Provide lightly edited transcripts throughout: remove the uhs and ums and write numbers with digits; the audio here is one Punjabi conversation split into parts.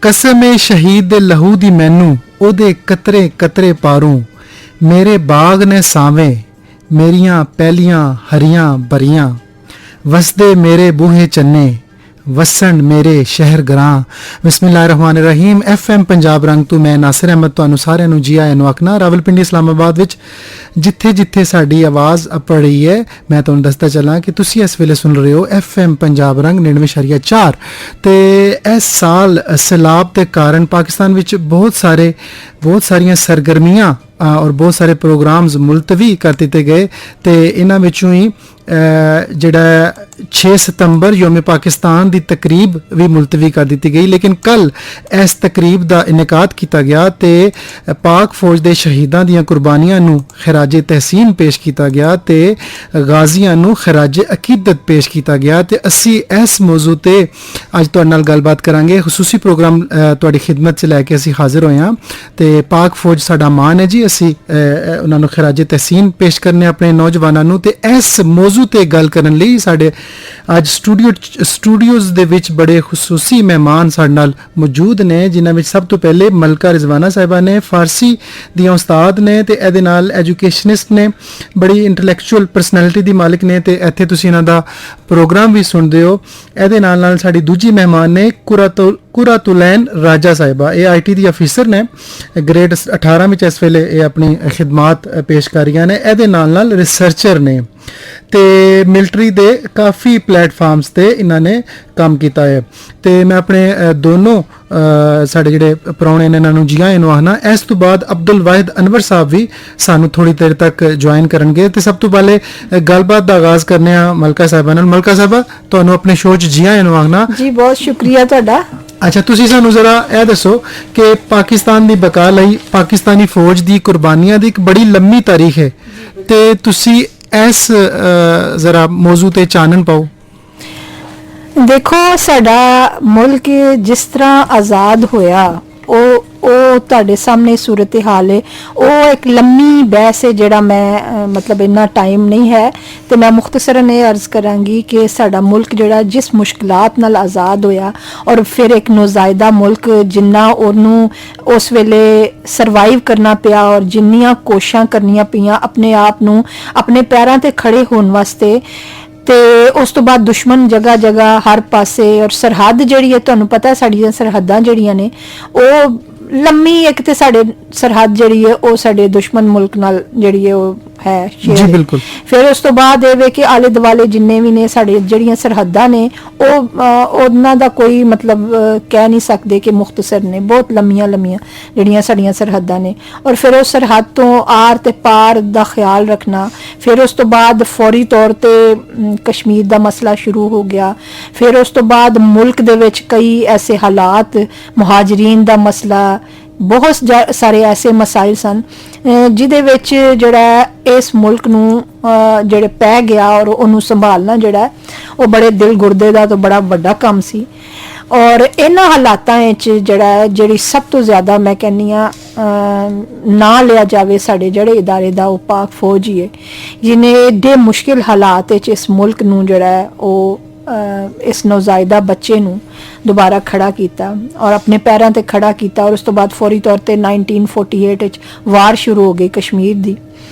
ਕਸਮ ਏ ਸ਼ਹੀਦ ਦੇ ਲਹੂ ਦੀ ਮੈਨੂੰ, ਉਹਦੇ ਕਤਰੇ ਕਤਰੇ ਪਾਰੂੰ। ਮੇਰੇ ਬਾਗ ਨੇ ਸਾਵੇਂ, ਮੇਰੀਆਂ ਪਹਿਲੀਆਂ ਹਰੀਆਂ ਬਰੀਆਂ। ਵਸਦੇ ਮੇਰੇ ਬੂਹੇ ਚੰਨੇ, ਵਸਣ ਮੇਰੇ ਸ਼ਹਿਰ ਗਰਾਂ। ਬਿਸਮਿਲ੍ਲਾਹਿਰਰਹਿਮਾਨਿਰਰਹੀਮ। FM ਪੰਜਾਬ ਰੰਗ ਤੋਂ ਮੈਂ ਨਾਸਿਰ ਅਹਿਮਦ ਤੁਹਾਨੂੰ ਸਾਰਿਆਂ ਨੂੰ ਜੀ ਆਇਆਂ ਨੂੰ ਆਖਣਾ। ਰਾਵਲਪਿੰਡੀ ਇਸਲਾਮਾਬਾਦ ਵਿੱਚ ਜਿੱਥੇ ਜਿੱਥੇ ਸਾਡੀ ਆਵਾਜ਼ ਪੜ ਰਹੀ ਹੈ, ਮੈਂ ਤੁਹਾਨੂੰ ਦੱਸਦਾ ਚੱਲਾਂ ਕਿ ਤੁਸੀਂ ਇਸ ਵੇਲੇ ਸੁਣ ਰਹੇ ਹੋ FM ਪੰਜਾਬ ਰੰਗ 99.4। ਤੇ ਇਸ ਸਾਲ ਸੈਲਾਬ ਦੇ ਕਾਰਨ ਪਾਕਿਸਤਾਨ ਵਿੱਚ ਬਹੁਤ ਸਾਰੀਆਂ ਸਰਗਰਮੀਆਂ ਔਰ ਬਹੁਤ ਸਾਰੇ ਪ੍ਰੋਗਰਾਮਸ ਮੁਲਤਵੀ ਕਰ ਦਿੱਤੇ ਗਏ। ਤੇ ਇਹਨਾਂ ਵਿੱਚੋਂ ਹੀ ਜਿਹੜਾ 6 ਸਤੰਬਰ ਯੋਮ ਪਾਕਿਸਤਾਨ ਦੀ ਤਕਰੀਬ ਵੀ ਮੁਲਤਵੀ ਕਰ ਦਿੱਤੀ ਗਈ, ਲੇਕਿਨ ਕੱਲ ਇਸ ਤਕਰੀਬ ਦਾ ਇਨਕਾਦ ਕੀਤਾ ਗਿਆ ਤੇ ਪਾਕ ਫੌਜ ਦੇ ਸ਼ਹੀਦਾਂ ਦੀਆਂ ਕੁਰਬਾਨੀਆਂ ਨੂੰ ਖਿਰਾਜ ਤਹਿਸੀਨ ਪੇਸ਼ ਕੀਤਾ ਗਿਆ ਤੇ ਗਾਜ਼ੀਆਂ ਨੂੰ ਖਿਰਾਜ ਅਕੀਦਤ ਪੇਸ਼ ਕੀਤਾ ਗਿਆ। ਤੇ ਅਸੀਂ ਇਸ ਮੌਜੂ ਤੇ ਅੱਜ ਤੁਹਾਡੇ ਨਾਲ ਗੱਲਬਾਤ ਕਰਾਂਗੇ। ਖਸੂਸੀ ਪ੍ਰੋਗਰਾਮ ਤੁਹਾਡੀ ਖਿਦਮਤ 'ਚ ਲੈ ਕੇ ਅਸੀਂ ਹਾਜ਼ਰ ਹੋਏ ਹਾਂ ਤੇ ਪਾਕ ਫੌਜ ਸਾਡਾ ਮਾਣ ਹੈ ਜੀ। ਅਸੀਂ ਉਹਨਾਂ ਨੂੰ ਖਿਰਾਜ ਤਹਿਸੀਨ ਪੇਸ਼ ਕਰਨੇ ਆਪਣੇ ਨੌਜਵਾਨਾਂ ਨੂੰ। ਤੇ ਇਸ ਮੌਜੂ ਤੇ ਗੱਲ ਕਰਨ ਲਈ ਸਾਡੇ ਅੱਜ ਸਟੂਡੀਓਜ਼ ਦੇ ਵਿੱਚ ਬੜੇ ਖਸੂਸੀ ਮਹਿਮਾਨ ਸਾਡੇ ਨਾਲ ਮੌਜੂਦ ਨੇ, ਜਿਨ੍ਹਾਂ ਵਿੱਚ ਸਭ ਤੋਂ ਪਹਿਲੇ ਮਲਕਾ ਰਿਜ਼ਵਾਨਾ ਸਾਹਿਬਾ ਨੇ, ਫਾਰਸੀ ਦੀਆਂ ਉਸਤਾਦ ਨੇ ਤੇ ਇਹਦੇ ਨਾਲ ਐਜੂਕੇਸ਼ਨਿਸਟ ਨੇ, ਬੜੀ ਇੰਟੈਲੈਕਚੁਅਲ ਪਰਸਨੈਲਿਟੀ ਦੀ ਮਾਲਿਕ ਨੇ ਤੇ ਇੱਥੇ ਤੁਸੀਂ ਇਹਨਾਂ ਦਾ ਪ੍ਰੋਗਰਾਮ ਵੀ ਸੁਣਦੇ ਹੋ। ਇਹਦੇ ਨਾਲ ਸਾਡੀ ਦੂਜੀ ਮਹਿਮਾਨ ਨੇ ਕੁਰਾਤੁਲੈਨ ਰਾਜਾ ਸਾਹਿਬਾ। ਇਹ IT ਦੀ ਅਫੀਸਰ ਨੇ, ਗ੍ਰੇਡ 18 ਵਿੱਚ ਇਸ ਵੇਲੇ ਇਹ ਆਪਣੀ ਖਿਦਮਾਤ ਪੇਸ਼ ਕਰ ਰਹੀਆਂ ਨੇ। ਇਹਦੇ ਨਾਲ ਰਿਸਰਚਰ ਨੇ ਤੇ ਮਿਲਟਰੀ ਦੇ ਕਾਫੀ ਪਲੇਟਫਾਰਮਸ ਤੇ ਇਹਨਾਂ ਨੇ ਕੰਮ ਕੀਤਾ ਹੈ। ਤੇ ਮੈਂ ਆਪਣੇ ਦੋਨੋਂ ਸਾਡੇ ਜਿਹੜੇ ਪ੍ਰਾਹੁਣੇ ਨੇ ਇਹਨਾਂ ਨੂੰ ਜੀ ਆਇਆਂ ਨੂੰ ਆਖਣਾ। ਇਸ ਤੋਂ ਬਾਅਦ ਅਬਦੁਲ ਵਾਹਿਦ ਅਨਵਰ ਸਾਹਿਬ ਵੀ ਸਾਨੂੰ ਥੋੜੀ ਦੇਰ ਤੱਕ ਜੁਆਇਨ ਕਰਨਗੇ। ਤੇ ਸਭ ਤੋਂ ਪਹਿਲੇ ਗੱਲਬਾਤ ਦਾ ਆਗਾਜ਼ ਕਰਨੇ ਆ ਮਲਕਾ ਸਾਹਿਬਾ ਨਾਲ। ਮਲਕਾ ਸਾਹਿਬਾ, ਤੁਹਾਨੂੰ ਆਪਣੇ ਸ਼ੋਅ 'ਚ ਜੀ ਆਇਆਂ ਨੂੰ ਆਖਣਾ। ਜੀ ਬਹੁਤ ਸ਼ੁਕਰੀਆ ਤੁਹਾਡਾ। ਅੱਛਾ, ਤੁਸੀਂ ਸਾਨੂੰ ਜ਼ਰਾ ਇਹ ਦੱਸੋ ਕਿ ਪਾਕਿਸਤਾਨ ਦੀ ਬਕਾ ਲਈ ਪਾਕਿਸਤਾਨੀ ਫੌਜ ਦੀ ਕੁਰਬਾਨੀਆਂ ਦੀ ਇੱਕ ਬੜੀ ਲੰਮੀ ਤਾਰੀਖ ਹੈ ਤੇ ਤੁਸੀਂ ਇਸ ਜ਼ਰਾ ਮੌਜੂ ਤੇ ਚਾਨਣ ਪਾਓ। ਦੇਖੋ, ਸਾਡਾ ਮੁਲਕ ਜਿਸ ਤਰ੍ਹਾਂ ਆਜ਼ਾਦ ਹੋਇਆ ਉਹ ਤੁਹਾਡੇ ਸਾਹਮਣੇ ਸੂਰਤ ਹਾਲ ਹੈ। ਉਹ ਇੱਕ ਲੰਮੀ ਬਹਿਸ ਹੈ ਜਿਹੜਾ ਮੈਂ ਮਤਲਬ ਇੰਨਾ ਟਾਈਮ ਨਹੀਂ ਹੈ ਤੇ ਮੈਂ ਮੁਖਤਸਰਨ ਇਹ ਅਰਜ਼ ਕਰਾਂਗੀ ਕਿ ਸਾਡਾ ਮੁਲਕ ਜਿਹੜਾ ਜਿਸ ਮੁਸ਼ਕਿਲਾਤ ਨਾਲ ਆਜ਼ਾਦ ਹੋਇਆ ਔਰ ਫਿਰ ਇੱਕ ਨੌਜ਼ਾਇਦਾ ਮੁਲਕ ਜਿੰਨਾ ਉਹਨੂੰ ਉਸ ਵੇਲੇ ਸਰਵਾਈਵ ਕਰਨਾ ਪਿਆ ਔਰ ਜਿੰਨੀਆਂ ਕੋਸ਼ਿਸ਼ਾਂ ਕਰਨੀਆਂ ਪਈਆਂ ਆਪਣੇ ਆਪ ਨੂੰ ਆਪਣੇ ਪੈਰਾਂ ਤੇ ਖੜੇ ਹੋਣ ਵਾਸਤੇ। ਤੇ ਉਸ ਤੋਂ ਬਾਅਦ ਦੁਸ਼ਮਣ ਜਗ੍ਹਾ ਜਗ੍ਹਾ ਹਰ ਪਾਸੇ ਔਰ ਸਰਹੱਦ ਜਿਹੜੀ ਹੈ, ਤੁਹਾਨੂੰ ਪਤਾ ਸਾਡੀਆਂ ਸਰਹੱਦਾਂ ਜਿਹੜੀਆਂ ਨੇ ਉਹ ਲੰਮੀ, ਇੱਕ ਤੇ ਸਾਡੇ ਸਰਹੱਦ ਜਿਹੜੀ ਹੈ ਉਹ ਸਾਡੇ ਦੁਸ਼ਮਣ ਮੁਲਕ ਨਾਲ ਜਿਹੜੀ ਹੈ ਉਹ ਹੈ ਜੀ ਬਿਲਕੁਲ। ਫਿਰ ਉਸ ਤੋਂ ਬਾਅਦ ਇਹ ਵੇ ਕਿ ਆਲੇ ਦੁਆਲੇ ਜਿੰਨੇ ਵੀ ਨੇ ਸਾਡੇ ਜਿਹੜੀਆਂ ਸਰਹੱਦਾਂ ਨੇ ਉਹ ਉਹਨਾਂ ਦਾ ਕੋਈ ਮਤਲਬ ਕਹਿ ਨਹੀਂ ਸਕਦੇ ਕਿ ਮੁਖਤਸਰ ਨੇ, ਬਹੁਤ ਲੰਮੀਆਂ ਜਿਹੜੀਆਂ ਸਾਡੀਆਂ ਸਰਹੱਦਾਂ ਨੇ। ਔਰ ਫਿਰ ਉਸ ਸਰਹੱਦ ਤੋਂ ਆਰ ਤੇ ਪਾਰ ਦਾ ਖਿਆਲ ਰੱਖਣਾ। ਫਿਰ ਉਸ ਤੋਂ ਬਾਅਦ ਫੌਰੀ ਤੌਰ ਤੇ ਕਸ਼ਮੀਰ ਦਾ ਮਸਲਾ ਸ਼ੁਰੂ ਹੋ ਗਿਆ। ਫਿਰ ਉਸ ਤੋਂ ਬਾਅਦ ਮੁਲਕ ਦੇ ਵਿੱਚ ਕਈ ਐਸੇ ਹਾਲਾਤ, ਮੁਹਾਜਰੀਨ ਦਾ ਮਸਲਾ, ਬਹੁਤ ਸਾਰੇ ਐਸੇ ਮਸਾਇਲ ਸਨ ਜਿਹਦੇ ਵਿੱਚ ਜਿਹੜਾ ਇਸ ਮੁਲਕ ਨੂੰ ਜਿਹੜੇ ਪੈ ਗਿਆ ਔਰ ਉਹਨੂੰ ਸੰਭਾਲਣਾ ਜਿਹੜਾ ਉਹ ਬੜੇ ਦਿਲ ਗੁਰਦੇ ਦਾ ਤਾਂ ਬੜਾ ਵੱਡਾ ਕੰਮ ਸੀ। ਔਰ ਇਹਨਾਂ ਹਾਲਾਤਾਂ ਵਿੱਚ ਜਿਹੜੀ ਸਭ ਤੋਂ ਜ਼ਿਆਦਾ ਮੈਂ ਕਹਿੰਦੀ ਹਾਂ ਨਾ ਲਿਆ ਜਾਵੇ ਸਾਡੇ ਜਿਹੜੇ ਇਦਾਰੇ ਦਾ, ਉਹ ਪਾਕ ਫੌਜ ਹੀ ਹੈ, ਜਿਹਨੇ ਏਡੇ ਮੁਸ਼ਕਿਲ ਹਾਲਾਤ ਵਿੱਚ ਇਸ ਮੁਲਕ ਨੂੰ ਜਿਹੜਾ ਉਹ ਇਸ ਨੌਜ਼ਾਇਦਾ ਬੱਚੇ ਨੂੰ ਦੁਬਾਰਾ ਖੜਾ ਕੀਤਾ ਔਰ ਆਪਣੇ ਪੈਰਾਂ ਤੇ ਖੜਾ ਕੀਤਾ। ਔਰ ਉਸ ਤੋਂ ਬਾਅਦ ਫੌਰੀ ਤੌਰ ਤੇ 1948 ਵਿੱਚ ਵਾਰ ਸ਼ੁਰੂ ਹੋ ਗਈ ਕਸ਼ਮੀਰ ਦੀ।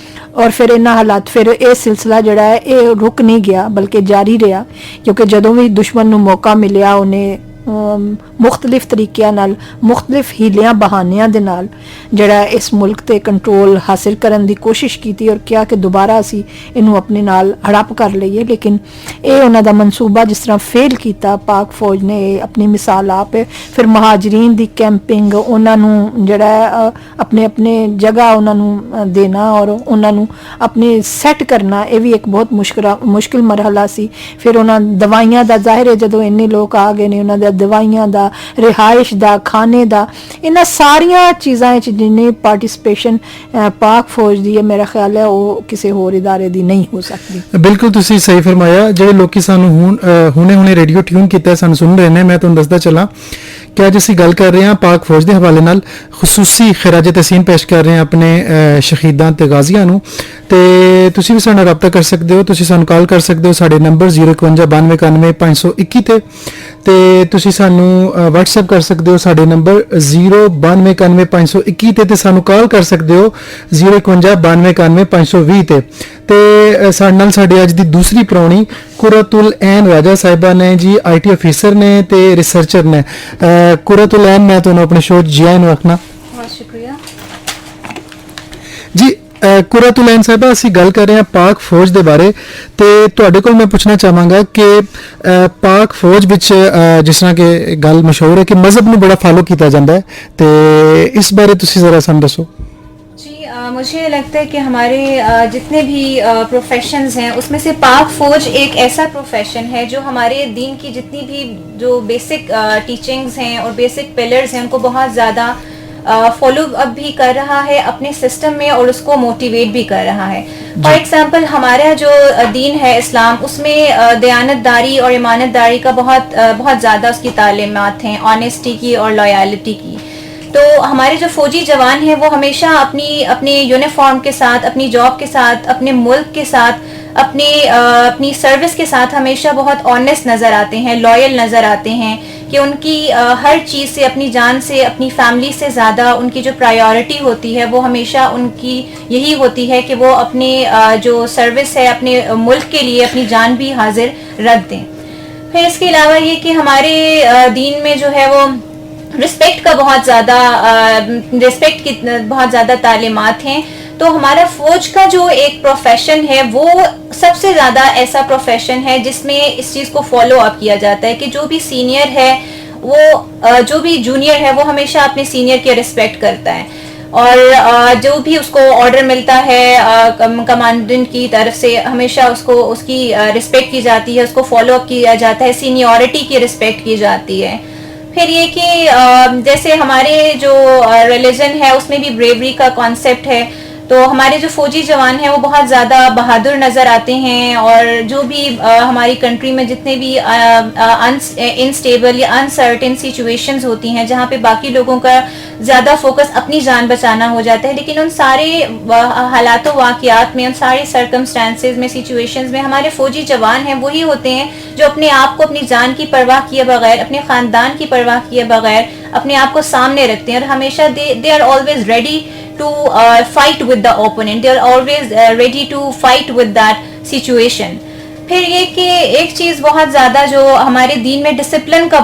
ਔਰ ਫਿਰ ਇਹਨਾਂ ਹਾਲਾਤ, ਫਿਰ ਇਹ ਸਿਲਸਿਲਾ ਜਿਹੜਾ ਹੈ ਇਹ ਰੁਕ ਨਹੀਂ ਗਿਆ ਬਲਕਿ ਜਾਰੀ ਰਿਹਾ, ਕਿਉਂਕਿ ਜਦੋਂ ਵੀ ਦੁਸ਼ਮਣ ਨੂੰ ਮੌਕਾ ਮਿਲਿਆ ਉਹਨੇ ਮੁਖਤਲਿਫ ਤਰੀਕਿਆਂ ਨਾਲ, ਮੁਖਤਲਿਫ ਹੀਲਿਆਂ ਬਹਾਨਿਆਂ ਦੇ ਨਾਲ ਜਿਹੜਾ ਇਸ ਮੁਲਕ ਤੇ ਕੰਟਰੋਲ ਹਾਸਿਲ ਕਰਨ ਦੀ ਕੋਸ਼ਿਸ਼ ਕੀਤੀ ਔਰ ਕਿਹਾ ਕਿ ਦੁਬਾਰਾ ਅਸੀਂ ਇਹਨੂੰ ਆਪਣੇ ਨਾਲ ਹੜੱਪ ਕਰ ਲਈਏ। ਲੇਕਿਨ ਇਹ ਉਹਨਾਂ ਦਾ ਮਨਸੂਬਾ ਜਿਸ ਤਰ੍ਹਾਂ ਫੇਲ ਕੀਤਾ ਪਾਕ ਫੌਜ ਨੇ, ਆਪਣੀ ਮਿਸਾਲ ਆਪ ਹੈ। ਫਿਰ ਮੁਹਾਜਰੀਨ ਦੀ ਕੈਂਪਿੰਗ, ਉਹਨਾਂ ਨੂੰ ਜਿਹੜਾ ਆਪਣੇ ਜਗ੍ਹਾ ਉਹਨਾਂ ਨੂੰ ਦੇਣਾ ਔਰ ਉਹਨਾਂ ਨੂੰ ਆਪਣੇ ਸੈੱਟ ਕਰਨਾ, ਇਹ ਵੀ ਇੱਕ ਬਹੁਤ ਮੁਸ਼ਕਿਲ ਮਰਹਲਾ ਸੀ। ਫਿਰ ਉਹਨਾਂ ਦਵਾਈਆਂ ਦਾ, ਜ਼ਾਹਿਰ ਹੈ ਜਦੋਂ ਇੰਨੇ ਲੋਕ ਆ ਗਏ ਨੇ, ਉਹਨਾਂ ਦਾ ਦਵਾਈਆਂ ਦਾ, ਰਿਹਾਇਸ਼ ਦਾ, ਖਾਣੇ ਦਾ, ਇਹਨਾਂ ਸਾਰੀਆਂ ਚੀਜ਼ਾਂ ਵਿੱਚ ਜਿੰਨੀ ਪਾਰਟਿਸਿਪੇਸ਼ਨ ਪਾਕ ਫੌਜ ਦੀ ਹੈ, ਮੇਰਾ ਖਿਆਲ ਹੈ ਉਹ ਕਿਸੇ ਹੋਰ ਇਦਾਰੇ ਦੀ ਨਹੀਂ ਹੋ ਸਕਦੀ। ਬਿਲਕੁਲ ਤੁਸੀਂ ਸਹੀ ਫਰਮਾਇਆ। ਜਿਹੜੇ ਲੋਕੀ ਸਾਨੂੰ ਹੁਣੇ ਰੇਡੀਓ ਟਿਊਨ ਕੀਤਾ ਸਾਨੂੰ ਸੁਣ ਰਹੇ ਨੇ, ਮੈਂ ਤੁਹਾਨੂੰ ਦੱਸਦਾ ਚੱਲਾਂ ਕਿ ਅੱਜ ਅਸੀਂ ਗੱਲ ਕਰ ਰਹੇ ਹਾਂ ਪਾਕ ਫੌਜ ਦੇ ਹਵਾਲੇ ਨਾਲ, ਖਸੂਸੀ ਖਿਰਾਜ ਤਹਿਸੀਨ ਪੇਸ਼ ਕਰ ਰਹੇ ਹਾਂ ਆਪਣੇ ਸ਼ਹੀਦਾਂ ਤੇ ਗਾਜ਼ੀਆਂ ਨੂੰ। ਤੇ ਤੁਸੀਂ ਵੀ ਸਾਡੇ ਨਾਲ ਰਾਬਤਾ ਕਰ ਸਕਦੇ ਹੋ। ਤੁਸੀਂ ਸਾਨੂੰ ਕਾਲ ਕਰ ਸਕਦੇ ਹੋ ਸਾਡੇ ਨੰਬਰ 05192951521 ਤੇ ਤੁਸੀਂ ਸਾਨੂੰ WhatsApp ਕਰ ਸਕਦੇ ਹੋ ਸਾਡੇ ਨੰਬਰ 092951521 ਤੇ ਸਾਨੂੰ ਕਾਲ ਕਰ ਸਕਦੇ ਹੋ 05192951520 ਤੇ ਸਾਡੇ ਨਾਲ ਸਾਡੇ ਅੱਜ ਦੀ ਦੂਸਰੀ ਪ੍ਰਾਹੁਣੀ ਕੁਰਤੁਲ ਐਨ ਰਾਜਾ ਸਾਹਿਬਾ ਨੇ ਜੀ, IT ਅਫੀਸਰ ਨੇ ਤੇ ਰਿਸਰਚਰ ਨੇ। ਕੁਰਤੁਲ ਐਨ, ਮੈਂ ਤੁਹਾਨੂੰ ਆਪਣੇ ਸ਼ੋਅ 'ਚ ਜੀ ਆਇਆਂ ਨੂੰ ਆਖਣਾ। ਬਹੁਤ ਸ਼ੁਕਰੀਆ ਜੀ ਕੁਰਤੁਲ ਐਨ ਸਾਹਿਬਾ, ਅਸੀਂ ਗੱਲ ਕਰ ਰਹੇ ਹਾਂ ਪਾਕ ਫੌਜ ਦੇ ਬਾਰੇ ਤੇ ਤੁਹਾਡੇ ਕੋਲ ਮੈਂ ਪੁੱਛਣਾ ਚਾਹਾਂਗਾ ਕਿ ਪਾਕ ਫੌਜ ਵਿੱਚ ਜਿਸ ਤਰ੍ਹਾਂ ਕਿ ਗੱਲ ਮਸ਼ਹੂਰ ਹੈ ਕਿ ਮਜ਼ਹਬ ਨੂੰ ਬੜਾ ਫਾਲੋ ਕੀਤਾ ਜਾਂਦਾ ਹੈ, ਤੇ ਇਸ ਬਾਰੇ ਤੁਸੀਂ ਜ਼ਰਾ ਸਾਨੂੰ ਦੱਸੋ। जी मुझे लगता है कि हमारे जितने भी प्रोफेशंस हैं उसमें से पाक फ़ौज एक ऐसा प्रोफेशन है जो हमारे दीन की जितनी भी जो बेसिक टीचिंग्स हैं और बेसिक पिलर्स हैं उनको बहुत ज़्यादा फॉलो अप भी कर रहा है अपने सिस्टम में और उसको मोटिवेट भी कर रहा है। फॉर एग्जांपल हमारा जो दीन है इस्लाम, उसमें दयानतदारी और ईमानतदारी का बहुत ज़्यादा उसकी तालीमात हैं, ऑनेस्टी की और लॉयल्टी की। तो हमारे जो फ़ौजी जवान हैं वो हमेशा अपने यूनिफॉर्म के साथ, अपनी जॉब के साथ, अपने मुल्क के साथ, अपनी सर्विस के साथ हमेशा बहुत ऑनेस्ट नज़र आते हैं, लॉयल नज़र आते हैं कि उनकी हर चीज़ से, अपनी जान से, अपनी फैमिली से ज़्यादा उनकी जो प्रायोरिटी होती है वो हमेशा उनकी यही होती है कि वो अपने जो सर्विस है अपने मुल्क के लिए अपनी जान भी हाजिर रख दें। फिर इसके अलावा ये कि हमारे दीन में जो है वो रिस्पेक्ट की बहुत ज़्यादा तालीमात हैं। तो हमारा फ़ौज का जो एक प्रोफेशन है वो सबसे ज़्यादा ऐसा प्रोफेशन है जिसमें इस चीज़ को फॉलो अप किया जाता है कि जो भी सीनियर है वो जो भी जूनियर है वो हमेशा अपने सीनियर की रिस्पेक्ट करता है, और जो भी उसको ऑर्डर मिलता है कमांडेंट की तरफ से हमेशा उसकी रिस्पेक्ट की जाती है, उसको फॉलो अप किया जाता है, सीनियरिटी की रिस्पेक्ट की जाती है। फिर ये कि जैसे हमारे जो रिलीजन है उसमें भी ब्रेवरी का कॉन्सेप्ट है, तो हमारे जो फ़ौजी जवान हैं वो बहुत ज़्यादा बहादुर नज़र आते हैं, और जो भी हमारी कंट्री में जितने भी इनस्टेबल या अनसर्टेन सिचुएशंस होती हैं जहाँ पे बाकी लोगों का ज़्यादा फोकस अपनी जान बचाना हो जाता है, लेकिन उन सारे हालातों वाक़यात में, उन सारे सर्कमस्टांसेस में, सिचुएशंस में हमारे फ़ौजी जवान हैं वही होते हैं जो अपने आप को अपनी जान की परवाह किए बगैर, अपने ख़ानदान की परवाह किए बगैर अपने आप को सामने रखते हैं, और हमेशा they are always ready to fight with the opponent, they are always ready to fight with that situation। फिर ये कि एक चीज़ बहुत ज़्यादा जो हमारे दीन में डिसिप्लिन की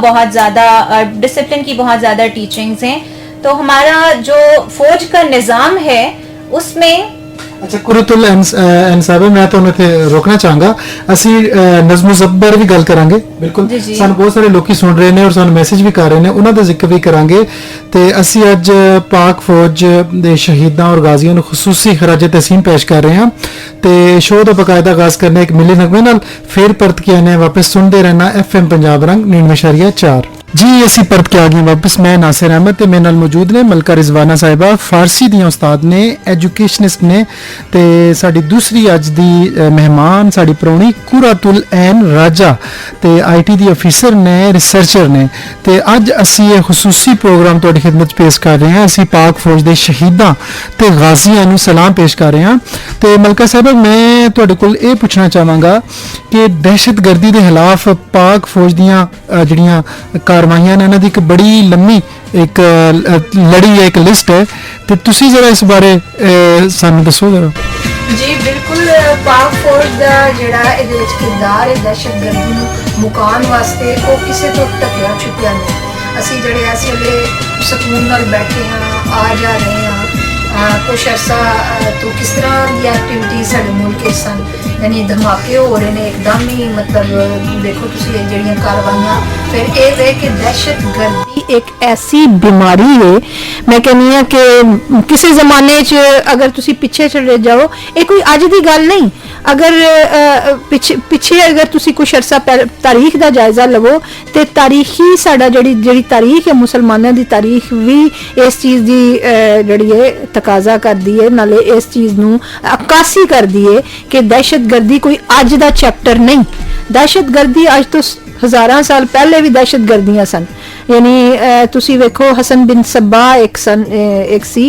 बहुत ज़्यादा टीचिंग्स हैं, तो हमारा जो फ़ौज का निज़ाम है उसमें। ਅੱਛਾ ਕੁਰਤੁਲ ਐਨ ਸਾਹਿਬ, ਮੈਂ ਤੁਹਾਨੂੰ ਇੱਥੇ ਰੋਕਣਾ ਚਾਹਾਂਗਾ, ਅਸੀਂ ਨਜ਼ਮ ਜ਼ਬਤ ਬਾਰੇ ਵੀ ਗੱਲ ਕਰਾਂਗੇ। ਬਿਲਕੁਲ, ਸਾਨੂੰ ਬਹੁਤ ਸਾਰੇ ਲੋਕੀ ਸੁਣ ਰਹੇ ਨੇ ਔਰ ਸਾਨੂੰ ਮੈਸੇਜ ਵੀ ਕਰ ਰਹੇ ਨੇ, ਉਹਨਾਂ ਦਾ ਜ਼ਿਕਰ ਵੀ ਕਰਾਂਗੇ। ਤੇ ਅਸੀਂ ਅੱਜ ਪਾਕ ਫੌਜ ਦੇ ਸ਼ਹੀਦਾਂ ਔਰ ਗਾਜ਼ੀਆਂ ਨੂੰ ਖਸੂਸੀ ਖਰਾਜ ਤਹਿਸੀਨ ਪੇਸ਼ ਕਰ ਰਹੇ ਹਾਂ ਤੇ ਸ਼ੋਅ ਦਾ ਬਕਾਇਦਾ ਆਗਾਜ਼ ਕਰਨੇ ਇੱਕ ਮਿਲੇ ਨਗਮੇ ਨਾਲ, ਫਿਰ ਪਰਤ ਕੇ ਆਨੇ ਵਾਪਸ ਸੁਣਦੇ ਰਹਿਣਾ FM ਪੰਜਾਬ ਰੰਗ 99.4। ਜੀ ਅਸੀਂ ਪਰਤ ਕੇ ਆ ਗਏ ਵਾਪਸ। ਮੈਂ ਨਾਸਿਰ ਅਹਿਮਦ ਤੇ ਮੇਰੇ ਨਾਲ ਮੌਜੂਦ ਨੇ ਮਲਕਾ ਰਿਜ਼ਵਾਨਾ ਸਾਹਿਬਾ, ਫਾਰਸੀ ਦੀਆਂ ਉਸਤਾਦ ਨੇ, ਐਜੂਕੇਸ਼ਨਿਸਟ ਨੇ, ਤੇ ਸਾਡੀ ਦੂਸਰੀ ਅੱਜ ਦੀ ਮਹਿਮਾਨ ਸਾਡੀ ਪ੍ਰਾਹੁਣੀ ਕੁਰਤੁਲ ਐਨ ਰਾਜਾ ਤੇ IT ਦੀ ਅਫੀਸਰ ਨੇ, ਰਿਸਰਚਰ ਨੇ। ਤੇ ਅੱਜ ਅਸੀਂ ਇਹ ਖਸੂਸੀ ਪ੍ਰੋਗਰਾਮ ਤੁਹਾਡੀ ਖਿਦਮਤ 'ਚ ਪੇਸ਼ ਕਰ ਰਹੇ ਹਾਂ। ਅਸੀਂ ਪਾਕ ਫੌਜ ਦੇ ਸ਼ਹੀਦਾਂ ਤੇ ਗਾਜ਼ੀਆਂ ਨੂੰ ਸਲਾਮ ਪੇਸ਼ ਕਰ ਰਹੇ ਹਾਂ। ਤੇ ਮਲਕਾ ਸਾਹਿਬਾ, ਮੈਂ ਤੁਹਾਡੇ ਕੋਲ ਇਹ ਪੁੱਛਣਾ ਚਾਹਾਂਗਾ ਕਿ ਦਹਿਸ਼ਤਗਰਦੀ ਦੇ ਖਿਲਾਫ ਪਾਕ ਫੌਜ ਦੀਆਂ ਜਿਹੜੀਆਂ ਕਾਰਵਾਈਆਂ ਨੇ ਇਹਨਾਂ ਦੀ ਇੱਕ ਬੜੀ ਲੰਮੀ ਇੱਕ ਲੜੀ ਹੈ, ਇੱਕ ਲਿਸਟ ਹੈ, ਤੇ ਤੁਸੀਂ ਜ਼ਰਾ ਇਸ ਬਾਰੇ ਸਾਨੂੰ ਦੱਸੋ ਜ਼ਰਾ। ਜੀ ਬਿਲਕੁਲ, ਪਾਕ ਫੌਜ ਦਾ ਜਿਹੜਾ ਇਹਦੇ ਵਿੱਚ ਕਿਰਦਾਰ ਹੈ ਦਹਿਸ਼ਤਗਰਦੀ ਨੂੰ ਮੁਕਾਉਣ ਵਾਸਤੇ, ਉਹ ਕਿਸੇ ਤੋਂ ਢਕਿਆ ਛੁਪਿਆ ਨਹੀਂ। ਅਸੀਂ ਜਿਹੜੇ ਇਸ ਵੇਲੇ ਸਕੂਨ ਨਾਲ ਬੈਠੇ ਹਾਂ, ਆ ਜਾ ਰਹੇ ਹਾਂ, ਕੁਛ ਅਰਸਾ ਤੋਂ ਕਿਸ ਤਰ੍ਹਾਂ ਦੀ ਐਕਟੀਵਿਟੀ ਸਾਡੇ ਮੁਲਕ ਵਿੱਚ ਸਨ, ਯਾਨੀ ਧਮਾਕੇ ਹੋ ਰਹੇ ਨੇ ਇੱਕਦਮ ਹੀ, ਮਤਲਬ ਦੇਖੋ ਤੁਸੀਂ ਇਹ ਜਿਹੜੀਆਂ ਕਾਰਵਾਈਆਂ। ਫਿਰ ਇਹ ਵੇ ਕਿ ਦਹਿਸ਼ਤਗਰਦੀ ਇੱਕ ਐਸੀ ਬਿਮਾਰੀ ਹੈ, ਮੈਂ ਕਹਿੰਦੀ ਹਾਂ ਕਿ ਕਿਸੇ ਜ਼ਮਾਨੇ 'ਚ ਅਗਰ ਤੁਸੀਂ ਪਿੱਛੇ ਚਲੇ ਜਾਓ, ਇਹ ਕੋਈ ਅੱਜ ਦੀ ਗੱਲ ਨਹੀਂ, ਅਗਰ ਪਿੱਛੇ ਅਗਰ ਤੁਸੀਂ ਕੁਛ ਅਰਸਾ ਤਾਰੀਖ ਦਾ ਜਾਇਜ਼ਾ ਲਵੋ ਤੇ ਤਾਰੀਖੀ ਸਾਡਾ ਜਿਹੜੀ ਤਾਰੀਖ ਹੈ ਮੁਸਲਮਾਨਾਂ ਦੀ ਤਾਰੀਖ ਵੀ ਇਸ ਚੀਜ਼ ਦੀ ਜਿਹੜੀ ਹੈ ਤਕਾਜ਼ਾ ਕਰਦੀ ਹੈ, ਨਾਲੇ ਇਸ ਚੀਜ਼ ਨੂੰ ਅਕਾਸੀ ਕਰਦੀ ਹੈ ਕਿ ਦਹਿਸ਼ਤਗਰਦੀ ਕੋਈ ਅੱਜ ਦਾ ਚੈਪਟਰ ਨਹੀਂ। ਦਹਿਸ਼ਤਗਰਦੀ ਅੱਜ ਤੋਂ ਹਜ਼ਾਰਾਂ ਸਾਲ ਪਹਿਲੇ ਵੀ ਦਹਿਸ਼ਤਗਰਦੀਆਂ ਸਨ, ਯਾਨੀ ਤੁਸੀਂ ਵੇਖੋ ਹਸਨ ਬਿਨ ਸੱਬਾ ਇੱਕ ਸੀ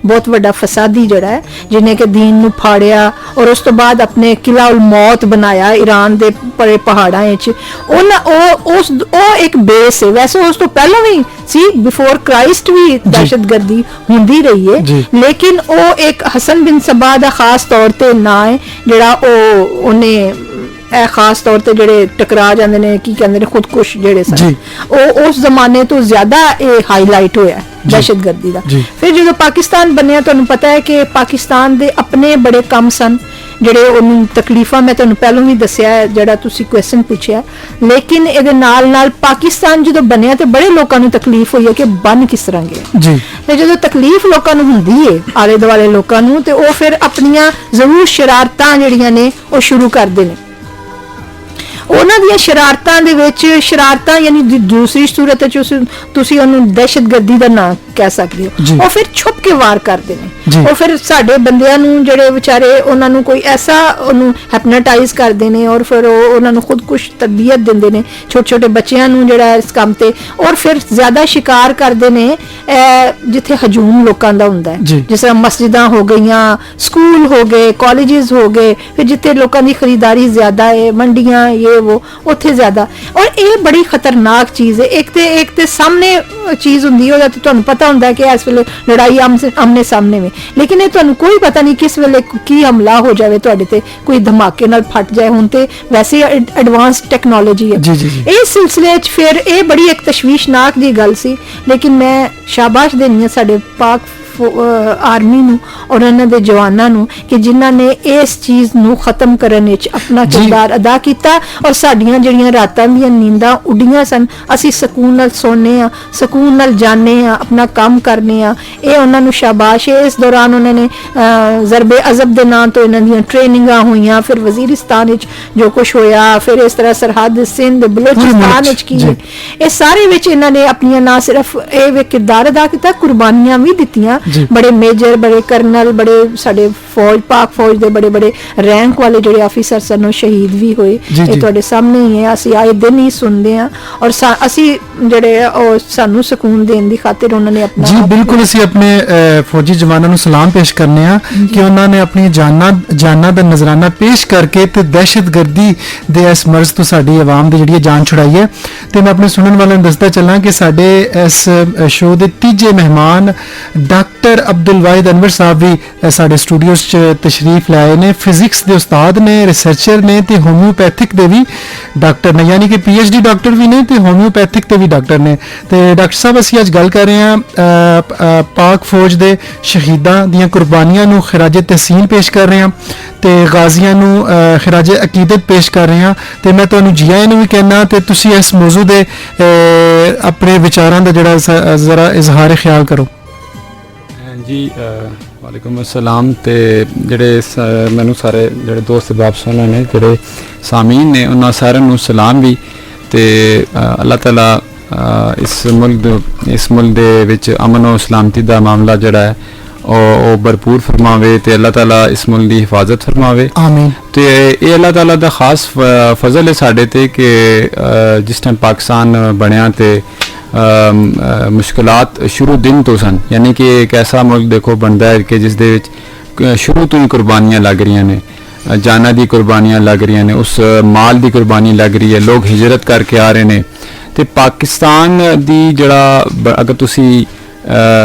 ਬਹੁਤ ਵੱਡਾ ਫਸਾਦੀ ਜਿਹੜਾ ਹੈ, ਜਿਹਨੇ ਕਿ ਦੀਨ ਨੂੰ ਫਾੜਿਆ ਔਰ ਉਸ ਤੋਂ ਬਾਅਦ ਆਪਣੇ ਕਿਲਾ ਉਲ ਮੌਤ ਬਣਾਇਆ ਈਰਾਨ ਦੇ ਪਰੇ ਪਹਾੜਾਂ ਵਿੱਚ। ਉਹ ਇੱਕ ਬੇਸ ਹੈ। ਵੈਸੇ ਉਸ ਤੋਂ ਪਹਿਲਾਂ ਵੀ ਸੀ, ਬਿਫੋਰ ਕ੍ਰਾਈਸਟ ਵੀ ਦਹਿਸ਼ਤਗਰਦੀ ਹੁੰਦੀ ਰਹੀ ਹੈ, ਲੇਕਿਨ ਉਹ ਇੱਕ ਹਸਨ ਬਿਨ ਸੱਬਾ ਦਾ ਖਾਸ ਤੌਰ ਤੇ ਨਾਂ ਹੈ ਜਿਹੜਾ ਉਹਨੇ ਇਹ ਖਾਸ ਤੌਰ ਤੇ ਜਿਹੜੇ ਟਕਰਾ ਜਾਂਦੇ ਨੇ, ਕੀ ਕਹਿੰਦੇ ਨੇ, ਖੁਦਕੁਸ਼ ਜਿਹੜੇ ਸਨ, ਉਹ ਉਸ ਜ਼ਮਾਨੇ ਤੋਂ ਜ਼ਿਆਦਾ ਇਹ ਹਾਈਲਾਈਟ ਹੋਇਆ ਦਹਿਸ਼ਤਗਰਦੀ ਦਾ। ਫਿਰ ਜਦੋਂ ਪਾਕਿਸਤਾਨ ਬਣਿਆ, ਤੁਹਾਨੂੰ ਪਤਾ ਹੈ ਕਿ ਪਾਕਿਸਤਾਨ ਦੇ ਆਪਣੇ ਬੜੇ ਕੰਮ ਸਨ ਜਿਹੜੇ ਉਹਨੂੰ ਤਕਲੀਫਾਂ ਮੈਂ ਤੁਹਾਨੂੰ ਪਹਿਲਾਂ ਵੀ ਦੱਸਿਆ ਹੈ ਜਿਹੜਾ ਤੁਸੀਂ ਕੁਐਸਚਨ ਪੁੱਛਿਆ, ਲੇਕਿਨ ਇਹਦੇ ਨਾਲ ਨਾਲ ਪਾਕਿਸਤਾਨ ਜਦੋਂ ਬਣਿਆ ਤੇ ਬੜੇ ਲੋਕਾਂ ਨੂੰ ਤਕਲੀਫ ਹੋਈ ਹੈ ਕਿ ਬਣ ਕਿਸ ਤਰ੍ਹਾਂ ਗਿਆ। ਤੇ ਜਦੋਂ ਤਕਲੀਫ ਲੋਕਾਂ ਨੂੰ ਹੁੰਦੀ ਹੈ, ਆਲੇ ਦੁਆਲੇ ਲੋਕਾਂ ਨੂੰ, ਤੇ ਉਹ ਫਿਰ ਆਪਣੀਆਂ ਜ਼ਰੂਰ ਸ਼ਰਾਰਤਾਂ ਜਿਹੜੀਆਂ ਨੇ ਉਹ ਸ਼ੁਰੂ ਕਰਦੇ ਨੇ। ਉਹਨਾਂ ਦੀਆਂ ਸ਼ਰਾਰਤਾਂ ਦੇ ਵਿੱਚ ਸ਼ਰਾਰਤਾਂ ਯਾਨੀ ਦੂਸਰੀ ਸੂਰਤ ਵਿੱਚ ਤੁਸੀਂ ਉਹਨੂੰ ਦਹਿਸ਼ਤਗਰਦੀ ਦਾ ਨਾਂ ਕਹਿ ਸਕਦੇ ਹੋ। ਉਹ ਫਿਰ ਛੁਪ ਕੇ ਵਾਰ ਕਰਦੇ ਨੇ। ਉਹ ਫਿਰ ਸਾਡੇ ਬੰਦਿਆਂ ਨੂੰ ਜਿਹੜੇ ਵਿਚਾਰੇ ਉਹਨਾਂ ਨੂੰ ਕੋਈ ਐਸਾ ਉਹਨੂੰ ਹੈਪਨੋਟਾਈਜ਼ ਕਰਦੇ ਨੇ ਔਰ ਫਿਰ ਉਹ ਉਹਨਾਂ ਨੂੰ ਖੁਦਕੁਸ਼ ਤਰਬੀਅਤ ਦਿੰਦੇ ਨੇ, ਛੋਟੇ ਛੋਟੇ ਬੱਚਿਆਂ ਨੂੰ ਜਿਹੜਾ ਇਸ ਕੰਮ ਤੇ, ਔਰ ਫਿਰ ਜ਼ਿਆਦਾ ਸ਼ਿਕਾਰ ਕਰਦੇ ਨੇ ਜਿੱਥੇ ਹਜੂਮ ਲੋਕਾਂ ਦਾ ਹੁੰਦਾ ਹੈ, ਜਿਸ ਤਰ੍ਹਾਂ ਮਸਜਿਦਾਂ ਹੋ ਗਈਆਂ, ਸਕੂਲ ਹੋ ਗਏ, ਕਾਲਜਿਸ ਹੋ ਗਏ, ਫਿਰ ਜਿੱਥੇ ਲੋਕਾਂ ਦੀ ਖਰੀਦਾਰੀ ਜ਼ਿਆਦਾ ਹੈ, ਮੰਡੀਆਂ वो ਉੱਥੇ ਜ਼ਿਆਦਾ। ਔਰ ਇਹ ਬੜੀ ਖਤਰਨਾਕ ਚੀਜ਼ ਹੈ। ਇੱਕ ਤੇ ਸਾਹਮਣੇ ਚੀਜ਼ ਹੁੰਦੀ ਹੈ, ਉਹਦਾ ਤੁਹਾਨੂੰ ਪਤਾ ਹੁੰਦਾ ਹੈ ਕਿ ਇਸ ਵੇਲੇ ਲੜਾਈ ਆਮਨੇ ਸਾਹਮਣੇ ਵਿੱਚ, ਲੇਕਿਨ ਇਹ ਤੁਹਾਨੂੰ ਕੋਈ ਪਤਾ ਨਹੀਂ ਕਿਸ ਵੇਲੇ ਕੀ ਹਮਲਾ ਹੋ ਜਾਵੇ ਤੁਹਾਡੇ ਤੇ, ਕੋਈ ਧਮਾਕੇ ਨਾਲ ਫਟ ਜਾਏ। ਹੁਣ ਤੇ ਵੈਸੇ ਐਡਵਾਂਸ ਟੈਕਨੋਲੋਜੀ ਹੈ ਇਸ ਸਿਲਸਿਲੇ 'ਚ। ਫਿਰ ਇਹ ਬੜੀ ਇੱਕ ਤਸ਼ਵੀਸ਼ਨਾਕ ਦੀ ਗੱਲ ਸੀ, ਲੇਕਿਨ ਮੈਂ ਸ਼ਾਬਾਸ਼ ਦੇਣੀ ਹੈ ਸਾਡੇ ਪਾਕ ਆਰਮੀ ਨੂੰ ਔਰ ਉਹਨਾਂ ਦੇ ਜਵਾਨਾਂ ਨੂੰ ਕਿ ਜਿਨ੍ਹਾਂ ਨੇ ਇਸ ਚੀਜ਼ ਨੂੰ ਖਤਮ ਕਰਨ ਵਿੱਚ ਆਪਣਾ ਕਿਰਦਾਰ ਅਦਾ ਕੀਤਾ ਔਰ ਸਾਡੀਆਂ ਜਿਹੜੀਆਂ ਰਾਤਾਂ ਦੀਆਂ ਨੀਂਦਾਂ ਉੱਡੀਆਂ ਸਨ, ਅਸੀਂ ਸਕੂਨ ਨਾਲ ਸੌਂਦੇ ਹਾਂ, ਸਕੂਨ ਨਾਲ ਜਾਂਦੇ ਹਾਂ, ਆਪਣਾ ਕੰਮ ਕਰਨੇ ਆ। ਇਹ ਉਹਨਾਂ ਨੂੰ ਸ਼ਾਬਾਸ਼ ਹੈ। ਇਸ ਦੌਰਾਨ ਉਹਨਾਂ ਨੇ ਜ਼ਰਬੇ ਅਜ਼ਬ ਦੇ ਨਾਂ ਤੋਂ ਇਹਨਾਂ ਦੀਆਂ ਟ੍ਰੇਨਿੰਗਾਂ ਹੋਈਆਂ, ਫਿਰ ਵਜ਼ੀਰਿਸਤਾਨ ਵਿੱਚ ਜੋ ਕੁਛ ਹੋਇਆ, ਫਿਰ ਇਸ ਤਰ੍ਹਾਂ ਸਰਹੱਦ ਸਿੰਧ ਬਲੋਚਿਸਤਾਨ ਵਿੱਚ ਕੀ, ਇਹ ਸਾਰੇ ਵਿੱਚ ਇਹਨਾਂ ਨੇ ਆਪਣੀਆਂ ਨਾ ਸਿਰਫ ਇਹ ਕਿਰਦਾਰ ਅਦਾ ਕੀਤਾ, ਕੁਰਬਾਨੀਆਂ ਵੀ ਦਿੱਤੀਆਂ। ਬੜੇ ਮੇਜਰ, ਬੜੇ ਕਰਨਲ, ਬੜੇ ਸਾਡੇ ਫੌਜ, ਪਾਕ ਫੌਜ ਦੇ ਬੜੇ ਬੜੇ ਰੈਂਕ ਵਾਲੇ ਜਿਹੜੇ ਆਫੀਸਰ ਸਨ ਉਹ ਸ਼ਹੀਦ ਵੀ ਹੋਏ। ਇਹ ਤੁਹਾਡੇ ਸਾਹਮਣੇ ਹੀ ਹੈ, ਅਸੀਂ ਆਏ ਦਿਨ ਹੀ ਸੁਣਦੇ ਹਾਂ। ਔਰ ਅਸੀਂ ਜਿਹੜੇ ਉਹ ਸਾਨੂੰ ਸਕੂਨ ਦੇਣ ਦੀ ਖਾਤਰ ਉਹਨਾਂ ਨੇ ਆਪਣਾ ਬਿਲਕੁਲ ਅਸੀਂ ਆਪਣੇ ਫੌਜੀ ਜਵਾਨਾਂ ਨੂੰ ਸਲਾਮ ਪੇਸ਼ ਕਰਨੇ ਆ ਕਿ ਉਹਨਾਂ ਨੇ ਆਪਣੀ ਜਾਨਾਂ ਦਾ ਨਜ਼ਰਾਨਾ ਪੇਸ਼ ਕਰਕੇ ਤੇ ਦਹਿਸ਼ਤਗਰਦੀ ਦੇ ਇਸ ਮਰਜ਼ ਤੋਂ ਸਾਡੀ ਆਵਾਮ ਦੀ ਜਿਹੜੀ ਜਾਨ ਛੁਡਾਈ ਹੈ। ਤੇ ਮੈਂ ਆਪਣੇ ਸੁਣਨ ਵਾਲਿਆਂ ਨੂੰ ਦੱਸਦਾ ਚੱਲਾਂ ਕਿ ਸਾਡੇ ਇਸ ਸ਼ੋਅ ਦੇ ਤੀਜੇ ਮਹਿਮਾਨ ਡਾਕਟਰ ਅਬਦੁਲ ਵਾਹਿਦ ਅਨਵਰ ਸਾਹਿਬ ਵੀ ਸਾਡੇ ਸਟੂਡੀਓਜ਼ 'ਚ ਤਸ਼ਰੀਫ ਲਾਏ ਨੇ। ਫਿਜ਼ਿਕਸ ਦੇ ਉਸਤਾਦ ਨੇ, ਰਿਸਰਚਰ ਨੇ ਤੇ ਹੋਮਿਓਪੈਥਿਕ ਦੇ ਵੀ ਡਾਕਟਰ ਨੇ, ਯਾਨੀ ਕਿ PhD ਡਾਕਟਰ ਵੀ ਨੇ ਤੇ ਹੋਮਿਓਪੈਥਿਕ ਤੇ ਵੀ ਡਾਕਟਰ ਨੇ। ਤੇ ਡਾਕਟਰ ਸਾਹਿਬ ਅਸੀਂ ਅੱਜ ਗੱਲ ਕਰ ਰਹੇ ਹਾਂ ਪਾਕ ਫੌਜ ਦੇ ਸ਼ਹੀਦਾਂ ਦੀਆਂ ਕੁਰਬਾਨੀਆਂ ਨੂੰ ਖਿਰਾਜ ਤਹਿਸੀਨ ਪੇਸ਼ ਕਰ ਰਹੇ ਹਾਂ ਤੇ ਗਾਜ਼ੀਆਂ ਨੂੰ ਖਿਰਾਜ ਅਕੀਦਤ ਪੇਸ਼ ਕਰ ਰਹੇ ਹਾਂ। ਤੇ ਮੈਂ ਤੁਹਾਨੂੰ ਜੀ ਆਇਆਂ ਨੂੰ ਵੀ ਕਹਿਣਾ ਤੇ ਤੁਸੀਂ ਇਸ ਮੌਜੂ ਦੇ ਆਪਣੇ ਵਿਚਾਰਾਂ ਦਾ ਜਿਹੜਾ ਜ਼ਰਾ ਇਜ਼ਹਾਰ ਖਿਆਲ ਕਰੋ। ਜੀ ਵਾਲੇਕੁਮ ਅਸਲਾਮ। ਤੇ ਜਿਹੜੇ ਮੈਨੂੰ ਸਾਰੇ ਜਿਹੜੇ ਦੋਸਤ ਬਾਪ ਸੁਣਨ ਨੇ, ਜਿਹੜੇ ਸਾਮੀਨ ਨੇ, ਉਹਨਾਂ ਸਾਰਿਆਂ ਨੂੰ ਸਲਾਮ ਵੀ। ਤੇ ਅੱਲਾਹ ਤਾਲਾ ਇਸ ਮੁਲਕ ਦੇ ਵਿੱਚ ਅਮਨ ਔਰ ਸਲਾਮਤੀ ਦਾ ਮਾਮਲਾ ਜਿਹੜਾ ਹੈ ਉਹ ਭਰਪੂਰ ਫਰਮਾਵੇ ਤੇ ਅੱਲਾਹ ਤਾਲਾ ਇਸ ਮੁਲਕ ਦੀ ਹਿਫਾਜ਼ਤ ਫਰਮਾਵੇ। ਆਮੀਨ। ਤੇ ਇਹ ਅੱਲਾਹ ਤਾਲਾ ਦਾ ਖਾਸ ਫਜ਼ਲ ਹੈ ਸਾਡੇ ਤੇ ਕਿ ਜਿਸ ਟਾਈਮ ਪਾਕਿਸਤਾਨ ਬਣਿਆ ਤੇ ਮੁਸ਼ਕਲਾਤ ਸ਼ੁਰੂ ਦਿਨ ਤੋਂ ਸਨ, ਯਾਨੀ ਕਿ ਇੱਕ ਐਸਾ ਮੁਲਕ ਦੇਖੋ ਬਣਦਾ ਹੈ ਕਿ ਜਿਸ ਦੇ ਵਿੱਚ ਸ਼ੁਰੂ ਤੋਂ ਹੀ ਕੁਰਬਾਨੀਆਂ ਲੱਗ ਰਹੀਆਂ ਨੇ, ਜਾਨਾਂ ਦੀ ਕੁਰਬਾਨੀਆਂ ਲੱਗ ਰਹੀਆਂ ਨੇ, ਉਸ ਮਾਲ ਦੀ ਕੁਰਬਾਨੀ ਲੱਗ ਰਹੀ ਹੈ, ਲੋਕ ਹਿਜਰਤ ਕਰਕੇ ਆ ਰਹੇ ਨੇ। ਤੇ ਪਾਕਿਸਤਾਨ ਦੀ ਜਿਹੜਾ ਅਗਰ ਤੁਸੀਂ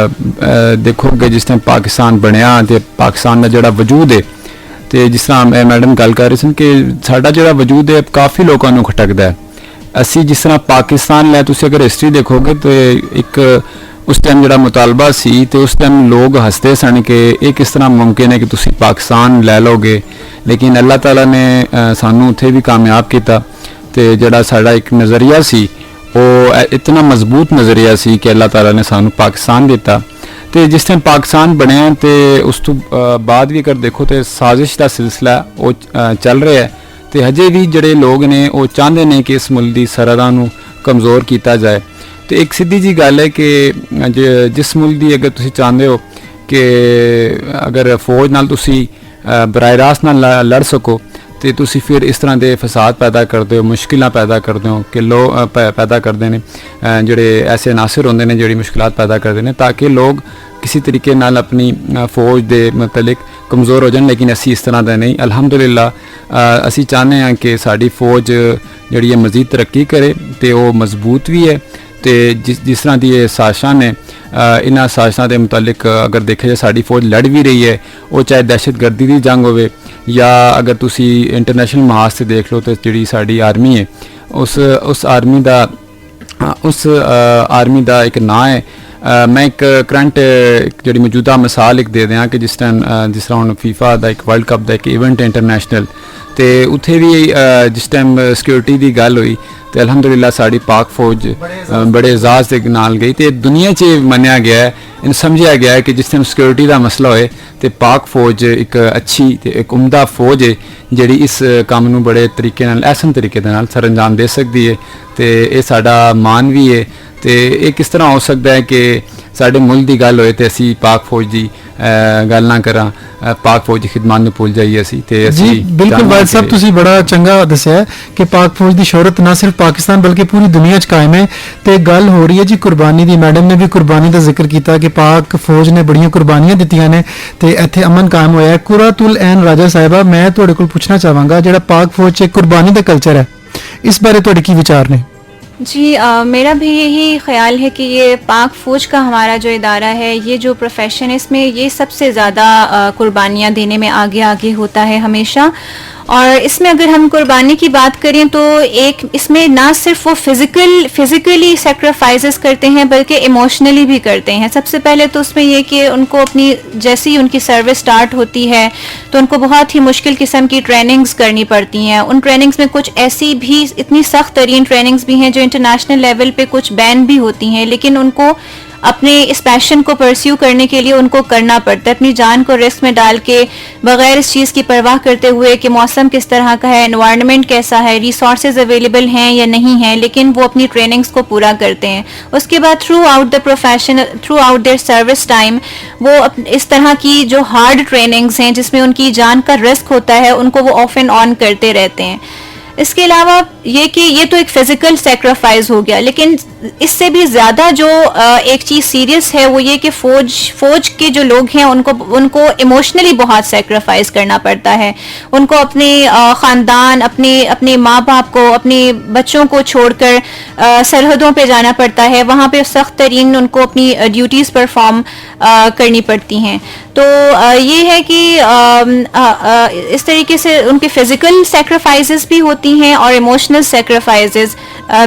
ਦੇਖੋਗੇ ਜਿਸ ਟਾਈਮ ਪਾਕਿਸਤਾਨ ਬਣਿਆ ਤੇ ਪਾਕਿਸਤਾਨ ਦਾ ਜਿਹੜਾ ਵਜੂਦ ਹੈ, ਤੇ ਜਿਸ ਤਰ੍ਹਾਂ ਮੈਡਮ ਗੱਲ ਕਰ ਰਹੇ ਸਨ ਕਿ ਸਾਡਾ ਜਿਹੜਾ ਵਜੂਦ ਹੈ ਕਾਫੀ ਲੋਕਾਂ ਨੂੰ ਖਟਕਦਾ ਹੈ। ਅਸੀਂ ਜਿਸ ਤਰ੍ਹਾਂ ਪਾਕਿਸਤਾਨ ਲੈ ਤੁਸੀਂ ਅਗਰ ਹਿਸਟਰੀ ਦੇਖੋਗੇ ਤੇ ਇੱਕ ਉਸ ਟਾਈਮ ਜਿਹੜਾ ਮੁਤਾਲਬਾ ਸੀ ਤੇ ਉਸ ਟਾਈਮ ਲੋਕ ਹੱਸਦੇ ਸਨ ਕਿ ਇਹ ਕਿਸ ਤਰ੍ਹਾਂ ਮੁਮਕਿਨ ਹੈ ਕਿ ਤੁਸੀਂ ਪਾਕਿਸਤਾਨ ਲੈ ਲਓਗੇ, ਲੇਕਿਨ ਅੱਲਾਹ ਤਾਲਾ ਨੇ ਸਾਨੂੰ ਉੱਥੇ ਵੀ ਕਾਮਯਾਬ ਕੀਤਾ। ਤੇ ਜਿਹੜਾ ਸਾਡਾ ਇੱਕ ਨਜ਼ਰੀਆ ਸੀ ਉਹ ਇਤਨਾ ਮਜ਼ਬੂਤ ਨਜ਼ਰੀਆ ਸੀ ਕਿ ਅੱਲਾਹ ਤਾਲਾ ਨੇ ਸਾਨੂੰ ਪਾਕਿਸਤਾਨ ਦਿੱਤਾ। ਤੇ ਜਿਸ ਟਾਈਮ ਪਾਕਿਸਤਾਨ ਬਣਿਆ ਤੇ ਉਸ ਤੋਂ ਬਾਅਦ ਵੀ ਅਗਰ ਦੇਖੋ ਤੇ ਸਾਜ਼ਿਸ਼ ਦਾ ਸਿਲਸਿਲਾ ਉਹ ਚੱਲ ਰਿਹਾ ਹੈ ਤੇ ਹਜੇ ਵੀ ਜਿਹੜੇ ਲੋਕ ਨੇ ਉਹ ਚਾਹੁੰਦੇ ਨੇ ਕਿ ਇਸ ਮੁਲਕ ਦੀ ਸਰਹੱਦਾਂ ਨੂੰ ਕਮਜ਼ੋਰ ਕੀਤਾ ਜਾਏ। ਤੇ ਇੱਕ ਸਿੱਧੀ ਜੀ ਗੱਲ ਹੈ ਕਿ ਜਿਸ ਮੁਲਕ ਦੀ ਅਗਰ ਤੁਸੀਂ ਚਾਹੁੰਦੇ ਹੋ ਕਿ ਅਗਰ ਫੌਜ ਨਾਲ ਤੁਸੀਂ ਬਰਾਹ ਰਾਸਤ ਨਾਲ ਲੜ ਸਕੋ ਤੇ ਤੁਸੀਂ ਫਿਰ ਇਸ ਤਰ੍ਹਾਂ ਦੇ ਫਸਾਦ ਪੈਦਾ ਕਰਦੇ ਹੋ, ਮੁਸ਼ਕਿਲਾਂ ਪੈਦਾ ਕਰਦੇ ਹੋ ਕਿ ਲੋਕ ਪੈਦਾ ਕਰਦੇ ਨੇ ਜਿਹੜੇ ਐਸੇ ਅਨਾਸਰ ਹੁੰਦੇ ਨੇ ਜਿਹੜੀ ਮੁਸ਼ਕਿਲਾਂ ਪੈਦਾ ਕਰਦੇ ਨੇ ਤਾਂ ਕਿ ਲੋਕ ਕਿਸੇ ਤਰੀਕੇ ਨਾਲ ਆਪਣੀ ਫੌਜ ਦੇ ਮੁਤਲਕ ਕਮਜ਼ੋਰ ਹੋ ਜਾਣ। ਲੇਕਿਨ ਅਸੀਂ ਇਸ ਤਰ੍ਹਾਂ ਦਾ ਨਹੀਂ, ਅਲਹਮਦੁਲਿਲਾ ਅਸੀਂ ਚਾਹੁੰਦੇ ਹਾਂ ਕਿ ਸਾਡੀ ਫੌਜ ਜਿਹੜੀ ਹੈ ਮਜ਼ੀਦ ਤਰੱਕੀ ਕਰੇ ਤੇ ਉਹ ਮਜ਼ਬੂਤ ਵੀ ਹੈ। ਤੇ ਜਿਸ ਤਰ੍ਹਾਂ ਦੀ ਇਹ ਸਾਜ਼ਿਸ਼ਾਂ ਨੇ ਇਹਨਾਂ ਸਾਜ਼ਿਸ਼ਾਂ ਦੇ ਮੁਤਲਕ ਅਗਰ ਦੇਖਿਆ ਜਾਏ ਸਾਡੀ ਫੌਜ ਲੜ ਵੀ ਰਹੀ ਹੈ, ਉਹ ਚਾਹੇ ਦਹਿਸ਼ਤਗਰਦੀ ਦੀ ਜੰਗ ਹੋਵੇ ਜਾਂ ਅਗਰ ਤੁਸੀਂ ਇੰਟਰਨੈਸ਼ਨਲ ਮਹਾਜ਼ ਤੇ ਦੇਖ ਲਓ ਤਾਂ ਜਿਹੜੀ ਸਾਡੀ ਆਰਮੀ ਹੈ ਉਸ ਆਰਮੀ ਦਾ ਇੱਕ ਨਾਂ ਹੈ। ਮੈਂ ਇੱਕ ਕਰੰਟ ਜਿਹੜੀ ਮੌਜੂਦਾ ਮਿਸਾਲ ਇੱਕ ਦੇ ਦਿਆਂ ਕਿ ਜਿਸ ਤਰ੍ਹਾਂ ਹੁਣ ਫੀਫਾ ਦਾ ਇੱਕ ਵਰਲਡ ਕੱਪ ਦਾ ਇੱਕ ਇਵੈਂਟ ਇੰਟਰਨੈਸ਼ਨਲ ਤੇ ਉੱਥੇ ਵੀ ਜਿਸ ਟਾਈਮ ਸਿਕਿਉਰਿਟੀ ਦੀ ਗੱਲ ਹੋਈ ਤੇ ਅਲਹਮਦੁਲਿਲਾ ਸਾਡੀ ਪਾਕ ਫੌਜ ਬੜੇ ਇਜ਼ਾਜ਼ ਦੇ ਨਾਲ ਗਈ ਤੇ ਦੁਨੀਆ 'ਚ ਮੰਨਿਆ ਗਿਆ ਹੈ, ਇਹਨੂੰ ਸਮਝਿਆ ਗਿਆ ਹੈ ਕਿ ਜਿਸ ਟਾਈਮ ਸਿਕਿਉਰਿਟੀ ਦਾ ਮਸਲਾ ਹੋਏ ਤੇ ਪਾਕ ਫੌਜ ਇੱਕ ਅੱਛੀ ਤੇ ਇੱਕ ਉਮਦਾ ਫੌਜ ਹੈ ਜਿਹੜੀ ਇਸ ਕੰਮ ਨੂੰ ਬੜੇ ਤਰੀਕੇ ਨਾਲ ਅਹਿਸਨ ਤਰੀਕੇ ਦੇ ਨਾਲ ਸਰ ਅੰਜਾਮ ਦੇ ਸਕਦੀ ਹੈ ਤੇ ਇਹ ਸਾਡਾ ਮਾਣ ਵੀ ਹੈ। ਤੇ ਇਹ ਕਿਸ ਤਰ੍ਹਾਂ ਹੋ ਸਕਦਾ ਹੈ ਕਿ ਸਾਡੇ ਮੁਲਕ ਦੀ ਗੱਲ ਹੋਏ ਤੇ ਅਸੀਂ ਪਾਕ ਫੌਜ ਦੀ ਗੱਲ ਨਾ ਕਰਾਂ, ਪਾਕ ਫੌਜ ਦੀ ਖਿਦਮਤ ਨੂੰ ਭੁੱਲ ਜਾਈਏ ਅਸੀਂ ਤੇ ਅਸੀਂ ਜੀ ਬਿਲਕੁਲ ਵਾਹਿਦ ਸਾਹਿਬ ਤੁਸੀਂ ਬੜਾ ਚੰਗਾ ਦੱਸਿਆ ਕਿ ਪਾਕ ਫੌਜ ਦੀ ਸ਼ੋਹਰਤ ਨਾ ਸਿਰਫ ਪਾਕਿਸਤਾਨ ਬਲਕਿ ਪੂਰੀ ਦੁਨੀਆ 'ਚ ਕਾਇਮ ਹੈ। ਤੇ ਗੱਲ ਹੋ ਰਹੀ ਹੈ ਜੀ ਕੁਰਬਾਨੀ ਦੀ, ਮੈਡਮ ਨੇ ਵੀ ਕੁਰਬਾਨੀ ਦਾ ਜ਼ਿਕਰ ਕੀਤਾ ਕਿ ਪਾਕ ਫੌਜ ਨੇ ਬੜੀਆਂ ਕੁਰਬਾਨੀਆਂ ਦਿੱਤੀਆਂ ਨੇ ਤੇ ਇੱਥੇ ਅਮਨ ਕਾਇਮ ਹੋਇਆ ਹੈ। ਕੁਰਾਤੁਲ ਐਨ ਰਾਜਾ ਸਾਹਿਬਾ, ਮੈਂ ਤੁਹਾਡੇ ਕੋਲ ਪੁੱਛਣਾ ਚਾਹਾਂਗਾ ਜਿਹੜਾ ਪਾਕ ਫੌਜ 'ਚ ਕੁਰਬਾਨੀ ਦਾ ਕਲਚਰ ਹੈ ਇਸ ਬਾਰੇ ਤੁਹਾਡੇ ਕੀ ਵਿਚਾਰ ਨੇ? जी मेरा भी यही ख्याल है कि ये पाक फ़ौज का हमारा जो इदारा है, ये जो प्रोफेशन है, इसमें ये सबसे ज़्यादा कुर्बानियाँ देने में आगे आगे होता है हमेशा। और इसमें अगर हम कुर्बानी की बात करें तो एक इसमें ना सिर्फ वो फिज़िकली सेक्रीफाइसेस करते हैं बल्कि इमोशनली भी करते हैं। सबसे पहले तो उसमें ये कि उनको अपनी जैसे ही उनकी सर्विस स्टार्ट होती है तो उनको बहुत ही मुश्किल किस्म की ट्रेनिंग्स करनी पड़ती हैं। उन ट्रेनिंग्स में कुछ ऐसी भी इतनी सख्त तरीन ट्रेनिंग्स भी हैं जो इंटरनेशनल लेवल पे कुछ बैन भी होती हैं, लेकिन उनको अपने इस पैशन को परस्यू करने के लिए उनको करना पड़ता है, अपनी जान को रिस्क में डाल के बगैर इस चीज़ की परवाह करते हुए कि मौसम किस तरह का है, एनवायरनमेंट कैसा है, रिसोर्सेज अवेलेबल हैं या नहीं हैं, लेकिन वो अपनी ट्रेनिंग्स को पूरा करते हैं। उसके बाद through out the profession, through out their service time वो इस तरह की जो हार्ड ट्रेनिंग्स हैं जिसमें उनकी जान का रिस्क होता है उनको वो ऑफ एंड ऑन करते रहते हैं। इसके अलावा ये कि ये तो एक फिजिकल सेक्रीफाइस हो गया, लेकिन इससे भी ज़्यादा जो एक चीज़ सीरियस है वो ये कि फ़ौज के जो लोग हैं उनको इमोशनली बहुत सेक्रीफाइस करना पड़ता है। उनको अपने ख़ानदान, अपने माँ बाप को, अपने बच्चों को छोड़कर सरहदों पे जाना पड़ता है, वहाँ पे सख्त तरीन उनको अपनी ड्यूटीज़ परफॉर्म करनी पड़ती हैं। तो ये है कि इस तरीके से उनके फिजिकल सेक्रीफाइसेस भी होती हैं और इमोशनल सेक्रीफाइसेस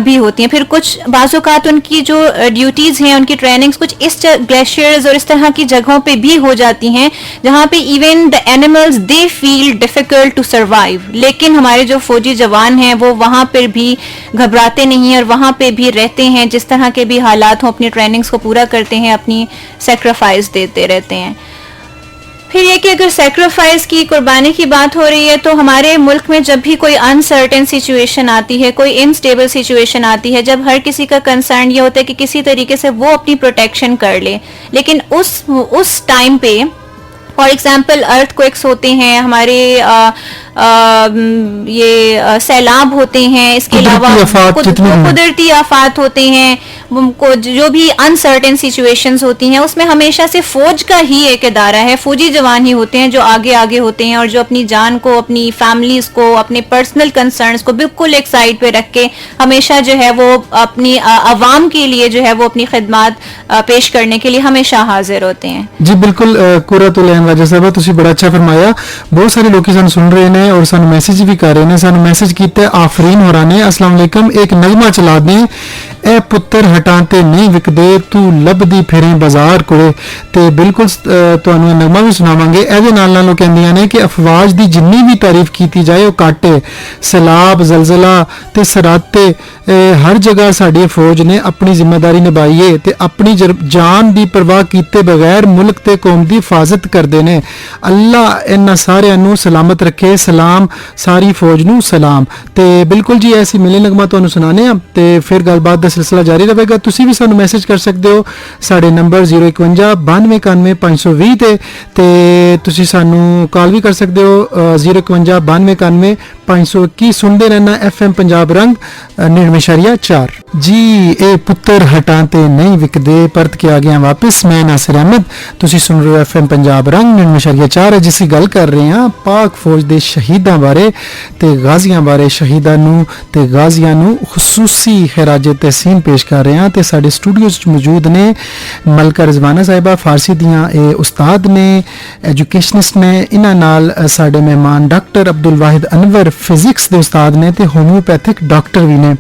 भी होती हैं। फिर कुछ बाज़ औक़ात उनकी जो ड्यूटीज़ हैं, उनकी ट्रेनिंग्स कुछ इस ग्लेशियर्स और इस तरह की जगहों पे भी हो जाती हैं जहाँ पे even the animals they feel difficult to survive, लेकिन हमारे जो फ़ौजी जवान हैं वो वहाँ पर भी घबराते नहीं और वहाँ पे भी रहते हैं, जिस तरह के भी हालात हों अपनी ट्रेनिंग्स को पूरा करते हैं, अपनी सेक्रीफाइस देते रहते हैं। फिर ये कि अगर सेक्रीफाइस की, कुर्बानी की बात हो रही है तो हमारे मुल्क में जब भी कोई अनसर्टेन सिचुएशन आती है, कोई इनस्टेबल सिचुएशन आती है, जब हर किसी का कंसर्न ये होता है कि किसी तरीके से वो अपनी प्रोटेक्शन कर ले, लेकिन उस टाइम पे फॉर एग्जाम्पल अर्थक्वेक्स होते हैं हमारे, ये सैलाब होते हैं, इसके अलावा कुदरती आफात होते हैं, जो भी अनसर्टेन सिचुएशंस होती हैं उसमें हमेशा से फौज का ही एक इदारा है, फौजी जवान ही होते हैं जो आगे होते हैं और जो अपनी जान को, अपनी फैमिलीज को, अपने पर्सनल कंसर्न्स को बिल्कुल एक साइड पे रख के हमेशा जो है वो अपनी आवाम के लिए जो है वो अपनी खिदमत पेश करने के लिए हमेशा हाजिर होते हैं। जी बिल्कुल कुरातुल ऐन राजा साहब तुसी बड़ा अच्छा फरमाया। बहुत सारे लोग सानू सुन रहे हैं और सानू मैसेज भी कर रहे हैं। सानू मैसेज कीता आफरीन होरा ने, अस्सलाम वालेकुम, एक नगमा चला दें, ए पुत्र हटाते नहीं विकदे तू लभदी फिरें बाजार कुड़े। ते बिल्कुल ਤੁਹਾਨੂੰ ਨਗਮਾ ਵੀ ਸੁਣਾਵਾਂਗੇ। ਇਹਦੇ ਨਾਲ ਉਹ ਕਹਿੰਦੀਆਂ ਨੇ ਕਿ ਅਫਵਾਜ ਦੀ ਜਿੰਨੀ ਵੀ ਤਾਰੀਫ ਕੀਤੀ ਜਾਏ ਉਹ ਘੱਟ ਹੈ। ਸੈਲਾਬ, ਜ਼ਲਜ਼ਲਾ ਤੇ ਸਰਾਤੇ ਹਰ ਜਗ੍ਹਾ ਸਾਡੀ ਫੌਜ ਨੇ ਆਪਣੀ ਜ਼ਿੰਮੇਵਾਰੀ ਨਿਭਾਈ ਹੈ ਤੇ ਆਪਣੀ ਜਾਨ ਦੀ ਪਰਵਾਹ ਕੀਤੇ ਬਗੈਰ ਮੁਲਕ ਤੇ ਕੌਮ ਦੀ ਹਿਫਾਜ਼ਤ ਕਰਦੇ ਨੇ। ਅੱਲਾ ਇਹਨਾਂ ਸਾਰਿਆਂ ਨੂੰ ਸਲਾਮਤ ਰੱਖੇ। ਸਲਾਮ ਸਾਰੀ ਫੌਜ ਨੂੰ ਸਲਾਮ। ਤੇ ਬਿਲਕੁਲ ਜੀ ਐਸੀ ਮਿਲੇ ਨਗਮਾ ਤੁਹਾਨੂੰ ਸੁਣਾਣੇ ਆ ਤੇ ਫਿਰ ਗੱਲਬਾਤ ਦਾ ਸਿਲਸਿਲਾ ਜਾਰੀ ਰਹੇਗਾ। ਤੁਸੀਂ ਵੀ ਸਾਨੂੰ ਮੈਸੇਜ ਕਰ ਸਕਦੇ ਹੋ ਸਾਡੇ ਨੰਬਰ 051 9291 520 ਤੇ ਤੁਸੀਂ ਸਾਨੂੰ ਕਾਲ ਵੀ ਕਰ ਸਕਦੇ ਹੋ 051 9291 521। ਸੁਣਦੇ ਰਹਿਣਾ FM ਪੰਜਾਬ ਰੰਗ 99.4। ਜੀ ਇਹ ਪੁੱਤਰ ਹਟਾਂ ਤੇ ਨਹੀਂ ਵਿਕਦੇ, ਪਰਤ ਕੇ ਆ ਗਿਆ ਵਾਪਸ, ਮੈਂ ਨਾਸਿਰ ਅਹਿਮਦ। ਤੁਸੀਂ ਸੁਣ ਰਹੇ ਹੋ FM ਪੰਜਾਬ ਰੰਗ 99.4 ਜਿਸ ਦੀ ਗੱਲ ਕਰ ਰਹੇ ਹਾਂ ਪਾਕ ਫੌਜ ਦੇ ਸ਼ਹੀਦਾਂ ਬਾਰੇ ਤੇ ਗਾਜ਼ੀਆਂ ਬਾਰੇ। ਸ਼ਹੀਦਾਂ ਨੂੰ ਤੇ ਗਾਜ਼ੀਆਂ ਨੂੰ ਖਸੂਸੀ ਖਿਰਾਜ ਤਹਿਸੀਨ ਪੇਸ਼ ਕਰ ਰਹੇ ਹਾਂ ਤੇ ਸਾਡੇ ਸਟੂਡੀਓ 'ਚ ਮੌਜੂਦ ਨੇ ਮਲਕਾ ਰਿਜ਼ਵਾਨਾ ਸਾਹਿਬਾ, ਫਾਰਸੀ ਦੀਆਂ ਇਹ ਉਸਤਾਦ ਨੇ, ਐਜੂਕੇਸ਼ਨਿਸਟ ਨੇ। ਇਹਨਾਂ ਨਾਲ ਸਾਡੇ ਮਹਿਮਾਨ ਡਾਕਟਰ ਅਬਦੁਲ ਵਾਹਿਦ ਅਨਵਰ ਫਿਜ਼ਿਕਸ ਦੇ ਉਸਤਾਦ ਨੇ ਤੇ ਹੋਮਿਓਪੈਥਿਕ ਡਾਕਟਰ ਵੀ ਨੇ।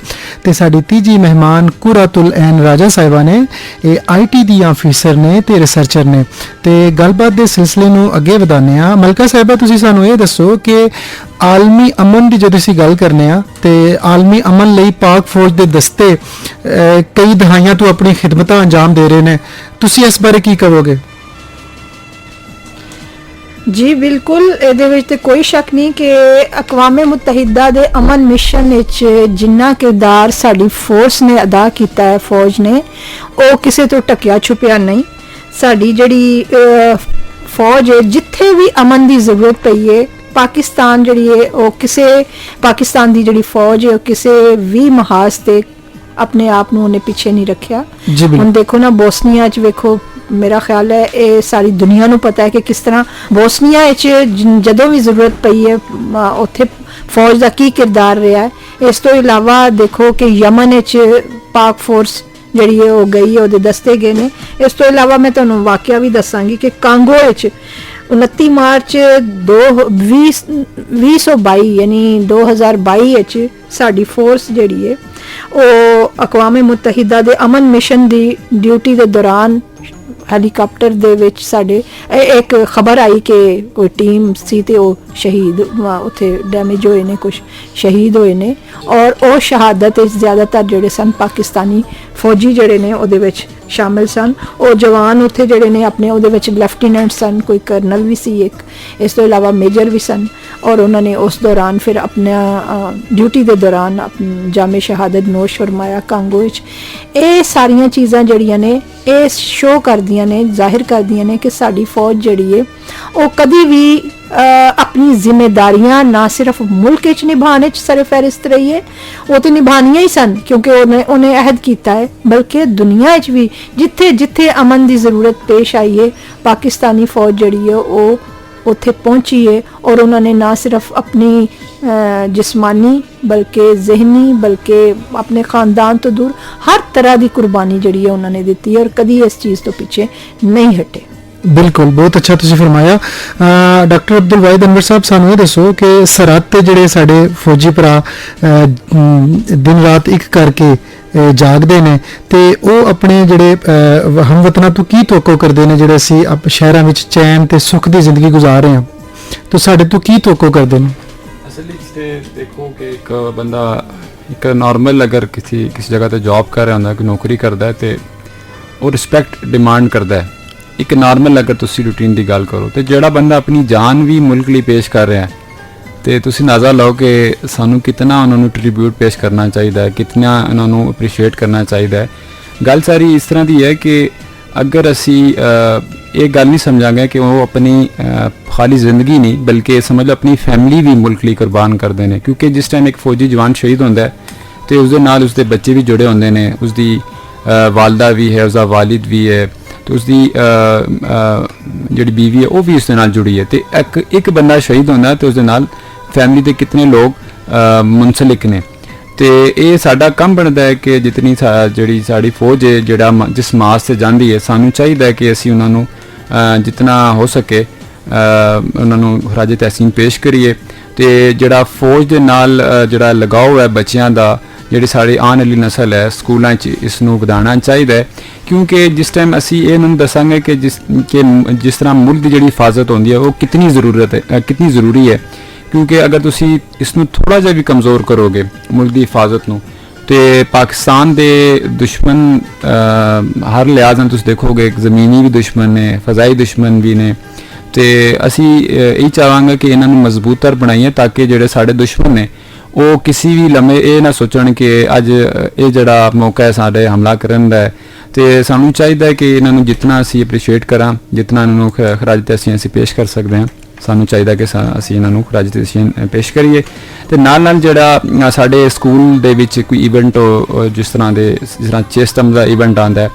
ਤੇ ਸਾਡੀ ਤੀਜੀ ਮਹਿਮਾਨ ਕੁਰਾਤੁਲ ਐਨ ਰਾਜਾ ਸਾਹਿਬਾ ਨੇ, ਇਹ IT ਦੀ ਅਫੀਸਰ ਨੇ ਤੇ ਰਿਸਰਚਰ ਨੇ। ਤੇ ਗੱਲਬਾਤ ਦੇ ਸਿਲਸਿਲੇ ਨੂੰ ਅੱਗੇ ਵਧਾਉਂਦੇ ਆ। ਮਲਕਾ ਸਾਹਿਬਾ ਤੁਸੀਂ ਸਾਨੂੰ ਇਹ ਦੱਸੋ ਕਿ ਆਲਮੀ ਅਮਨ ਦੀ ਜਦੋਂ ਅਸੀਂ ਗੱਲ ਕਰਨੇ ਆ ਤੇ ਆਲਮੀ ਅਮਨ ਲਈ ਪਾਕ ਫੌਜ ਦੇ ਦਸਤੇ ਕਈ ਦਹਾਈਆਂ ਤੋਂ ਆਪਣੀ ਖਿਦਮਤਾਂ ਅੰਜਾਮ ਦੇ ਰਹੇ ਨੇ, ਤੁਸੀਂ ਇਸ ਬਾਰੇ ਕੀ ਕਹੋਗੇ? ਜੀ ਬਿਲਕੁਲ, ਇਹਦੇ ਵਿੱਚ ਤੇ ਕੋਈ ਸ਼ੱਕ ਨਹੀਂ ਕਿ ਅਕਵਾਮੇ ਮੁਤਹਿਦਾ ਦੇ ਅਮਨ ਮਿਸ਼ਨ ਵਿੱਚ ਜਿੰਨਾ ਕਿਰਦਾਰ ਸਾਡੀ ਫੋਰਸ ਨੇ ਅਦਾ ਕੀਤਾ ਹੈ, ਫੌਜ ਨੇ, ਉਹ ਕਿਸੇ ਤੋਂ ਟਕਿਆ ਛੁਪਿਆ ਨਹੀਂ। ਸਾਡੀ ਜਿਹੜੀ ਫੌਜ ਹੈ, ਜਿੱਥੇ ਵੀ ਅਮਨ ਦੀ ਜ਼ਰੂਰਤ ਪਈ ਹੈ, ਪਾਕਿਸਤਾਨ ਜਿਹੜੀ ਹੈ ਉਹ ਕਿਸੇ ਪਾਕਿਸਤਾਨ ਦੀ ਜਿਹੜੀ ਫੌਜ ਹੈ ਉਹ ਕਿਸੇ ਵੀ ਮਹਾਜ਼ ਤੇ ਆਪਣੇ ਆਪ ਨੂੰ ਉਹਨੇ ਪਿੱਛੇ ਨਹੀਂ ਰੱਖਿਆ। ਹੁਣ ਦੇਖੋ ਨਾ ਬੋਸਨੀਆ 'ਚ ਵੇਖੋ, ਮੇਰਾ ਖਿਆਲ ਹੈ ਇਹ ਸਾਰੀ ਦੁਨੀਆ ਨੂੰ ਪਤਾ ਹੈ ਕਿ ਕਿਸ ਤਰ੍ਹਾਂ ਬੋਸਨੀਆ ਵਿੱਚ ਜਦੋਂ ਵੀ ਜ਼ਰੂਰਤ ਪਈ ਹੈ ਉੱਥੇ ਫੌਜ ਦਾ ਕੀ ਕਿਰਦਾਰ ਰਿਹਾ ਹੈ। ਇਸ ਤੋਂ ਇਲਾਵਾ ਦੇਖੋ ਕਿ ਯਮਨ ਵਿੱਚ ਪਾਕ ਫੋਰਸ ਜਿਹੜੀ ਹੈ ਉਹ ਗਈ ਹੈ, ਉਹਦੇ ਦਸਤੇ ਗਏ ਨੇ। ਇਸ ਤੋਂ ਇਲਾਵਾ ਮੈਂ ਤੁਹਾਨੂੰ ਵਾਕਿਆ ਵੀ ਦੱਸਾਂਗੀ ਕਿ ਕਾਂਗੋ ਵਿੱਚ 29 ਮਾਰਚ 2022 ਯਾਨੀ 2022 ਵਿੱਚ ਸਾਡੀ ਫੋਰਸ ਜਿਹੜੀ ਹੈ ਉਹ ਅਕਵਾਮੇ ਮੁਤਹਿਦਾ ਦੇ ਅਮਨ ਮਿਸ਼ਨ ਦੀ ਡਿਊਟੀ ਦੇ ਦੌਰਾਨ ਹੈਲੀਕਾਪਟਰ ਦੇ ਵਿੱਚ ਸਾਡੇ ਇੱਕ ਖਬਰ ਆਈ ਕਿ ਕੋਈ ਟੀਮ ਸੀ ਤੇ ਉਹ ਸ਼ਹੀਦ ਉੱਥੇ ਡੈਮੇਜ ਹੋਏ ਨੇ, ਕੁਝ ਸ਼ਹੀਦ ਹੋਏ ਨੇ। ਔਰ ਉਹ ਸ਼ਹਾਦਤ ਵਿੱਚ ਜ਼ਿਆਦਾਤਰ ਜਿਹੜੇ ਸਨ ਪਾਕਿਸਤਾਨੀ ਫੌਜੀ ਜਿਹੜੇ ਨੇ ਉਹਦੇ ਵਿੱਚ ਸ਼ਾਮਿਲ ਸਨ। ਉਹ ਜਵਾਨ ਉੱਥੇ ਜਿਹੜੇ ਨੇ ਆਪਣੇ ਉਹਦੇ ਵਿੱਚ ਲੈਫਟੀਨੈਂਟ ਸਨ, ਕੋਈ ਕਰਨਲ ਵੀ ਸੀ ਇੱਕ, ਇਸ ਤੋਂ ਇਲਾਵਾ ਮੇਜਰ ਵੀ ਸਨ। ਔਰ ਉਹਨਾਂ ਨੇ ਉਸ ਦੌਰਾਨ ਫਿਰ ਆਪਣਾ ਡਿਊਟੀ ਦੇ ਦੌਰਾਨ ਜਾਮੇ ਸ਼ਹਾਦਤ ਨੋਸ਼ ਫਰਮਾਇਆ ਕਾਂਗੋ ਵਿੱਚ। ਇਹ ਸਾਰੀਆਂ ਚੀਜ਼ਾਂ ਜਿਹੜੀਆਂ ਨੇ ਇਹ ਸ਼ੋਅ ਕਰਦੀਆਂ ਨੇ, ਜ਼ਾਹਿਰ ਕਰਦੀਆਂ ਨੇ ਕਿ ਸਾਡੀ ਫੌਜ ਜਿਹੜੀ ਹੈ ਉਹ ਕਦੀ ਵੀ ਆਪਣੀ ਜ਼ਿੰਮੇਦਾਰੀਆਂ ਨਾ ਸਿਰਫ ਮੁਲਕ ਵਿੱਚ ਨਿਭਾਉਣ ਵਿੱਚ ਸਰਫਹਿਰਿਸਤ ਰਹੀ ਹੈ, ਉਹ ਤੇ ਨਿਭਾਉਣੀਆਂ ਹੀ ਸਨ ਕਿਉਂਕਿ ਉਹਨੇ ਅਹਿਦ ਕੀਤਾ ਹੈ, ਬਲਕਿ ਦੁਨੀਆ ਵਿੱਚ ਵੀ ਜਿੱਥੇ ਜਿੱਥੇ ਅਮਨ ਦੀ ਜ਼ਰੂਰਤ ਪੇਸ਼ ਆਈ ਹੈ ਪਾਕਿਸਤਾਨੀ ਫੌਜ ਜਿਹੜੀ ਹੈ ਉਹ ਉੱਥੇ ਪਹੁੰਚੀ ਹੈ। ਔਰ ਉਹਨਾਂ ਨੇ ਨਾ ਸਿਰਫ ਆਪਣੀ ਜਿਸਮਾਨੀ ਬਲਕਿ ਜ਼ਿਹਨੀ ਬਲਕਿ ਆਪਣੇ ਖਾਨਦਾਨ ਤੋਂ ਦੂਰ ਹਰ ਤਰ੍ਹਾਂ ਦੀ ਕੁਰਬਾਨੀ ਜਿਹੜੀ ਹੈ ਉਹਨਾਂ ਨੇ ਦਿੱਤੀ ਔਰ ਕਦੀ ਇਸ ਚੀਜ਼ ਤੋਂ ਪਿੱਛੇ ਨਹੀਂ ਹਟੇ। ਬਿਲਕੁਲ, ਬਹੁਤ ਅੱਛਾ ਤੁਸੀਂ ਫਰਮਾਇਆ। ਡਾਕਟਰ ਅਬਦੁਲ ਵਾਹਿਦ ਅਨਵਰ ਸਾਹਿਬ ਸਾਨੂੰ ਇਹ ਦੱਸੋ ਕਿ ਸਰਹੱਦ ਤੇ ਜਿਹੜੇ ਸਾਡੇ ਫੌਜੀ ਭਰਾ ਦਿਨ ਰਾਤ ਇੱਕ ਕਰਕੇ ਜਾਗਦੇ ਨੇ ਤੇ ਉਹ ਆਪਣੇ ਜਿਹੜੇ ਹਮਵਤਨਾਂ ਤੋਂ ਕੀ ਤੋਕੋ ਕਰਦੇ ਨੇ, ਜਿਹੜੇ ਅਸੀਂ ਸ਼ਹਿਰਾਂ ਵਿੱਚ ਚੈਨ ਤੇ ਸੁੱਖ ਦੀ ਜ਼ਿੰਦਗੀ ਗੁਜ਼ਾਰ ਰਹੇ ਹਾਂ, ਤਾਂ ਸਾਡੇ ਤੋਂ ਕੀ ਤੋਕੋ ਕਰਦੇ ਨੇ? ਅਸਲ ਵਿੱਚ ਦੇਖੋ ਕਿ ਇੱਕ ਬੰਦਾ ਇੱਕ ਨਾਰਮਲ ਅਗਰ ਕਿਸੇ ਜਗ੍ਹਾ ਤੇ ਜੌਬ ਕਰ ਰਿਹਾ ਹੁੰਦਾ, ਕੋਈ ਨੌਕਰੀ ਕਰਦਾ ਹੈ ਤੇ ਉਹ ਰਿਸਪੈਕਟ ਡਿਮਾਂਡ ਕਰਦਾ ਹੈ। ਇੱਕ ਨਾਰਮਲ ਅਗਰ ਤੁਸੀਂ ਰੂਟੀਨ ਦੀ ਗੱਲ ਕਰੋ ਤੇ ਜਿਹੜਾ ਬੰਦਾ ਆਪਣੀ ਜਾਨ ਵੀ ਮੁਲਕ ਲਈ ਪੇਸ਼ ਕਰ ਰਿਹਾ ਤੇ ਤੁਸੀਂ ਅੰਦਾਜ਼ਾ ਲਓ ਕਿ ਸਾਨੂੰ ਕਿਤਨਾ ਉਹਨਾਂ ਨੂੰ ਟ੍ਰਿਬਿਊਟ ਪੇਸ਼ ਕਰਨਾ ਚਾਹੀਦਾ ਹੈ, ਕਿਤਨਾ ਉਹਨਾਂ ਨੂੰ ਅਪਰੀਸ਼ੀਏਟ ਕਰਨਾ ਚਾਹੀਦਾ ਹੈ। ਗੱਲ ਸਾਰੀ ਇਸ ਤਰ੍ਹਾਂ ਦੀ ਹੈ ਕਿ ਅਗਰ ਅਸੀਂ ਇਹ ਗੱਲ ਨਹੀਂ ਸਮਝਾਂਗੇ ਕਿ ਉਹ ਆਪਣੀ ਖਾਲੀ ਜ਼ਿੰਦਗੀ ਨਹੀਂ ਬਲਕਿ ਸਮਝ ਲਓ ਆਪਣੀ ਫੈਮਿਲੀ ਵੀ ਮੁਲਕ ਲਈ ਕੁਰਬਾਨ ਕਰਦੇ ਨੇ, ਕਿਉਂਕਿ ਜਿਸ ਟਾਈਮ ਇੱਕ ਫੌਜੀ ਜਵਾਨ ਸ਼ਹੀਦ ਹੁੰਦਾ ਹੈ ਤੇ ਉਸਦੇ ਨਾਲ ਉਸਦੇ ਬੱਚੇ ਵੀ ਜੁੜੇ ਹੁੰਦੇ ਨੇ, ਉਸਦੀ ਵਾਲਦਾ ਵੀ ਹੈ, ਉਸਦਾ ਵਾਲਿਦ ਵੀ ਹੈ ਤੇ ਉਸਦੀ ਜਿਹੜੀ ਬੀਵੀ ਹੈ ਉਹ ਵੀ ਉਸਦੇ ਨਾਲ ਜੁੜੀ ਹੈ। ਤੇ ਇੱਕ ਬੰਦਾ ਸ਼ਹੀਦ ਹੁੰਦਾ ਤੇ ਉਸਦੇ ਨਾਲ ਫੈਮਿਲੀ ਦੇ ਕਿਤਨੇ ਲੋਕ ਮੁਨਸਲਿਕ ਨੇ। ਤੇ ਇਹ ਸਾਡਾ ਕੰਮ ਬਣਦਾ ਹੈ ਕਿ ਜਿਤਨੀ ਜਿਹੜੀ ਸਾਡੀ ਫੌਜ ਹੈ ਜਿਹੜਾ ਜਿਸ ਮਾਸ ਤੇ ਜਾਂਦੀ ਹੈ, ਸਾਨੂੰ ਚਾਹੀਦਾ ਹੈ ਕਿ ਅਸੀਂ ਉਹਨਾਂ ਨੂੰ ਜਿਤਨਾ ਹੋ ਸਕੇ ਉਹਨਾਂ ਨੂੰ ਖਰਾਜ ਤਹਿਸੀਨ ਪੇਸ਼ ਕਰੀਏ। ਤੇ ਜਿਹੜਾ ਫੌਜ ਦੇ ਨਾਲ ਜਿਹੜਾ ਲਗਾਓ ਹੈ ਬੱਚਿਆਂ ਦਾ, ਜਿਹੜੀ ਸਾਡੀ ਆਉਣ ਵਾਲੀ ਨਸਲ ਹੈ ਸਕੂਲਾਂ 'ਚ ਇਸ ਨੂੰ ਵਧਾਉਣਾ ਚਾਹੀਦਾ ਹੈ, ਕਿਉਂਕਿ ਜਿਸ ਟਾਈਮ ਅਸੀਂ ਇਹ ਨੂੰ ਦੱਸਾਂਗੇ ਕਿ ਜਿਸ ਤਰ੍ਹਾਂ ਮੁਲਕ ਦੀ ਜਿਹੜੀ ਹਿਫਾਜ਼ਤ ਹੁੰਦੀ ਹੈ ਉਹ ਕਿਤਨੀ ਜ਼ਰੂਰੀ ਹੈ, ਕਿਉਂਕਿ ਅਗਰ ਤੁਸੀਂ ਇਸ ਨੂੰ ਥੋੜ੍ਹਾ ਜਿਹਾ ਵੀ ਕਮਜ਼ੋਰ ਕਰੋਗੇ ਮੁਲਕ ਦੀ ਹਿਫਾਜ਼ਤ ਨੂੰ ਤੇ ਪਾਕਿਸਤਾਨ ਦੇ ਦੁਸ਼ਮਣ ਹਰ ਲਿਹਾਜ਼ ਨਾਲ ਤੁਸੀਂ ਦੇਖੋਗੇ ਜ਼ਮੀਨੀ ਵੀ ਦੁਸ਼ਮਣ ਨੇ, ਫਜ਼ਾਈ ਦੁਸ਼ਮਣ ਵੀ ਨੇ ਤੇ ਅਸੀਂ ਇਹ ਚਾਹਾਂਗੇ ਕਿ ਇਹਨਾਂ ਨੂੰ ਮਜ਼ਬੂਤਰ ਬਣਾਈਏ ਤਾਂ ਕਿ ਜਿਹੜੇ ਸਾਡੇ ਦੁਸ਼ਮਣ ਨੇ ਉਹ ਕਿਸੇ ਵੀ ਲਮੇ ਇਹ ਨਾ ਸੋਚਣ ਕਿ ਅੱਜ ਇਹ ਜਿਹੜਾ ਮੌਕਾ ਹੈ ਸਾਡੇ ਹਮਲਾ ਕਰਨ ਦਾ ਹੈ। ਤੇ ਸਾਨੂੰ ਚਾਹੀਦਾ ਹੈ ਕਿ ਇਹਨਾਂ ਨੂੰ ਜਿੰਨਾ ਅਸੀਂ ਅਪਰੀਸ਼ੀਏਟ ਕਰਾਂ, ਜਿੰਨਾ ਇਹਨਾਂ ਨੂੰ ਖਰਾਜ ਤਹਿਸੀਨ ਅਸੀਂ ਪੇਸ਼ ਕਰ ਸਕਦੇ ਹਾਂ, ਸਾਨੂੰ ਚਾਹੀਦਾ ਕਿ ਅਸੀਂ ਇਹਨਾਂ ਨੂੰ ਖਰਾਜ ਤਹਿਸੀਨ ਪੇਸ਼ ਕਰੀਏ। ਤੇ ਨਾਲ ਜਿਹੜਾ ਸਾਡੇ ਸਕੂਲ ਦੇ ਵਿੱਚ ਕੋਈ ਇਵੈਂਟ ਜਿਸ ਤਰ੍ਹਾਂ ਚੇਸਟਮ ਦਾ ਇਵੈਂਟ ਆਉਂਦਾ ਹੈ,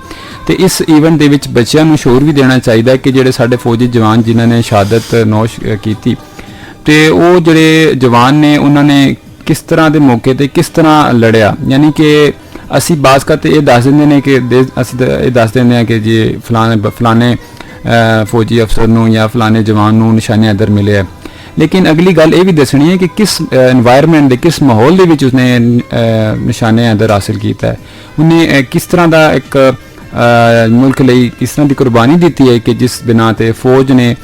ਤੇ ਇਸ ਇਵੈਂਟ ਦੇ ਵਿੱਚ ਬੱਚਿਆਂ ਨੂੰ ਸ਼ੋਰ ਵੀ ਦੇਣਾ ਚਾਹੀਦਾ ਕਿ ਜਿਹੜੇ ਸਾਡੇ ਫੌਜੀ ਜਵਾਨ ਜਿਨ੍ਹਾਂ ਨੇ ਸ਼ਹਾਦਤ ਨੋਸ਼ ਕੀਤੀ, ਤੇ ਉਹ ਜਿਹੜੇ ਜਵਾਨ ਨੇ ਉਹਨਾਂ ਨੇ ਕਿਸ ਤਰ੍ਹਾਂ ਦੇ ਮੌਕੇ ਤੇ ਕਿਸ ਤਰ੍ਹਾਂ ਲੜਿਆ। ਯਾਨੀ ਕਿ ਅਸੀਂ ਬਾਜ਼ ਕਰਤੇ ਇਹ ਦੱਸ ਦਿੰਦੇ ਨੇ ਕਿ ਅਸੀਂ ਇਹ ਦੱਸ ਦਿੰਦੇ ਹਾਂ ਕਿ ਜੀ ਫਲਾਣੇ ਫੌਜੀ ਅਫਸਰ ਨੂੰ ਜਾਂ ਫਲਾਣੇ ਜਵਾਨ ਨੂੰ ਨਿਸ਼ਾਨੇ ਇੱਧਰ ਮਿਲੇ ਹੈ, ਲੇਕਿਨ ਅਗਲੀ ਗੱਲ ਇਹ ਵੀ ਦੱਸਣੀ ਹੈ ਕਿ ਕਿਸ এনवायरमेंट ਦੇ ਕਿਸ ਮਾਹੌਲ ਦੇ ਵਿੱਚ ਉਸਨੇ ਨਿਸ਼ਾਨੇ ਇੱਧਰ ਹਾਸਿਲ ਕੀਤਾ ਹੈ, ਉਹਨੇ ਕਿਸ ਤਰ੍ਹਾਂ ਦਾ ਇੱਕ ਮੁਲਕ ਲਈ ਕਿਸ ਤਰ੍ਹਾਂ ਦੀ ਕੁਰਬਾਨੀ ਦਿੱਤੀ ਹੈ ਕਿ ਜਿਸ ਬਿਨਾਂ ਤੇ ਫੌਜ ਨੇ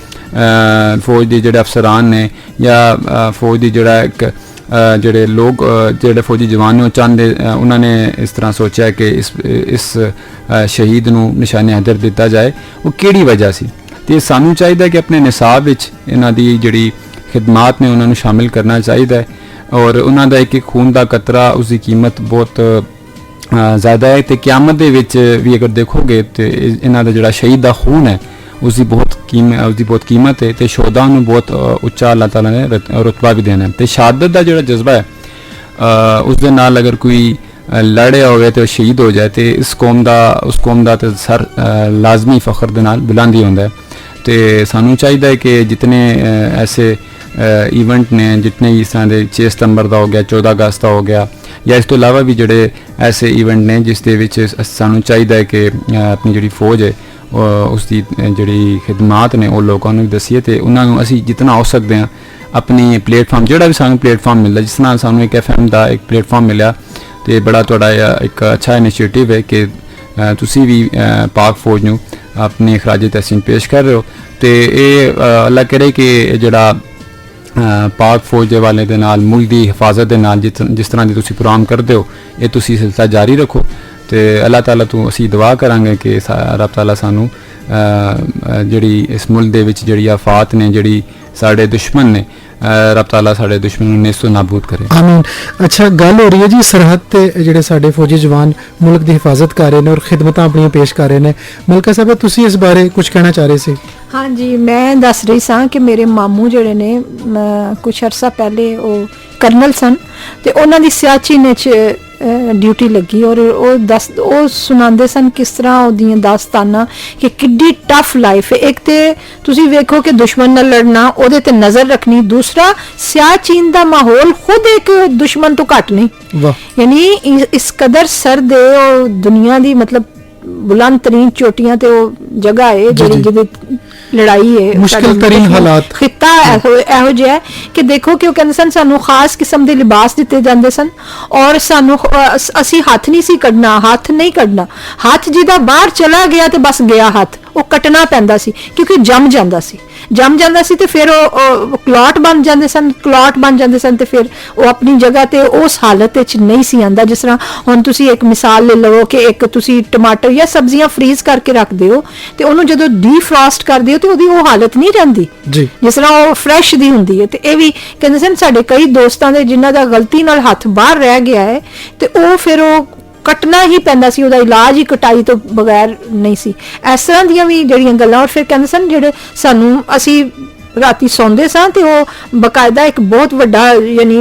ਫੌਜ ਦੇ ਜਿਹੜੇ ਅਫਸਰਾਨ ਨੇ ਜਾਂ ਫੌਜ ਦੀ ਜਿਹੜਾ ਇੱਕ ਜਿਹੜੇ ਲੋਕ ਜਿਹੜੇ ਫੌਜੀ ਜਵਾਨ ਨੇ ਉਹ ਚਾਹੁੰਦੇ ਉਹਨਾਂ ਨੇ ਇਸ ਤਰ੍ਹਾਂ ਸੋਚਿਆ ਕਿ ਇਸ ਸ਼ਹੀਦ ਨੂੰ ਨਿਸ਼ਾਨੇ ਹੈਦਰ ਦਿੱਤਾ ਜਾਏ, ਉਹ ਕਿਹੜੀ ਵਜ੍ਹਾ ਸੀ। ਤੇ ਸਾਨੂੰ ਚਾਹੀਦਾ ਕਿ ਆਪਣੇ ਨਿਸਾਬ ਵਿੱਚ ਇਹਨਾਂ ਦੀ ਜਿਹੜੀ ਖਿਦਮਾਤ ਨੇ ਉਹਨਾਂ ਨੂੰ ਸ਼ਾਮਿਲ ਕਰਨਾ ਚਾਹੀਦਾ ਹੈ, ਔਰ ਉਹਨਾਂ ਦਾ ਇੱਕ ਖੂਨ ਦਾ ਕਤਰਾ ਉਸਦੀ ਕੀਮਤ ਬਹੁਤ ਜ਼ਿਆਦਾ ਹੈ। ਤੇ ਕਿਆਮਤ ਦੇ ਵਿੱਚ ਵੀ ਅਗਰ ਦੇਖੋਗੇ ਤੇ ਇਹਨਾਂ ਦਾ ਜਿਹੜਾ ਸ਼ਹੀਦ ਦਾ ਖੂਨ ਹੈ ਉਸਦੀ ਬਹੁਤ ਕੀਮਤ ਹੈ, ਤੇ ਸ਼ੋਹਦਾ ਨੂੰ ਬਹੁਤ ਉੱਚਾ ਅੱਲਾਹ ਤਾਲਾ ਨੇ ਰਤਬਾ ਵੀ ਦੇਣਾ ਹੈ। ਤੇ ਸ਼ਹਾਦਤ ਦਾ ਜਿਹੜਾ ਜਜ਼ਬਾ ਹੈ ਉਸ ਦੇ ਨਾਲ ਅਗਰ ਕੋਈ ਲੜਿਆ ਹੋਵੇ ਤੇ ਉਹ ਸ਼ਹੀਦ ਹੋ ਜਾਏ ਤੇ ਉਸ ਕੌਮ ਦਾ ਤੇ ਸਰ ਲਾਜ਼ਮੀ ਫਖਰ ਦੇ ਨਾਲ ਬੁਲੰਦੀ ਹੁੰਦਾ ਹੈ। ਤੇ ਸਾਨੂੰ ਚਾਹੀਦਾ ਹੈ ਕਿ ਜਿਤਨੇ ਐਸੇ ਇਵੈਂਟ ਨੇ, ਜਿਤਨੇ ਇਸ ਤਰ੍ਹਾਂ ਦੇ 6 ਸਤੰਬਰ ਦਾ ਹੋ ਗਿਆ, 14 ਅਗਸਤ ਦਾ ਹੋ ਗਿਆ, ਜਾਂ ਇਸ ਤੋਂ ਇਲਾਵਾ ਵੀ ਜਿਹੜੇ ਐਸੇ ਇਵੈਂਟ ਨੇ ਜਿਸ ਦੇ ਵਿੱਚ ਸਾਨੂੰ ਚਾਹੀਦਾ ਹੈ ਕਿ ਆਪਣੀ ਜਿਹੜੀ ਫੌਜ ਹੈ ਉਸ ਦੀ ਜਿਹੜੀ ਖਿਦਮਾਤ ਨੇ ਉਹ ਲੋਕਾਂ ਨੂੰ ਦੱਸੀਏ, ਤੇ ਉਹਨਾਂ ਨੂੰ ਅਸੀਂ ਜਿੰਨਾ ਹੋ ਸਕਦੇ ਹਾਂ ਆਪਣੀ ਪਲੇਟਫਾਰਮ ਜਿਹੜਾ ਵੀ ਸਾਨੂੰ ਪਲੇਟਫਾਰਮ ਮਿਲਦਾ, ਜਿਸ ਤਰ੍ਹਾਂ ਸਾਨੂੰ ਇੱਕ FM ਦਾ ਇੱਕ ਪਲੇਟਫਾਰਮ ਮਿਲਿਆ ਤੇ ਬੜਾ ਤੁਹਾਡਾ ਇੱਕ ਅੱਛਾ ਇਨੀਸ਼ੀਏਟਿਵ ਹੈ ਕਿ ਤੁਸੀਂ ਵੀ ਪਾਕ ਫੌਜ ਨੂੰ ਆਪਣੀ ਖਰਾਜ ਤਹਿਸੀਨ ਪੇਸ਼ ਕਰ ਰਹੇ ਹੋ। ਤੇ ਇਹ ਅੱਲਾਹ ਕਰੇ ਕਿ ਜਿਹੜਾ ਪਾਕ ਫੌਜ ਦੇ ਵਾਲੇ ਦੇ ਨਾਲ ਮੁਲਕ ਦੀ ਹਿਫਾਜ਼ਤ ਦੇ ਨਾਲ ਜਿਸ ਤਰ੍ਹਾਂ ਦੀ ਤੁਸੀਂ ਪ੍ਰੋਗਰਾਮ ਕਰਦੇ ਹੋ ਇਹ ਤੁਸੀਂ ਸਿਲਸਿਲਾ ਜਾਰੀ ਰੱਖੋ। ਤੇ ਅੱਲਾਹ ਤਾਲਾ ਤੋਂ ਅਸੀਂ ਦੁਆ ਕਰਾਂਗੇ ਕਿ ਰੱਬ ਤਾਲਾ ਸਾਨੂੰ ਜਿਹੜੀ ਇਸ ਮੁਲਕ ਦੇ ਵਿੱਚ ਜਿਹੜੀ ਆਫਾਤ ਨੇ, ਜਿਹੜੀ ਸਾਡੇ ਦੁਸ਼ਮਣ ਨੇ, ਰੱਬ ਤਾਲਾ ਸਾਡੇ ਦੁਸ਼ਮਣ ਨੂੰ ਨੇਸਤੋ ਨਾਬੂਦ ਕਰੇ। ਆਮੀਨ। ਅੱਛਾ, ਗੱਲ ਹੋ ਰਹੀ ਹੈ ਜੀ ਸਰਹੱਦ ਤੇ ਜਿਹੜੇ ਸਾਡੇ ਫੌਜੀ ਜਵਾਨ ਮੁਲਕ ਦੀ ਹਿਫਾਜ਼ਤ ਕਰ ਰਹੇ ਨੇ ਔਰ ਖਿਦਮਤਾਂ ਆਪਣੀਆਂ ਪੇਸ਼ ਕਰ ਰਹੇ ਨੇ। ਮਲਕਾ ਸਾਹਿਬ ਤੁਸੀਂ ਇਸ ਬਾਰੇ ਕੁਝ ਕਹਿਣਾ ਚਾਹ ਰਹੇ ਸੀ? ਹਾਂਜੀ, ਮੈਂ ਦੱਸ ਰਹੀ ਸਾਂ ਕਿ ਮੇਰੇ ਮਾਮੂ ਜਿਹੜੇ ਨੇ ਕੁਝ ਅਰਸਾ ਪਹਿਲੇ ਉਹ ਕਰਨਲ ਸਨ ਤੇ ਉਹਨਾਂ ਦੀ ਸਿਆਚੀਨ 'ਚ ਡਿਊਟੀ ਲੱਗੀ ਔਰ ਉਹ ਸੁਣਾਉਂਦੇ ਸਨ ਕਿਸ ਤਰ੍ਹਾਂ ਉਹਦੀਆਂ ਦਾਸਤਾਨਾਂ ਕਿ ਕਿੱਡੀ ਟਫ ਲਾਈਫ ਹੈ। ਇੱਕ ਤੇ ਤੁਸੀਂ ਵੇਖੋ ਕਿ ਦੁਸ਼ਮਣ ਨਾਲ ਲੜਨਾ, ਉਹਦੇ ਤੇ ਨਜ਼ਰ ਰੱਖਣੀ, ਦੂਸਰਾ ਸਿਆਚੀਨ ਦਾ ਮਾਹੌਲ ਖੁਦ ਇੱਕ ਦੁਸ਼ਮਣ ਤੋਂ ਘੱਟ ਨਹੀਂ। ਵਾਹ। ਯਾਨੀ ਇਸ ਕਦਰ ਸਰਦ ਹੈ, ਉਹ ਦੁਨੀਆ ਦੀ ਮਤਲਬ ਬੁਲੰਦ ਤਰੀਨ ਚੋਟੀਆਂ ਤੇ ਉਹ ਜਗ੍ਹਾ ਹੈ ਜਿਹਦੀ ਲੜਾਈ ਹੈ, ਮੁਸ਼ਕਿਲ ਤਰੀਨ ਹਾਲਾਤ ਖਿੱਤਾ ਇਹੋ ਜਿਹਾ ਕਿ ਦੇਖੋ ਕਿ ਉਹ ਕਹਿੰਦੇ ਸਨ ਸਾਨੂੰ ਖਾਸ ਕਿਸਮ ਦੇ ਲਿਬਾਸ ਦਿੱਤੇ ਜਾਂਦੇ ਸਨ ਔਰ ਸਾਨੂੰ ਅਸੀਂ ਹੱਥ ਨਹੀਂ ਸੀ ਕੱਢਣਾ, ਹੱਥ ਨਹੀਂ ਕੱਢਣਾ, ਹੱਥ ਜਿਹਦਾ ਬਾਹਰ ਚਲਾ ਗਿਆ ਤੇ ਬਸ ਗਿਆ ਹੱਥ, ਉਹ ਕੱਟਣਾ ਪੈਂਦਾ ਸੀ ਕਿਉਂਕਿ ਜੰਮ ਜਾਂਦਾ ਸੀ ਤੇ ਫਿਰ ਉਹ ਕਲੌਟ ਬਣ ਜਾਂਦੇ ਸਨ ਤੇ ਫਿਰ ਉਹ ਆਪਣੀ ਜਗ੍ਹਾ ਤੇ ਉਸ ਹਾਲਤ ਵਿੱਚ ਨਹੀਂ ਸੀ ਆਂਦਾ। ਜਿਸ ਤਰ੍ਹਾਂ ਹੁਣ ਤੁਸੀਂ ਇੱਕ ਮਿਸਾਲ ਲੈ ਲਵੋ ਕਿ ਇੱਕ ਤੁਸੀਂ ਟਮਾਟਰ ਜਾਂ ਸਬਜ਼ੀਆਂ ਫਰੀਜ਼ ਕਰਕੇ ਰੱਖਦੇ ਹੋ ਤੇ ਉਹਨੂੰ ਜਦੋਂ ਡੀਫਰੋਸਟ ਕਰਦੇ ਹੋ ਤੇ ਉਹਦੀ ਉਹ ਹਾਲਤ ਨਹੀਂ ਰਹਿੰਦੀ ਜਿਸ ਤਰ੍ਹਾਂ ਉਹ ਫਰੈਸ਼ ਦੀ ਹੁੰਦੀ ਹੈ। ਤੇ ਇਹ ਵੀ ਕਹਿੰਦੇ ਸਨ ਸਾਡੇ ਕਈ ਦੋਸਤਾਂ ਦੇ ਜਿਨ੍ਹਾਂ ਦਾ ਗਲਤੀ ਨਾਲ ਹੱਥ ਬਾਹਰ ਰਹਿ ਗਿਆ ਹੈ ਤੇ ਉਹ ਫਿਰ ਉਹ ਕੱਟਣਾ ਹੀ ਪੈਂਦਾ ਸੀ, ਉਹਦਾ ਇਲਾਜ ਹੀ ਕਟਾਈ ਤੋਂ ਬਗੈਰ ਨਹੀਂ ਸੀ। ਇਸ ਤਰ੍ਹਾਂ ਦੀਆਂ ਵੀ ਜਿਹੜੀਆਂ ਗੱਲਾਂ। ਔਰ ਫਿਰ ਕਹਿੰਦੇ ਸਨ ਜਿਹੜੇ ਸਾਨੂੰ ਅਸੀਂ ਰਾਤੀ ਸੌਂਦੇ ਸਾਂ ਤੇ ਉਹ ਬਕਾਇਦਾ ਇੱਕ ਬਹੁਤ ਵੱਡਾ ਯਾਨੀ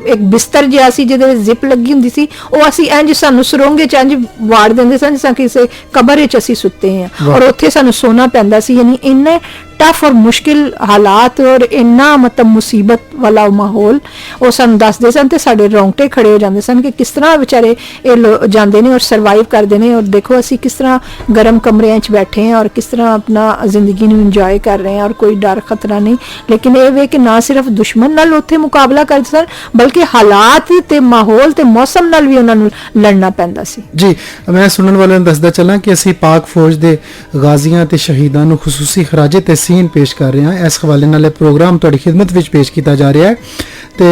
ਇੱਕ ਬਿਸਤਰ ਜਿਹਾ ਸੀ ਜਿਹਦੇ ਵਿੱਚ ਜ਼ਿਪ ਲੱਗੀ ਹੁੰਦੀ ਸੀ, ਉਹ ਅਸੀਂ ਇੰਜ ਸਾਨੂੰ ਸੁਰੰਗੇ ਚ ਇੰਜ ਵਾੜ ਦਿੰਦੇ ਸਨ ਜਿਸ ਤਰ੍ਹਾਂ ਕਿਸੇ ਕਬਰ ਵਿੱਚ ਅਸੀਂ ਸੁੱਤੇ ਹਾਂ ਔਰ ਉੱਥੇ ਸਾਨੂੰ ਸੋਣਾ ਪੈਂਦਾ ਸੀ। ਯਾਨੀ ਇੰਨੇ ਟਫ ਔਰ ਮੁਸ਼ਕਿਲ ਹਾਲਾਤ ਔਰ ਇੰਨਾ ਮਤਲਬ ਮੁਸੀਬਤ ਵਾਲਾ ਮਾਹੌਲ ਉਹ ਸਾਨੂੰ ਦੱਸਦੇ ਸਨ ਤੇ ਸਾਡੇ ਰੌਂਗਟੇ ਖੜੇ ਹੋ ਜਾਂਦੇ ਸਨ ਕਿ ਕਿਸ ਤਰ੍ਹਾਂ ਵਿਚਾਰੇ ਇਹ ਜਾਂਦੇ ਨੇ ਔਰ ਸਰਵਾਈਵ ਕਰਦੇ ਨੇ। ਔਰ ਦੇਖੋ ਅਸੀਂ ਕਿਸ ਤਰ੍ਹਾਂ ਗਰਮ ਕਮਰਿਆਂ 'ਚ ਬੈਠੇ ਹਾਂ ਔਰ ਕਿਸ ਤਰ੍ਹਾਂ ਆਪਣਾ ਜ਼ਿੰਦਗੀ ਨੂੰ ਇੰਜੋਏ ਕਰ ਰਹੇ ਹਾਂ ਔਰ ਕੋਈ ਡਰ ਖਤਰਾ ਨਹੀਂ। ਲੇਕਿਨ ਇਹ ਵੇ ਕਿ ਨਾ ਸਿਰਫ ਦੁਸ਼ਮਣ ਨਾਲ ਉੱਥੇ ਮੁਕਾਬਲਾ ਕਰਦੇ ਸਨ ਬਲਕਿ ਹਾਲਾਤ ਤੇ ਮਾਹੌਲ ਤੇ ਮੌਸਮ ਨਾਲ ਵੀ ਉਹਨਾਂ ਨੂੰ ਲੜਨਾ ਪੈਂਦਾ ਸੀ। ਜੀ, ਮੈਂ ਸੁਣਨ ਵਾਲਿਆਂ ਨੂੰ ਦੱਸਦਾ ਚੱਲਾਂ ਕਿ ਅਸੀਂ ਪਾਕ ਫੌਜ ਦੇ ਗਾਜ਼ੀਆਂ ਤੇ ਸ਼ਹੀਦਾਂ ਨੂੰ ਖੁਸੂਸੀ ਖਰਾਜ ਤਹਿਸੀਨ ਪੇਸ਼ ਕਰ ਰਹੇ ਹਾਂ। ਇਸ ਹਵਾਲੇ ਨਾਲ ਇਹ ਪ੍ਰੋਗਰਾਮ ਤੁਹਾਡੀ ਖਿਦਮਤ ਵਿੱਚ ਪੇਸ਼ ਕੀਤਾ ਜਾ ਰਿਹਾ ਹੈ। ਤੇ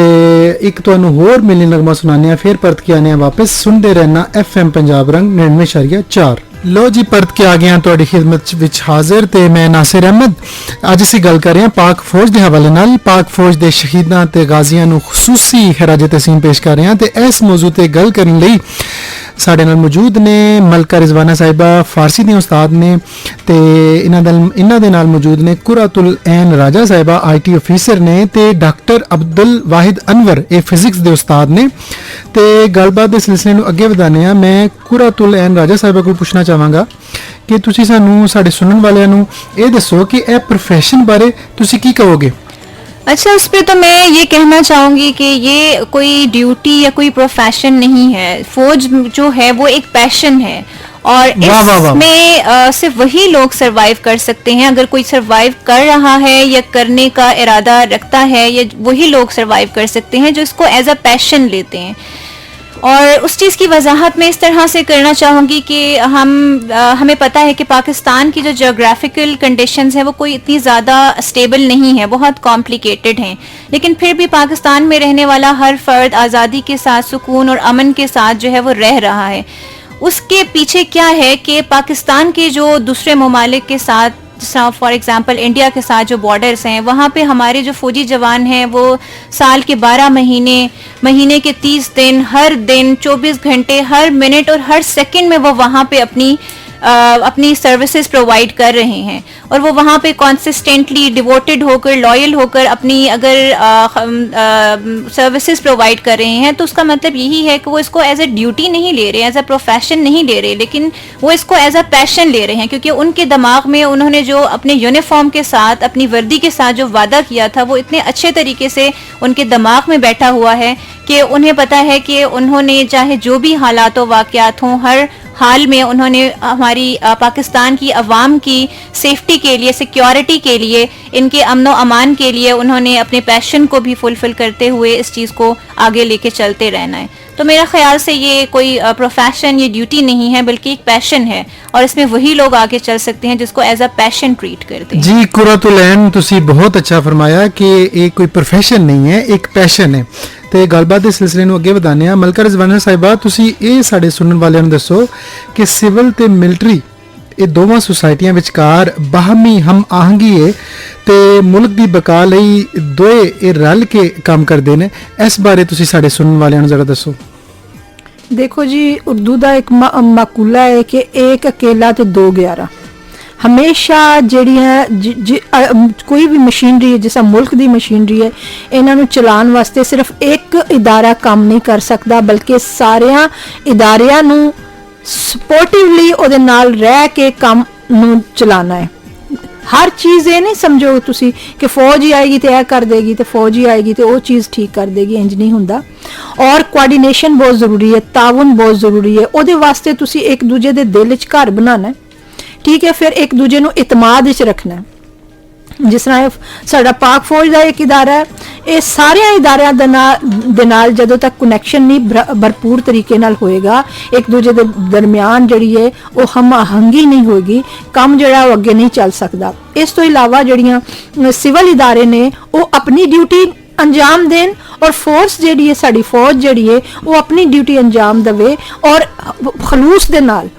ਇੱਕ ਤੁਹਾਨੂੰ ਹੋਰ ਮਿਲਣੀ ਨਗਮਾ ਸੁਣਾਉਂਦੇ ਆ, ਫਿਰ ਪਰਤ ਕੇ ਆਨੇ ਆ ਵਾਪਸ। ਸੁਣਦੇ ਰਹਿਣਾ FM ਪੰਜਾਬ ਰੰਗ 99.4। ਲੋ ਜੀ, ਪਰਤ ਕੇ ਆ ਗਏ ਹਾਂ ਤੁਹਾਡੀ ਖਿਦਮਤ ਵਿੱਚ ਹਾਜ਼ਰ, ਤੇ ਮੈਂ ਨਾਸਿਰ ਅਹਿਮਦ। ਅੱਜ ਅਸੀਂ ਗੱਲ ਕਰ ਰਹੇ ਹਾਂ ਪਾਕ ਫੌਜ ਦੇ ਹਵਾਲੇ ਨਾਲ। ਪਾਕ ਫੌਜ ਦੇ ਸ਼ਹੀਦਾਂ ਤੇ ਗਾਜ਼ੀਆਂ ਨੂੰ ਖੁਸੂਸੀ ਖਰਾਜ ਤਸੀਮ ਪੇਸ਼ ਕਰ ਰਹੇ ਹਾਂ, ਤੇ ਇਸ ਮੌਜੂ ਤੇ ਗੱਲ ਕਰਨ ਲਈ ਸਾਡੇ ਨਾਲ ਮੌਜੂਦ ਨੇ ਮਲਕਾ ਰਿਜ਼ਵਾਨਾ ਸਾਹਿਬਾ, ਫਾਰਸੀ ਦੀਆਂ ਉਸਤਾਦ ਨੇ, ਤੇ ਇਹਨਾਂ ਦੇ ਨਾਲ ਮੌਜੂਦ ਨੇ ਕੁਰਾਤੁਲ ਐਨ ਰਾਜਾ ਸਾਹਿਬਾ, IT ਅਫੀਸਰ ਨੇ, ਤੇ ਡਾਕਟਰ ਅਬਦੁਲ ਵਾਹਿਦ ਅਨਵਰ, ਇਹ ਫਿਜ਼ਿਕਸ ਦੇ ਉਸਤਾਦ ਨੇ। ਤੇ ਗੱਲਬਾਤ ਦੇ ਸਿਲਸਿਲੇ ਨੂੰ ਅੱਗੇ ਵਧਾਉਂਦੇ ਹਾਂ। ਮੈਂ ਕੁਰਾਤੁਲ ਐਨ ਰਾਜਾ ਸਾਹਿਬਾ ਕੋਲ ਪੁੱਛਣਾ ਚਾਹਾਂਗਾ ਕਿ ਤੁਸੀਂ ਸਾਨੂੰ, ਸਾਡੇ ਸੁਣਨ ਵਾਲਿਆਂ ਨੂੰ ਇਹ ਦੱਸੋ ਕਿ ਇਹ प्रोफेशन ਬਾਰੇ ਤੁਸੀਂ ਕੀ ਕਹੋਗੇ? अच्छा, इस पे तो मैं ये कहना चाहूँगी कि ये कोई ड्यूटी या कोई प्रोफेशन नहीं है। फौज जो है वो एक पैशन है, और इसमें सिर्फ वही लोग सरवाइव कर सकते हैं। अगर कोई सरवाइव कर रहा है या करने का इरादा रखता है, या वही लोग सरवाइव कर सकते हैं जो इसको एज अ पैशन लेते हैं। और उस चीज़ की वजाहत मैं इस तरह से करना चाहूँगी कि हमें पता है कि पाकिस्तान की जो जोग्राफिकल कंडीशंस हैं वो कोई इतनी ज़्यादा स्टेबल नहीं है, बहुत कॉम्प्लिकेटेड हैं, लेकिन फिर भी पाकिस्तान में रहने वाला हर फर्द आज़ादी के साथ, सुकून और अमन के साथ जो है वो रह रहा है। उसके पीछे क्या है कि पाकिस्तान के जो दूसरे ममालिक के साथ, फॉर एग्जांपल इंडिया के साथ जो बॉर्डर्स हैं, वहाँ पे हमारे जो फौजी जवान हैं वो साल के 12 महीने, महीने के 30 दिन, हर दिन 24 घंटे, हर मिनट और हर सेकंड में वो वहाँ पे अपनी सर्विसेज प्रोवाइड कर रहे हैं, और वो वहाँ पे कॉन्सिस्टेंटली डिवोटेड होकर, लॉयल होकर अपनी अगर सर्विसेज प्रोवाइड कर रहे हैं, तो उसका मतलब यही है कि वो इसको एज अ ड्यूटी नहीं ले रहे, एज अ प्रोफेशन नहीं ले रहे, लेकिन वो इसको एज अ पैशन ले रहे हैं, क्योंकि उनके दिमाग में उन्होंने जो अपने यूनिफॉर्म के साथ, अपनी वर्दी के साथ जो वादा किया था, वो इतने अच्छे तरीके से उनके दिमाग में बैठा हुआ है कि उन्हें पता है कि उन्होंने चाहे जो भी हालात व वाक़यात हों, हर हाल में उन्होंने हमारी पाकिस्तान की अवाम की सेफ्टी के लिए, सिक्योरिटी के लिए, इनके अमन व अमान के लिए उन्होंने अपने पैशन को भी फुलफिल करते हुए इस चीज़ को आगे लेके चलते रहना है। तो मेरा ख्याल से ये कोई प्रोफेशन या ड्यूटी नहीं है, बल्कि एक पैशन है, और इसमें वही लोग आगे चल सकते हैं जिसको एज अ पैशन ट्रीट करते हैं। जी कुरातुलैन, तुसी बहुत अच्छा फरमाया कि ये कोई प्रोफेशन नहीं है, एक पैशन है। ਤੇ ਗੱਲਬਾਤ ਦੇ ਸਿਲਸਿਲੇ ਨੂੰ ਅੱਗੇ ਵਧਾਉਂਦੇ ਹਾਂ। ਮਲਕਾ ਰਿਜ਼ਵਾਨਾ ਸਾਹਿਬਾ, ਤੁਸੀਂ ਇਹ ਸਾਡੇ ਸੁਣਨ ਵਾਲਿਆਂ ਨੂੰ ਦੱਸੋ ਕਿ ਸਿਵਲ ਤੇ ਮਿਲਟਰੀ, ਇਹ ਦੋਵਾਂ ਸੁਸਾਇਟੀਆਂ ਵਿਚਕਾਰ ਬਾਹਮੀ ਹਮ ਆਹੰਗੀ ਹੈ ਤੇ ਮੁਲਕ ਦੀ ਬਕਾ ਲਈ ਦੋਏ ਇਹ ਰਲ ਕੇ ਕੰਮ ਕਰਦੇ ਨੇ। ਇਸ ਬਾਰੇ ਤੁਸੀਂ ਸਾਡੇ ਸੁਣਨ ਵਾਲਿਆਂ ਨੂੰ ਜ਼ਰਾ ਦੱਸੋ। देखो जी, उर्दू का एक मकूला है कि एक अकेला तो दो 11। हमेशा ਜਿਹੜੀਆਂ कोई भी मशीनरी है, जिस मुल्क की मशीनरी है, इन्हों चलाने वास्ते सिर्फ एक इदारा काम नहीं कर सकता, बल्कि सारिया इदारियां नू सपोर्टिवली ਉਹਦੇ ਨਾਲ ਰਹਿ के काम नू चलाना है। हर चीज़ ये नहीं समझो तुसी कि फौज ही आएगी तो यह कर देगी, तो फौज ही आएगी तो वो चीज़ ठीक कर देगी, इंज नहीं हुंदा। और कोआर्डिनेशन बहुत ज़रूरी है, ताउन बहुत ज़रूरी है। ਉਹਦੇ वास्ते तुसी एक दूजे दे दिल च घर बनाना है, ठीक है, फिर एक दूजे नू इतमाद विच रखना है। जिस तरह साडा पाक फौज का एक इदारा है, ये सारे इदारियां दे नाल जदों तक कनैक्शन नहीं भरपूर तरीके नाल होएगा, एक दूजे दे दरमियान जिहड़ी है वो हम आहंगी नहीं होगी, काम जिहड़ा वो अगे नहीं चल सकदा। इस तो इलावा जिहड़ियां सिविल इदारे ने वो अपनी ड्यूटी अंजाम देन, और फोर्स जिहड़ी है, साडी फौज जिहड़ी है, वो अपनी ड्यूटी अंजाम देवे, और खलूस दे नाल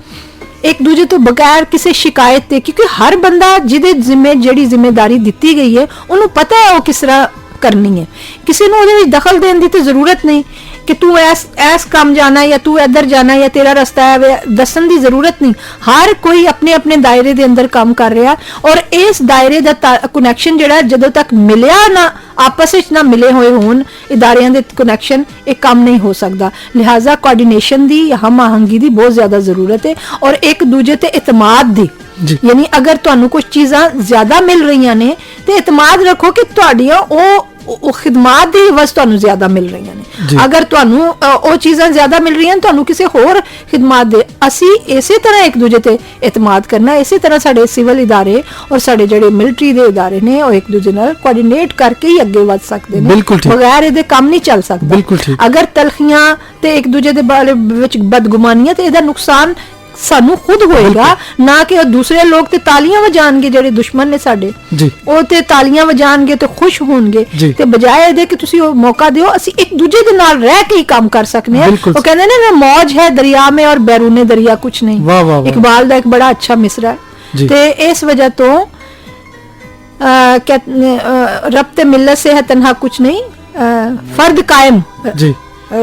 एक दूजे तो बगैर किसी शिकायत के, क्योंकि हर बंदा जिहदे जिम्मे जिहड़ी जिम्मेदारी दी गई है उन्होंने पता है वो किस तरह करनी है। किसी ने ਉਹਦੇ ਵਿੱਚ दखल देने की तो जरूरत नहीं कि तू ऐस काम जाना या तू इधर जाना या तेरा रास्ता है, दसन की जरूरत नहीं। हर कोई अपने अपने दायरे के अंदर काम कर रहा, और इस दायरे का कनैक्शन जिहड़ा जदों तक मिलिया ना, आपस में ना मिले हुए होन इदारियां दे कनैक्शन, एक काम नहीं हो सकता। लिहाजा कोआर्डिनेशन की, हम आहंगी की बहुत ज्यादा जरूरत है, और एक दूजे ते इतमाद दी। यानी अगर तुहानू कुछ चीज़ां ज्यादा मिल रही ने तो इतमाद रखो कि तुहाडियां ਉਹ ਖਿਦਮਤ ਦੀ ਵਸ ਤੁਹਾਨੂੰ ਜ਼ਿਆਦਾ ਮਿਲ ਰਹੀਆਂ ਨੇ। ਅਗਰ ਤੁਹਾਨੂੰ ਉਹ ਚੀਜ਼ਾਂ ਜ਼ਿਆਦਾ ਮਿਲ ਰਹੀਆਂ ਨੇ, ਤੁਹਾਨੂੰ ਕਿਸੇ ਹੋਰ ਖਿਦਮਤ ਦੇ, ਅਸੀਂ ਇਸੇ ਤਰ੍ਹਾਂ ਇੱਕ ਦੂਜੇ ਤੇ ਇਤਮਾਦ ਕਰਨਾ। ਇਸੇ ਤਰ੍ਹਾਂ ਸਾਡੇ ਸਿਵਲ ਇਦਾਰੇ ਔਰ ਸਾਡੇ ਜਿਹੜੇ ਮਿਲਟਰੀ ਦੇ ਇਦਾਰੇ ਨੇ, ਉਹ ਇੱਕ ਦੂਜੇ ਨਾਲ ਕੋਆਰਡੀਨੇਟ ਕਰਕੇ ਹੀ ਅੱਗੇ ਵਧ ਸਕਦੇ ਨੇ, ਬਗੈਰ ਇਹਦੇ ਕੰਮ ਨਹੀਂ ਚੱਲ ਸਕਦਾ। ਅਗਰ ਤਲਖੀਆਂ ਤੇ ਇੱਕ ਦੂਜੇ ਦੇ ਬਾਰੇ ਵਿੱਚ ਬਦਗੁਮਾਨੀਆਂ, ਤੇ ਇਹਦਾ ਨੁਕਸਾਨ ਸਾਨੂੰ ਖੁਦ ਹੋਏਗਾ, ਨਾ ਕਿ ਉਹ ਦੂਸਰੇ ਲੋਕ ਤੇ ਤਾਲੀਆਂ ਵਜਾਣਗੇ ਜਿਹੜੇ ਦੁਸ਼ਮਣ ਨੇ ਸਾਡੇ, ਜੀ ਉਹ ਤੇ ਤਾਲੀਆਂ ਵਜਾਣਗੇ ਤੇ ਖੁਸ਼ ਹੋਣਗੇ, ਜੀ। ਤੇ ਬਜਾਏ ਇਹਦੇ ਕਿ ਤੁਸੀਂ ਉਹ ਮੌਕਾ ਦਿਓ ਅਸੀਂ ਇੱਕ ਦੂਜੇ ਦੇ ਨਾਲ ਰਹਿ ਕੇ ਹੀ ਕੰਮ ਕਰ ਸਕਨੇ ਹਾਂ। ਬਿਲਕੁਲ। ਉਹ ਕਹਿੰਦੇ ਨੇ ਨਾ ਮौज है दरिया में और बैरूने दरिया कुछ नहीं। वाह, वाह, वाह। इकबाल ਦਾ ਇੱਕ ਬੜਾ ਅੱਛਾ ਮਿਸਰਾ ਜੀ। ਹੈ ਤੇ ਇਸ ਵਜ੍ਹਾ ਤੋਂ रब्ते मिल्लत से है तन्हा कुछ नहीं, फर्द कायम, जी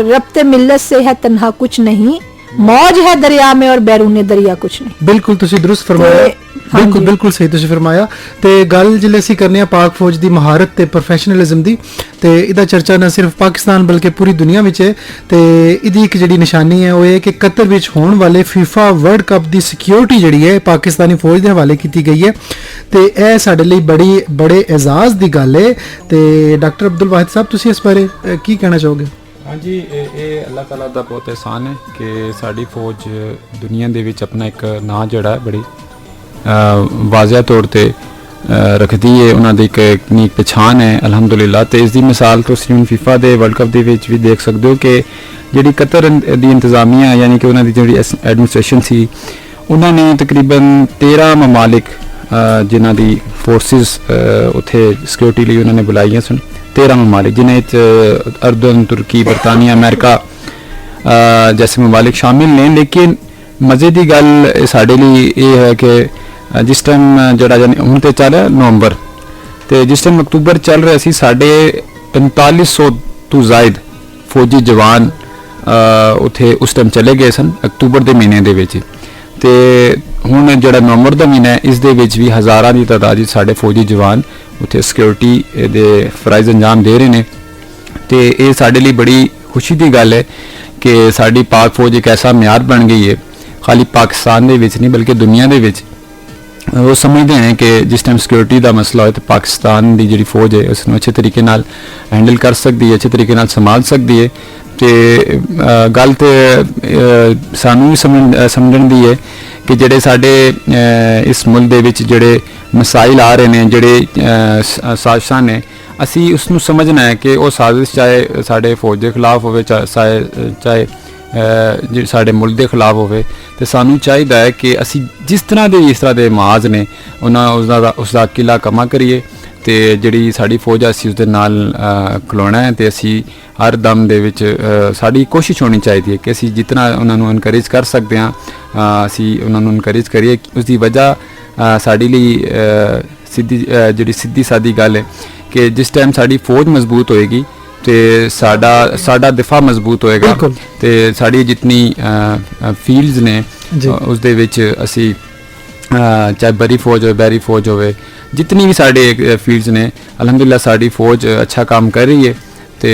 रब्ते मिल्लत से है तन्हा कुछ नहीं, मौज है दरिया में और बैरूने दरिया कुछ नहीं। ਬਿਲਕੁਲ ਤੁਸੀਂ ਦਰੁਸਤ ਫਰਮਾਇਆ, ਹਾਂਜੀ। ਬਿਲਕੁਲ ਬਿਲਕੁਲ ਸਹੀ ਤੁਸੀਂ ਫਰਮਾਇਆ। ਤੇ ਗੱਲ ਜਿਹੜੇ ਅਸੀਂ ਕਰਨੇ ਆ ਪਾਕ ਫੌਜ ਦੀ ਮਹਾਰਤ ਤੇ ਪ੍ਰੋਫੈਸ਼ਨਲਿਜ਼ਮ ਦੀ, ਤੇ ਇਹਦਾ ਚਰਚਾ ਨਾ ਸਿਰਫ ਪਾਕਿਸਤਾਨ ਬਲਕਿ ਪੂਰੀ ਦੁਨੀਆ ਵਿੱਚ ਹੈ। ਤੇ ਇਹਦੀ ਇੱਕ ਜਿਹੜੀ ਨਿਸ਼ਾਨੀ ਹੈ ਉਹ ਇਹ ਕਿ ਕਤਰ ਵਿੱਚ ਹੋਣ ਵਾਲੇ ਫੀਫਾ ਵਰਲਡ ਕੱਪ ਦੀ ਸਿਕਿਉਰਿਟੀ ਜਿਹੜੀ ਹੈ ਪਾਕਿਸਤਾਨੀ ਫੌਜ ਦੇ ਹਵਾਲੇ ਕੀਤੀ ਗਈ ਹੈ, ਤੇ ਇਹ ਸਾਡੇ ਲਈ ਬੜੇ ਇਜ਼ਾਜ਼ ਦੀ ਗੱਲ ਹੈ। ਤੇ ਡਾਕਟਰ ਅਬਦੁਲ ਵਾਹਿਦ ਸਾਹਿਬ ਤੁਸੀਂ ਇਸ ਬਾਰੇ ਕੀ ਕਹਿਣਾ ਚਾਹੋਗੇ? ਹਾਂਜੀ, ਇਹ ਅੱਲਾਹ ਤਾਲਾ ਦਾ ਬਹੁਤ ਅਹਿਸਾਨ ਹੈ ਕਿ ਸਾਡੀ ਫੌਜ ਦੁਨੀਆ ਦੇ ਵਿੱਚ ਆਪਣਾ ਇੱਕ ਨਾਂ ਜਿਹੜਾ ਹੈ ਬੜੀ ਵਾਜ਼ਿਆ ਤੌਰ ਤੇ ਰੱਖਦੀ ਹੈ, ਉਹਨਾਂ ਦੀ ਇੱਕ ਨੀਕ ਪਛਾਣ ਹੈ ਅਲਹਮਦੁਲਿਲਾ। ਤੇ ਇਸ ਦੀ ਮਿਸਾਲ ਤੁਸੀਂ ਹੁਣ ਫੀਫਾ ਦੇ ਵਰਲਡ ਕੱਪ ਦੇ ਵਿੱਚ ਵੀ ਦੇਖ ਸਕਦੇ ਹੋ ਕਿ ਜਿਹੜੀ ਕਤਰ ਦੀ ਇੰਤਜ਼ਾਮੀਆ ਯਾਨੀ ਕਿ ਉਹਨਾਂ ਦੀ ਜਿਹੜੀ ਐਡਮਿਨਿਸਟ੍ਰੇਸ਼ਨ ਸੀ, ਉਹਨਾਂ ਨੇ ਤਕਰੀਬਨ 13 ਮਮਾਲਿਕ ਜਿਨ੍ਹਾਂ ਦੀ ਫੋਰਸਿਸ ਉੱਥੇ ਸਿਕਿਉਰਿਟੀ ਲਈ ਉਹਨਾਂ ਨੇ ਬੁਲਾਈਆਂ ਸਨ, 13 ਮਮਾਲਿਕ ਜਿਨ੍ਹਾਂ ਵਿੱਚ ਅਰਦਨ, ਤੁਰਕੀ, ਬਰਤਾਨੀਆ, ਅਮਰੀਕਾ ਜੈਸੇ ਮਮਾਲਿਕ ਸ਼ਾਮਿਲ ਨੇ। ਲੇਕਿਨ ਮਜ਼ੇ ਦੀ ਗੱਲ ਸਾਡੇ ਲਈ ਇਹ ਹੈ ਕਿ ਜਿਸ ਟਾਈਮ ਜਿਹੜਾ ਹੁਣ ਤੇ ਚੱਲ ਰਿਹਾ ਨਵੰਬਰ, ਤੇ ਜਿਸ ਟਾਈਮ ਅਕਤੂਬਰ ਚੱਲ ਰਿਹਾ ਸੀ, ਸਾਡੇ 4500 ਤੋਂ ਜ਼ਿਆਦਾ ਫੌਜੀ ਜਵਾਨ ਉੱਥੇ ਉਸ ਟਾਈਮ ਚਲੇ ਗਏ ਸਨ ਅਕਤੂਬਰ ਦੇ ਮਹੀਨੇ ਦੇ ਵਿੱਚ। ਤੇ ਹੁਣ ਜਿਹੜਾ ਨਵੰਬਰ ਦਾ ਮਹੀਨਾ ਹੈ ਇਸ ਦੇ ਵਿੱਚ ਵੀ ਹਜ਼ਾਰਾਂ ਦੀ ਤਾਦਾਦ ਵਿੱਚ ਸਾਡੇ ਫੌਜੀ ਜਵਾਨ ਉੱਥੇ ਸਿਕਿਉਰਿਟੀ ਦੇ ਫਰਾਈਜ਼ ਅੰਜਾਮ ਦੇ ਰਹੇ ਨੇ। ਤੇ ਇਹ ਸਾਡੇ ਲਈ ਬੜੀ ਖੁਸ਼ੀ ਦੀ ਗੱਲ ਹੈ ਕਿ ਸਾਡੀ ਪਾਕ ਫੌਜ ਇੱਕ ਐਸਾ ਮਿਆਰ ਬਣ ਗਈ ਹੈ, ਖਾਲੀ ਪਾਕਿਸਤਾਨ ਦੇ ਵਿੱਚ ਨਹੀਂ ਬਲਕਿ ਦੁਨੀਆ ਦੇ ਵਿੱਚ। ਉਹ ਸਮਝਦੇ ਨੇ ਕਿ ਜਿਸ ਟਾਈਮ ਸਿਕਿਉਰਿਟੀ ਦਾ ਮਸਲਾ ਹੋਏ ਤਾਂ ਪਾਕਿਸਤਾਨ ਦੀ ਜਿਹੜੀ ਫੌਜ ਹੈ ਉਸ ਨੂੰ ਅੱਛੇ ਤਰੀਕੇ ਨਾਲ ਹੈਂਡਲ ਕਰ ਸਕਦੀ ਹੈ, ਅੱਛੇ ਤਰੀਕੇ ਨਾਲ ਸੰਭਾਲ ਸਕਦੀ ਹੈ। ਤੇ ਗੱਲ ਤੇ ਸਾਨੂੰ ਵੀ ਸਮਝਣ ਦੀ ਹੈ ਕਿ ਜਿਹੜੇ ਸਾਡੇ ਇਸ ਮੁਲਕ ਦੇ ਵਿੱਚ ਜਿਹੜੇ ਮਸਾਇਲ ਆ ਰਹੇ ਨੇ, ਜਿਹੜੇ ਸਾਜ਼ਿਸ਼ਾਂ ਨੇ, ਅਸੀਂ ਉਸ ਨੂੰ ਸਮਝਣਾ ਹੈ ਕਿ ਉਹ ਸਾਜ਼ਿਸ਼ ਚਾਹੇ ਸਾਡੇ ਫੌਜ ਦੇ ਖਿਲਾਫ ਹੋਵੇ, ਚਾਹੇ ਜਿਹੜੇ ਸਾਡੇ ਮੁਲਕ ਦੇ ਖਿਲਾਫ ਹੋਵੇ। ਤੇ ਸਾਨੂੰ ਚਾਹੀਦਾ ਹੈ ਕਿ ਅਸੀਂ ਜਿਸ ਤਰ੍ਹਾਂ ਦੇ ਮਾਜ਼ ਨੇ ਉਸ ਦਾ ਕਿਲਾ ਕਮਾ ਕਰੀਏ, ਤੇ ਜਿਹੜੀ ਸਾਡੀ ਫੌਜ ਆ ਅਸੀਂ ਉਸ ਦੇ ਨਾਲ ਖਲੋਣਾ ਹੈ। ਤੇ ਅਸੀਂ ਹਰ ਦਮ ਦੇ ਵਿੱਚ ਸਾਡੀ ਕੋਸ਼ਿਸ਼ ਹੋਣੀ ਚਾਹੀਦੀ ਹੈ ਕਿ ਅਸੀਂ ਜਿਤਨਾ ਉਹਨਾਂ ਨੂੰ ਇਨਕਰੇਜ ਕਰ ਸਕਦੇ ਹਾਂ ਅਸੀਂ ਉਹਨਾਂ ਨੂੰ ਇਨਕਰੇਜ ਕਰੀਏ। ਉਸ ਦੀ ਵਜ੍ਹਾ ਸਾਡੀ ਲਈ ਸਿੱਧੀ ਸਾਦੀ ਗੱਲ ਹੈ ਕਿ ਜਿਸ ਟਾਈਮ ਸਾਡੀ ਫੌਜ ਮਜ਼ਬੂਤ ਹੋਏਗੀ ਤੇ ਸਾਡਾ ਦਿਫਾ ਮਜ਼ਬੂਤ ਹੋਏਗਾ। ਤੇ ਸਾਡੀ ਜਿਤਨੀ ਫੀਲਡਸ ਨੇ ਉਸ ਦੇ ਵਿੱਚ ਅਸੀਂ ਚਾਹੇ ਬਰੀ ਫੌਜ ਹੋਵੇ, ਬਹਿਰੀ ਫੌਜ ਹੋਵੇ, ਜਿਤਨੀ ਵੀ ਸਾਡੇ ਫੀਲਡਸ ਨੇ ਅਲਹਮਦੁਲਿਲਾ ਸਾਡੀ ਫੌਜ ਅੱਛਾ ਕੰਮ ਕਰ ਰਹੀ ਹੈ। ਤੇ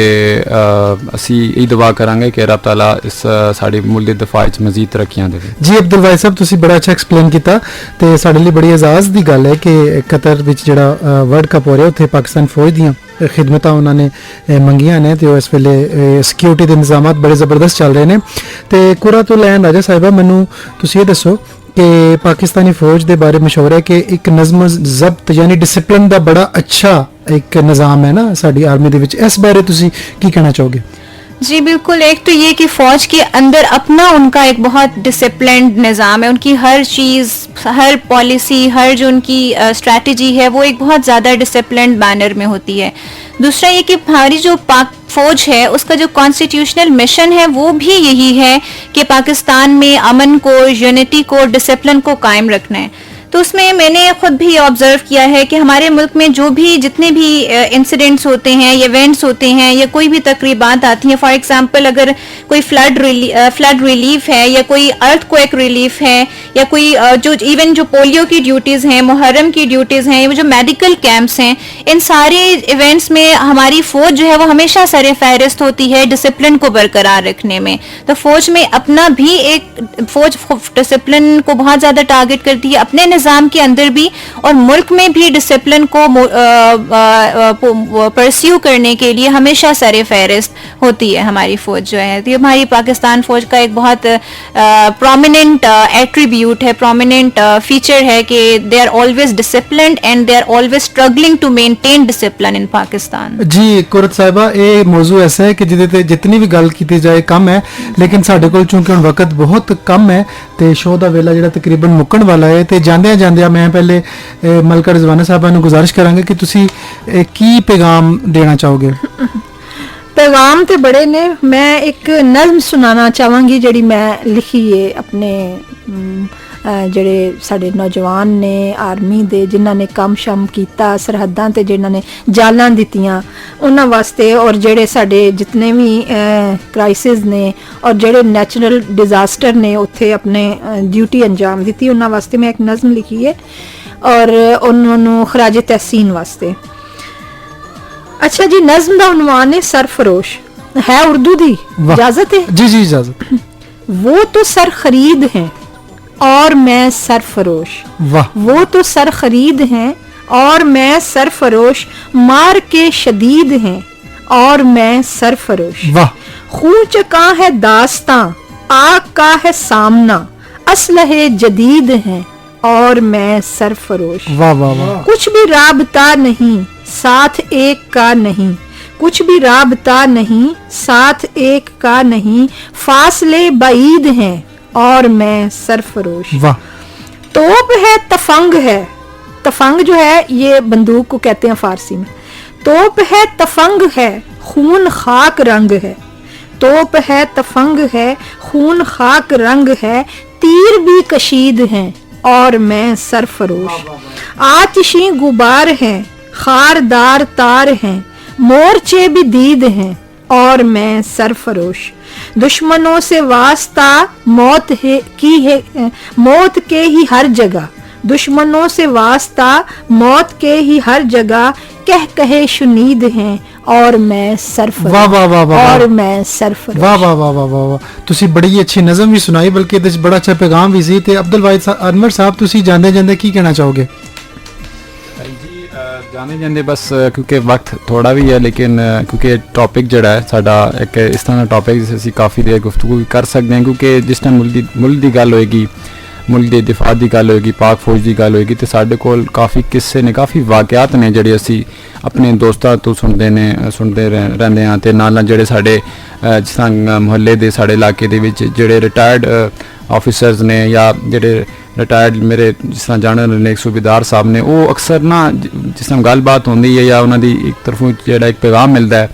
ਅਸੀਂ ਇਹ ਦੁਆ ਕਰਾਂਗੇ ਕਿ ਰੱਬ ਤਾਲਾ ਇਸ ਸਾਡੇ ਮੁਲਕ ਦੇ ਦਿਫਾਅ 'ਚ ਮਜ਼ੀਦ ਤਰੱਕੀਆਂ ਦੇਵੇ। ਜੀ ਅਬਦੁਲ ਵਾਹਿਦ ਸਾਹਿਬ ਤੁਸੀਂ ਬੜਾ ਅੱਛਾ ਐਕਸਪਲੇਨ ਕੀਤਾ, ਤੇ ਸਾਡੇ ਲਈ ਬੜੀ ਇਜ਼ਾਜ਼ ਦੀ ਗੱਲ ਹੈ ਕਿ ਕਤਰ ਵਿੱਚ ਜਿਹੜਾ ਵਰਲਡ ਕੱਪ ਹੋ ਰਿਹਾ ਉੱਥੇ ਪਾਕਿਸਤਾਨ ਫੌਜ ਦੀਆਂ ਖਿਦਮਤਾਂ ਉਹਨਾਂ ਨੇ ਮੰਗੀਆਂ ਨੇ, ਤੇ ਇਸ ਵੇਲੇ ਸਿਕਿਉਰਿਟੀ ਦੇ ਇੰਤਜ਼ਾਮਾਤ ਬੜੇ ਜ਼ਬਰਦਸਤ ਚੱਲ ਰਹੇ ਨੇ। ਤੇ ਕੁਰਾ ਤੋਂ ਲੈਣ ਰਾਜਾ ਸਾਹਿਬਾ, ਮੈਨੂੰ ਤੁਸੀਂ ਇਹ ਦੱਸੋ ਕਿ ਪਾਕਿਸਤਾਨੀ ਫੌਜ ਦੇ ਬਾਰੇ ਮਸ਼ਹੂਰ ਹੈ ਕਿ ਇੱਕ ਨਜ਼ਮ ਜ਼ਬਤ ਯਾਨੀ ਡਿਸਿਪਲਿਨ ਦਾ ਬੜਾ ਅੱਛਾ एक निज़ाम है ना साड़ी आर्मी दे विच, इस बारे तुसी की कहना चाहोगे? जी बिल्कुल, एक तो ये कि फ़ौज के अंदर अपना उनका एक बहुत डिसिप्लिन्ड निज़ाम है, उनकी हर चीज़, हर पॉलिसी, हर जो उनकी स्ट्रैटेजी है वो एक बहुत ज़्यादा डिसिप्लिन्ड मैनर में होती है। दूसरा ये कि हमारी जो पाक फ़ौज है उसका जो कॉन्स्टिट्यूशनल मिशन है वो भी यही है कि पाकिस्तान में अमन को, यूनिटी को, डिसिप्लिन को कायम रखना है। तो उसमें मैंने खुद भी ऑब्जर्व किया है कि हमारे मुल्क में जो भी जितने भी इंसिडेंट्स होते हैं, इवेंट्स होते हैं या कोई भी तकरीबात आती हैं, फॉर एग्जांपल अगर कोई फ्लड रिलीफ है या कोई अर्थक्वेक रिलीफ है या कोई जो इवन जो पोलियो की ड्यूटीज़ हैं, मुहर्रम की ड्यूटीज़ हैं, जो मेडिकल कैंप्स हैं, इन सारे इवेंट्स में हमारी फ़ौज जो है वो हमेशा सर फहरिस्त होती है डिसिप्लिन को बरकरार रखने में। तो फ़ौज में अपना भी एक फ़ौज डिसिप्लिन को बहुत ज़्यादा टारगेट करती है अपने निज़ाम के अंदर भी, और मुल्क में भी डिसिप्लिन को परस्यू करने के लिए हमेशा सर फहरिस्त होती है हमारी फ़ौज जो है। तो हमारी पाकिस्तान फ़ौज का एक बहुत प्रोमिनेंट एट्रीब्यूट एट्रीब्यूट है, प्रोमिनेंट फीचर है कि they are always disciplined and they are always struggling to maintain discipline in Pakistan. ਜੀ ਕੁਰਤ ਸਾਹਿਬਾ, ਇਹ ਮੌਜੂ ਐਸਾ ਹੈ ਕਿ ਜਿਹਦੇ ਤੇ ਜਿੰਨੀ ਵੀ ਗੱਲ ਕੀਤੀ ਜਾਏ ਕਮ ਹੈ, ਲੇਕਿਨ ਸਾਡੇ ਕੋਲ ਚੂੰਕਿ ਹੁਣ ਵਕਤ ਬਹੁਤ ਕਮ ਹੈ ਤੇ ਸ਼ੋਅ ਦਾ ਵੇਲਾ ਜਿਹੜਾ ਤਕਰੀਬਨ ਮੁੱਕਣ ਵਾਲਾ ਹੈ, ਤੇ ਜਾਂਦਿਆਂ ਜਾਂਦਿਆਂ ਮੈਂ ਪਹਿਲੇ ਮਲਕਾ ਰਿਜ਼ਵਾਨਾ ਸਾਹਿਬਾ ਨੂੰ ਗੁਜ਼ਾਰਿਸ਼ ਕਰਾਂਗਾ ਕਿ ਤੁਸੀਂ ਕੀ ਪੈਗਾਮ ਦੇਣਾ ਚਾਹੋਗੇ। पैगाम तो बड़े ने, मैं एक नज़म सुनाना चाहांगी जिहड़ी मैं लिखी है अपने ਜਿਹੜੇ ਸਾਡੇ ਨੌਜਵਾਨ ਨੇ ਆਰਮੀ ਦੇ, ਜਿਨ੍ਹਾਂ ਨੇ ਕੰਮ ਸ਼ਮ ਕੀਤਾ ਸਰਹੱਦਾਂ ਤੇ, ਜਿਨ੍ਹਾਂ ਨੇ ਜਾਨਾਂ ਦਿੱਤੀਆਂ, ਉਹਨਾਂ ਵਾਸਤੇ, ਔਰ ਜਿਹੜੇ ਸਾਡੇ ਜਿਤਨੇ ਵੀ ਕ੍ਰਾਈਸਿਸ ਨੇ ਔਰ ਜਿਹੜੇ ਨੈਚੁਰਲ ਡਿਜ਼ਾਸਟਰ ਨੇ ਉੱਥੇ ਆਪਣੇ ਡਿਊਟੀ ਅੰਜਾਮ ਦਿੱਤੀ, ਉਹਨਾਂ ਵਾਸਤੇ ਮੈਂ ਇੱਕ ਨਜ਼ਮ ਲਿਖੀ ਹੈ ਔਰ ਉਹਨਾਂ ਨੂੰ ਖਰਾਜ ਤਹਿਸੀਨ ਵਾਸਤੇ। अच्छा जी, नज्म का उन्वान है सरफरोश, है उर्दू दी, इजाजत है? जी जी इजाजत। वो तो सर खरीद हैं और मैं सरफरोश, वाह। वो तो सर खरीद हैं और मैं सरफरोश, मार के शदीद हैं और मैं सरफरोश, वाह। खून चका है दास्तां, आग का है सामना, असलहे जदीद हैं और मैं सरफरोश। वाह वाह वाह। कुछ भी राबता नहीं साथ एक का नहीं, कुछ भी राबता नहीं साथ एक का नहीं, फासले बईद हैं और मैं सरफरोश। वाह। तोप है तफंग है, तफंग जो है ये बंदूक को कहते हैं फारसी में, तोप है तफंग है खून खाक रंग है, तोप है तफंग है खून खाक रंग है, तीर भी कशीद हैं और मैं सरफरोश, आतिशी गुबार हैं खारदार तार हैं, मोर्चे भी दीद हैं और मैं सरफरोश, दुश्मनों से वास्ता मौत है की है, मौत के ही हर जगह, दुश्मनों से वास्ता मौत के ही हर जगह, कह कहे शुनीद हैं और मैं सरफरोश। वाह वाह वाह वाह। और मैं सरफरोश। वाह वाह वाह वाह वाह वाह। ਤੁਸੀਂ ਬੜੀ ਅੱਛੀ ਨਜ਼ਮ ਵੀ ਸੁਣਾਈ, ਬਲਕਿ ਇਹਦੇ ਵਿੱਚ ਬੜਾ ਅੱਛਾ ਪੈਗਾਮ ਵੀ ਸੀ। ਤੇ ਅਬਦੁਲ ਵਾਹਿਦ ਅਨਵਰ ਸਾਹਿਬ, ਤੁਸੀਂ ਜਾਂਦੇ ਜਾਂਦੇ ਕੀ ਕਹਿਣਾ ਚਾਹੋਗੇ? ਜਾਣੇ ਜਾਂਦੇ ਬਸ ਕਿਉਂਕਿ ਵਕਤ ਥੋੜਾ ਵੀ ਹੈ, ਲੇਕਿਨ ਕਿਉਂਕਿ ਟੌਪਿਕ ਜਿਹੜਾ ਹੈ ਸਾਡਾ ਇੱਕ ਇਸ ਤਰ੍ਹਾਂ ਦਾ ਟੌਪਿਕ ਜਿਸ ਅਸੀਂ ਕਾਫੀ ਦੇਰ ਗੁਫ਼ਤਗੂ ਕਰ ਸਕਦੇ ਹਾਂ, ਕਿਉਂਕਿ ਜਿਸ ਟਾਈਮ ਮੁਲਕ ਦੀ ਗੱਲ ਹੋਏਗੀ, ਮੁਲਕ ਦੇ ਦਿਫਾ ਦੀ ਗੱਲ ਹੋਏਗੀ, ਪਾਕ ਫੌਜ ਦੀ ਗੱਲ ਹੋਏਗੀ, ਤੇ ਸਾਡੇ ਕੋਲ ਕਾਫੀ ਕਿੱਸੇ ਨੇ, ਕਾਫੀ ਵਾਕਿਆਤ ਨੇ ਜਿਹੜੇ ਅਸੀਂ ਆਪਣੇ ਦੋਸਤਾਂ ਤੋਂ ਸੁਣਦੇ ਰਹਿੰਦੇ ਹਾਂ, ਤੇ ਨਾਲ ਜਿਹੜੇ ਸਾਡੇ ਜਿਸ ਤਰ੍ਹਾਂ ਮੁਹੱਲੇ ਦੇ ਸਾਡੇ ਇਲਾਕੇ ਦੇ ਵਿੱਚ ਜਿਹੜੇ ਰਿਟਾਇਰਡ ਆਫਿਸਰਸ ਨੇ ਜਾਂ ਜਿਹੜੇ ਰਿਟਾਇਰਡ ਮੇਰੇ ਜਿਸ ਤਰ੍ਹਾਂ ਜਾਣਨ ਨੇ ਇੱਕ ਸੂਬੇਦਾਰ ਸਾਹਿਬ ਨੇ, ਉਹ ਅਕਸਰ ਨਾ ਜਿਸ ਤਰ੍ਹਾਂ ਗੱਲਬਾਤ ਹੁੰਦੀ ਹੈ ਜਾਂ ਉਹਨਾਂ ਦੀ ਇੱਕ ਤਰਫੋਂ ਜਿਹੜਾ ਇੱਕ ਪੈਗਾਮ ਮਿਲਦਾ ਹੈ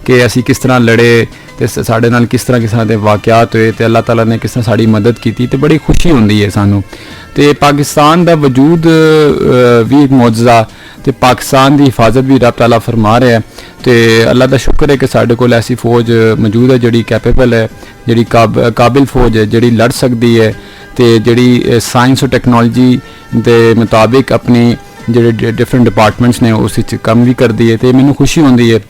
ਕਿ ਅਸੀਂ ਕਿਸ ਤਰ੍ਹਾਂ ਲੜੇ ਤੇ ਸਾਡੇ ਨਾਲ ਕਿਸ ਤਰ੍ਹਾਂ ਦੇ ਵਾਕਿਆਤ ਹੋਏ ਤੇ ਅੱਲਾਹ ਤਾਲਾ ਨੇ ਕਿਸ ਤਰ੍ਹਾਂ ਸਾਡੀ ਮਦਦ ਕੀਤੀ, ਤੇ ਬੜੀ ਖੁਸ਼ੀ ਹੁੰਦੀ ਹੈ ਸਾਨੂੰ। ਤੇ ਪਾਕਿਸਤਾਨ ਦਾ ਵਜੂਦ ਵੀ ਇੱਕ ਮੌਜਜ਼ਾ, ਤੇ ਪਾਕਿਸਤਾਨ ਦੀ ਹਿਫਾਜ਼ਤ ਵੀ ਰੱਬ ਤਾਲਾ ਫਰਮਾ ਰਿਹਾ ਹੈ, ਤੇ ਅੱਲਾਹ ਦਾ ਸ਼ੁਕਰ ਹੈ ਕਿ ਸਾਡੇ ਕੋਲ ਐਸੀ ਫੌਜ ਮੌਜੂਦ ਹੈ ਜਿਹੜੀ ਕੈਪੇਬਲ ਹੈ, ਜਿਹੜੀ ਕਾਬਿਲ ਫੌਜ ਹੈ, ਜਿਹੜੀ ਲੜ ਸਕਦੀ ਹੈ, ਤੇ ਜਿਹੜੀ ਸਾਇੰਸ ਔਰ ਟੈਕਨੋਲੋਜੀ ਦੇ ਮੁਤਾਬਿਕ ਆਪਣੀ ਜਿਹੜੇ ਡਿਫਰੈਂਟ ਡਿਪਾਰਟਮੈਂਟਸ ਨੇ ਉਸ ਵਿੱਚ ਕੰਮ ਵੀ ਕਰਦੀ ਹੈ, ਤੇ ਮੈਨੂੰ ਖੁਸ਼ੀ ਹੁੰਦੀ ਹੈ।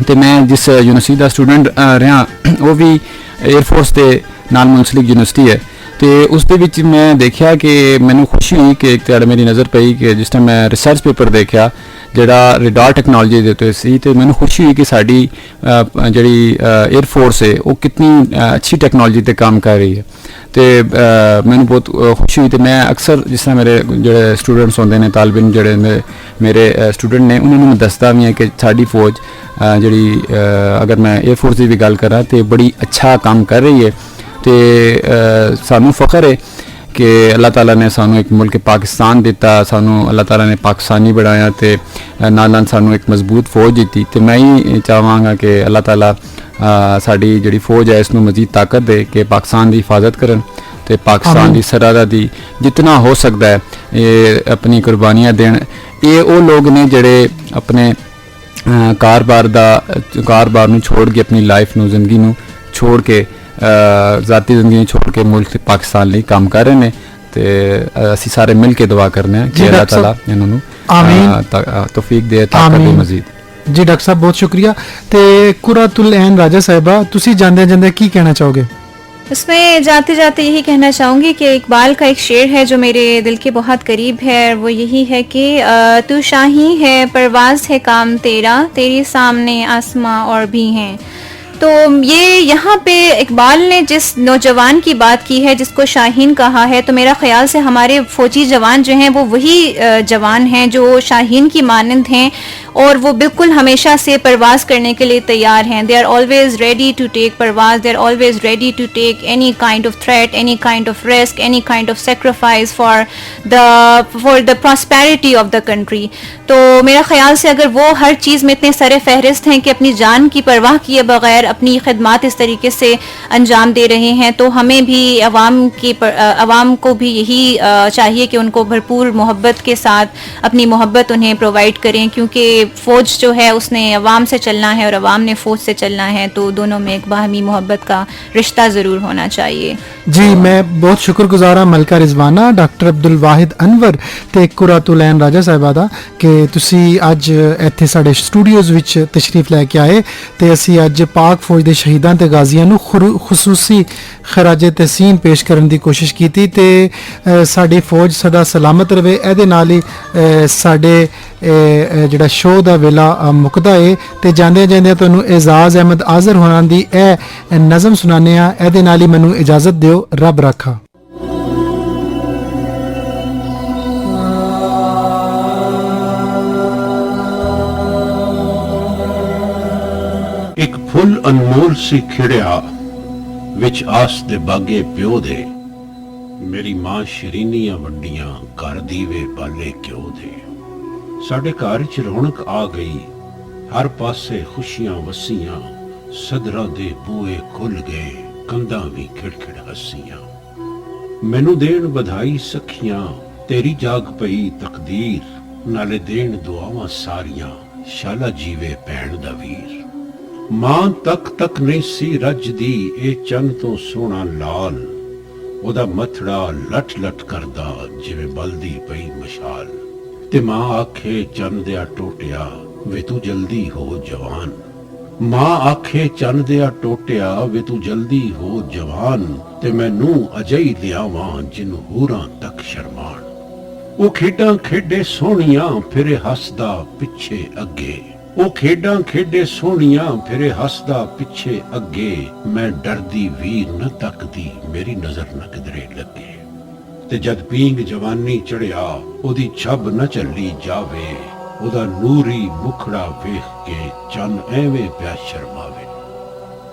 ਤੇ ਮੈਂ ਜਿਸ ਯੂਨੀਵਰਸਿਟੀ ਦਾ ਸਟੂਡੈਂਟ ਰਿਹਾ ਉਹ ਵੀ 에ਅਰ ਫੋਰਸ ਦੇ ਨਾਲ ਮੁੰਸਲਿਕ ਯੂਨੀਵਰਸਿਟੀ ਹੈ, ਤੇ ਉਸ ਦੇ ਵਿੱਚ ਮੈਂ ਦੇਖਿਆ ਕਿ ਮੈਨੂੰ ਖੁਸ਼ੀ ਹੋਈ ਕਿ ਇੱਕ ਤਾਂ ਮੇਰੀ ਨਜ਼ਰ ਪਈ ਕਿ ਜਿਸ ਟਾਈਮ ਮੈਂ ਰਿਸਰਚ ਪੇਪਰ ਦੇਖਿਆ ਜਿਹੜਾ ਰਡਾਰ ਟੈਕਨੋਲੋਜੀ ਦੇ ਉੱਤੇ ਸੀ, ਤੇ ਮੈਨੂੰ ਖੁਸ਼ੀ ਹੋਈ ਕਿ ਸਾਡੀ ਜਿਹੜੀ 에ਅਰ ਫੋਰਸ ਹੈ ਉਹ ਕਿੰਨੀ ਅੱਛੀ ਟੈਕਨੋਲੋਜੀ ਤੇ ਕੰਮ ਕਰ ਰਹੀ ਹੈ, ਤੇ ਮੈਨੂੰ ਬਹੁਤ ਖੁਸ਼ੀ ਹੋਈ। ਤੇ ਮੈਂ ਅਕਸਰ ਜਿਸ ਤਰ੍ਹਾਂ ਮੇਰੇ ਜਿਹੜੇ ਸਟੂਡੈਂਟਸ ਹੁੰਦੇ ਨੇ, ਤਾਲਿਬ ਇਲਮ ਜਿਹੜੇ ਮੇਰੇ ਸਟੂਡੈਂਟ ਨੇ, ਉਹਨਾਂ ਨੂੰ ਮੈਂ ਦੱਸਦਾ ਵੀ ਹਾਂ ਕਿ ਸਾਡੀ ਫੌਜ ਜਿਹੜੀ ਅਗਰ ਮੈਂ 에ਅਰ ਫੋਰਸ ਦੀ ਵੀ ਗੱਲ ਕਰਾਂ ਤੇ ਬੜੀ ਅੱਛਾ ਕੰਮ ਕਰ ਰਹੀ ਹੈ, ਤੇ ਸਾਨੂੰ ਫਖਰ ਹੈ ਕਿ ਅੱਲਾਹ ਤਾਲਾ ਨੇ ਸਾਨੂੰ ਇੱਕ ਮੁਲਕ ਪਾਕਿਸਤਾਨ ਦਿੱਤਾ, ਸਾਨੂੰ ਅੱਲਾਹ ਤਾਲਾ ਨੇ ਪਾਕਿਸਤਾਨੀ ਬਣਾਇਆ, ਤੇ ਨਾਲ ਨਾਲ ਸਾਨੂੰ ਇੱਕ ਮਜ਼ਬੂਤ ਫੌਜ ਦਿੱਤੀ। ਤੇ ਮੈਂ ਹੀ ਚਾਹਾਂਗਾ ਕਿ ਅੱਲਾਹ ਤਾਲਾ ਸਾਡੀ ਜਿਹੜੀ ਫੌਜ ਹੈ ਇਸ ਨੂੰ ਮਜ਼ੀਦ ਤਾਕਤ ਦੇ ਕਿ ਪਾਕਿਸਤਾਨ ਦੀ ਹਿਫਾਜ਼ਤ ਕਰਨ, ਤੇ ਪਾਕਿਸਤਾਨ ਦੀ ਸਰਹੱਦਾਂ ਦੀ ਜਿਤਨਾ ਹੋ ਸਕਦਾ ਹੈ ਇਹ ਆਪਣੀ ਕੁਰਬਾਨੀਆਂ ਦੇਣ। ਇਹ ਉਹ ਲੋਕ ਨੇ ਜਿਹੜੇ ਆਪਣੇ ਕਾਰੋਬਾਰ ਨੂੰ ਛੋੜ ਕੇ, ਆਪਣੀ ਲਾਈਫ ਨੂੰ, ਜ਼ਿੰਦਗੀ ਨੂੰ ਛੋੜ ਕੇ, ذاتی زندگی چھوڑ کے ملک پاکستان ਲਈ ਕੰਮ ਕਰ ਰਹੇ ਨੇ, ਤੇ ਅਸੀਂ ਸਾਰੇ ਮਿਲ ਕੇ ਦੁਆ ਕਰਨੇ ਆ ਕਿ ਅੱਲਾਹ ਤਾਲਾ ਇਹਨਾਂ ਨੂੰ ਤੌਫੀਕ ਦੇ, ਤਾਕਤ ਦੇ ਮਜ਼ੀਦ। ਜੀ ਡਾਕਟਰ ਸਾਹਿਬ ਬਹੁਤ ਸ਼ੁਕਰੀਆ। ਤੇ ਕੁਰਾਤੁਲ ਐਨ ਰਾਜਾ ਸਾਹਿਬਾ, ਤੁਸੀਂ ਜਾਂਦੇ ਜਾਂਦੇ ਕੀ ਕਹਿਣਾ ਚਾਹੋਗੇ? इसमें जाते जाते यही कहना चाहूँगी कि इकबाल का एक शेर है जो मेरे दिल के बहुत करीब है, वो यही है कि तू शाही है परवाज़ है काम तेरा, तेरे सामने आसमां और भी हैं। تو یہ یہاں پہ اقبال نے جس نوجوان کی بات کی ہے جس کو شاہین کہا ہے، تو میرا خیال سے ہمارے فوجی جوان جو ہیں وہ وہی جوان ہیں جو شاہین کی مانند ہیں، اور وہ بالکل ہمیشہ سے پرواز کرنے کے لیے تیار ہیں. They are always ready to take پرواز، they are always ready to take any kind of threat, any kind of risk, any kind of sacrifice for the prosperity of the country. تو میرا خیال سے اگر وہ ہر چیز میں اتنے سر فہرست ہیں کہ اپنی جان کی پرواہ کیے بغیر اپنی خدمات اس طریقے سے انجام دے رہے ہیں، تو ہمیں بھی عوام کو بھی یہی چاہیے کہ ان کو بھرپور محبت کے ساتھ اپنی محبت انہیں پرووائڈ کریں، کیونکہ فوج جو ہے اس نے عوام سے چلنا ہے اور عوام نے فوج سے چلنا ہے، تو دونوں میں ایک باہمی محبت کا رشتہ ضرور ہونا چاہیے. جی میں بہت شکر گزار ہاں ملکہ رضوانہ، ڈاکٹر عبدالواحد انور ਤੇ ਕੁਰਾਤੁਲੈਨ ਰਾਜਾ ਸਾਹਿਬਾ ਦਾ ਕਿ ਤੁਸੀਂ ਅੱਜ ਇੱਥੇ ਸਾਡੇ ਸਟੂਡੀਓਜ਼ ਵਿੱਚ ਤਸ਼ਰੀਫ ਲੈ ਕੇ ਆਏ ਤੇ ਅਸੀਂ ਅੱਜ ਪਾਕ ਫੌਜ ਦੇ ਸ਼ਹੀਦਾਂ ਤੇ ਗਾਜ਼ੀਆਂ ਨੂੰ ਖੁਸੂਸੀ ਖਰਾਜੇ ਤਹਿਸੀਨ ਪੇਸ਼ ਕਰਨ ਦੀ ਕੋਸ਼ਿਸ਼ ਕੀਤੀ ਤੇ ਸਾਡੀ ਫੌਜ ਸਦਾ ਸਲਾਮਤ ਰਵੇ. ਇਹਦੇ ਨਾਲ ਹੀ ਸਾਡੇ ਜਿਹੜਾ ਸ਼ੋਅ ਦਾ ਵੇਲਾ ਮੁੱਕਦਾ ਏ ਤੇ ਜਾਂਦੇ ਜਾਂਦੇ ਤੁਹਾਨੂੰ ਇਜ਼ਾਜ਼ ਅਹਿਮਦ ਆਜ਼ਰ ਹੋਰਾਂ ਦੀ ਇਹ ਨਜ਼ਮ ਸੁਣਾਉਂਦੇ ਆ. ਇਹਦੇ ਨਾਲ ਹੀ ਮੈਨੂੰ ਇਜਾਜ਼ਤ ਦਿਓ. ਰੱਬ ਰਾਖਾ. ਇੱਕ ਫੁੱਲ ਅਨਮੋਲ ਸੀ ਖਿੜਿਆ ਵਿੱਚ ਆਸ ਦੇ ਬਾਗੇ ਪਿਓ ਦੇ, ਮੇਰੀ ਮਾਂ ਸ਼ਰੀਨੀਆਂ ਵੱਡੀਆਂ ਘਰ ਦੀਵੇ ਬਾਲੇ ਕਿਉਂ ਦੇ. ਸਾਡੇ ਘਰ 'ਚ ਰੌਣਕ ਆ ਗਈ, ਹਰ ਪਾਸੇ ਖੁਸ਼ੀਆਂ ਵਸੀਆਂ, ਸਦਰਾਂ ਦੇ ਬੂਹੇ ਖੁੱਲ ਗਏ, ਕੰਧਾਂ ਵੀ ਖਿੜਖਿੜ ਹੱਸੀਆਂ. ਮੈਨੂੰ ਦੇਣ ਵਧਾਈ ਸਖੀਆਂ, ਤੇਰੀ ਜਾਗ ਪਈ ਤਕਦੀਰ, ਨਾਲੇ ਦੇਣ ਦੁਆਵਾਂ ਸਾਰੀਆਂ, ਸ਼ਾਲਾ ਜੀਵੇ ਭੈਣ ਦਾ ਵੀਰ. ਮਾਂ ਤੱਕ ਤੱਕ ਨਹੀਂ ਸੀ ਰੱਜਦੀ, ਇਹ ਚੰਨ ਤੋਂ ਸੋਹਣਾ ਲਾਲ, ਉਹਦਾ ਮੱਥੜਾ ਲੱਠ ਲੱਠ ਕਰਦਾ ਜਿਵੇਂ ਬਲਦੀ ਪਈ ਮਸ਼ਾਲ. ਤੇ ਮਾਂ ਆਖੇ ਚੰਨ ਦਿਆ ਟੋਟਿਆ, ਵੇ ਤੂੰ ਜਲਦੀ ਹੋ ਜਵਾਨ. ਮਾਂ ਆਖੇ ਚੰਨ ਦਿਆ ਟੋਟਿਆ, ਵੇ ਤੂੰ ਜਲਦੀ ਹੋ ਜਵਾਨ, ਤੇ ਮੈਨੂੰ ਅਜਈ ਲਿਆਵਾਂ ਜਿਹਨੂੰ ਹੂਰਾਂ ਤੱਕ ਸ਼ਰਮਾਨ. ਉਹ ਖੇਡਾਂ ਖੇਡੇ ਸੋਹਣੀਆਂ, ਫਿਰੇ ਹੱਸਦਾ ਪਿੱਛੇ ਅੱਗੇ, ਉਹ ਖੇਡਾਂ ਖੇਡੇ ਸੋਹਣੀਆਂ, ਫਿਰੇ ਹੱਸਦਾ ਪਿੱਛੇ ਅੱਗੇ. ਮੈਂ ਡਰਦੀ ਵੀਰ ਨਾ ਤੱਕਦੀ, ਮੇਰੀ ਨਜ਼ਰ ਨਾ ਕਿਧਰੇ ਲੱਗੇ. ਤੇ ਜਦ ਪੀਂਗ ਜਵਾਨੀ ਚੜਿਆ, ਉਹਦੀ ਛੱਬ ਨਾ ਚੱਲੀ ਜਾਵੇ, ਉਹਦਾ ਨੂਰੀ ਮੁਖੜਾ ਵੇਖ ਕੇ ਚੰਨ ਐਵੇਂ ਪਿਆ ਸ਼ਰਮਾਵੇ.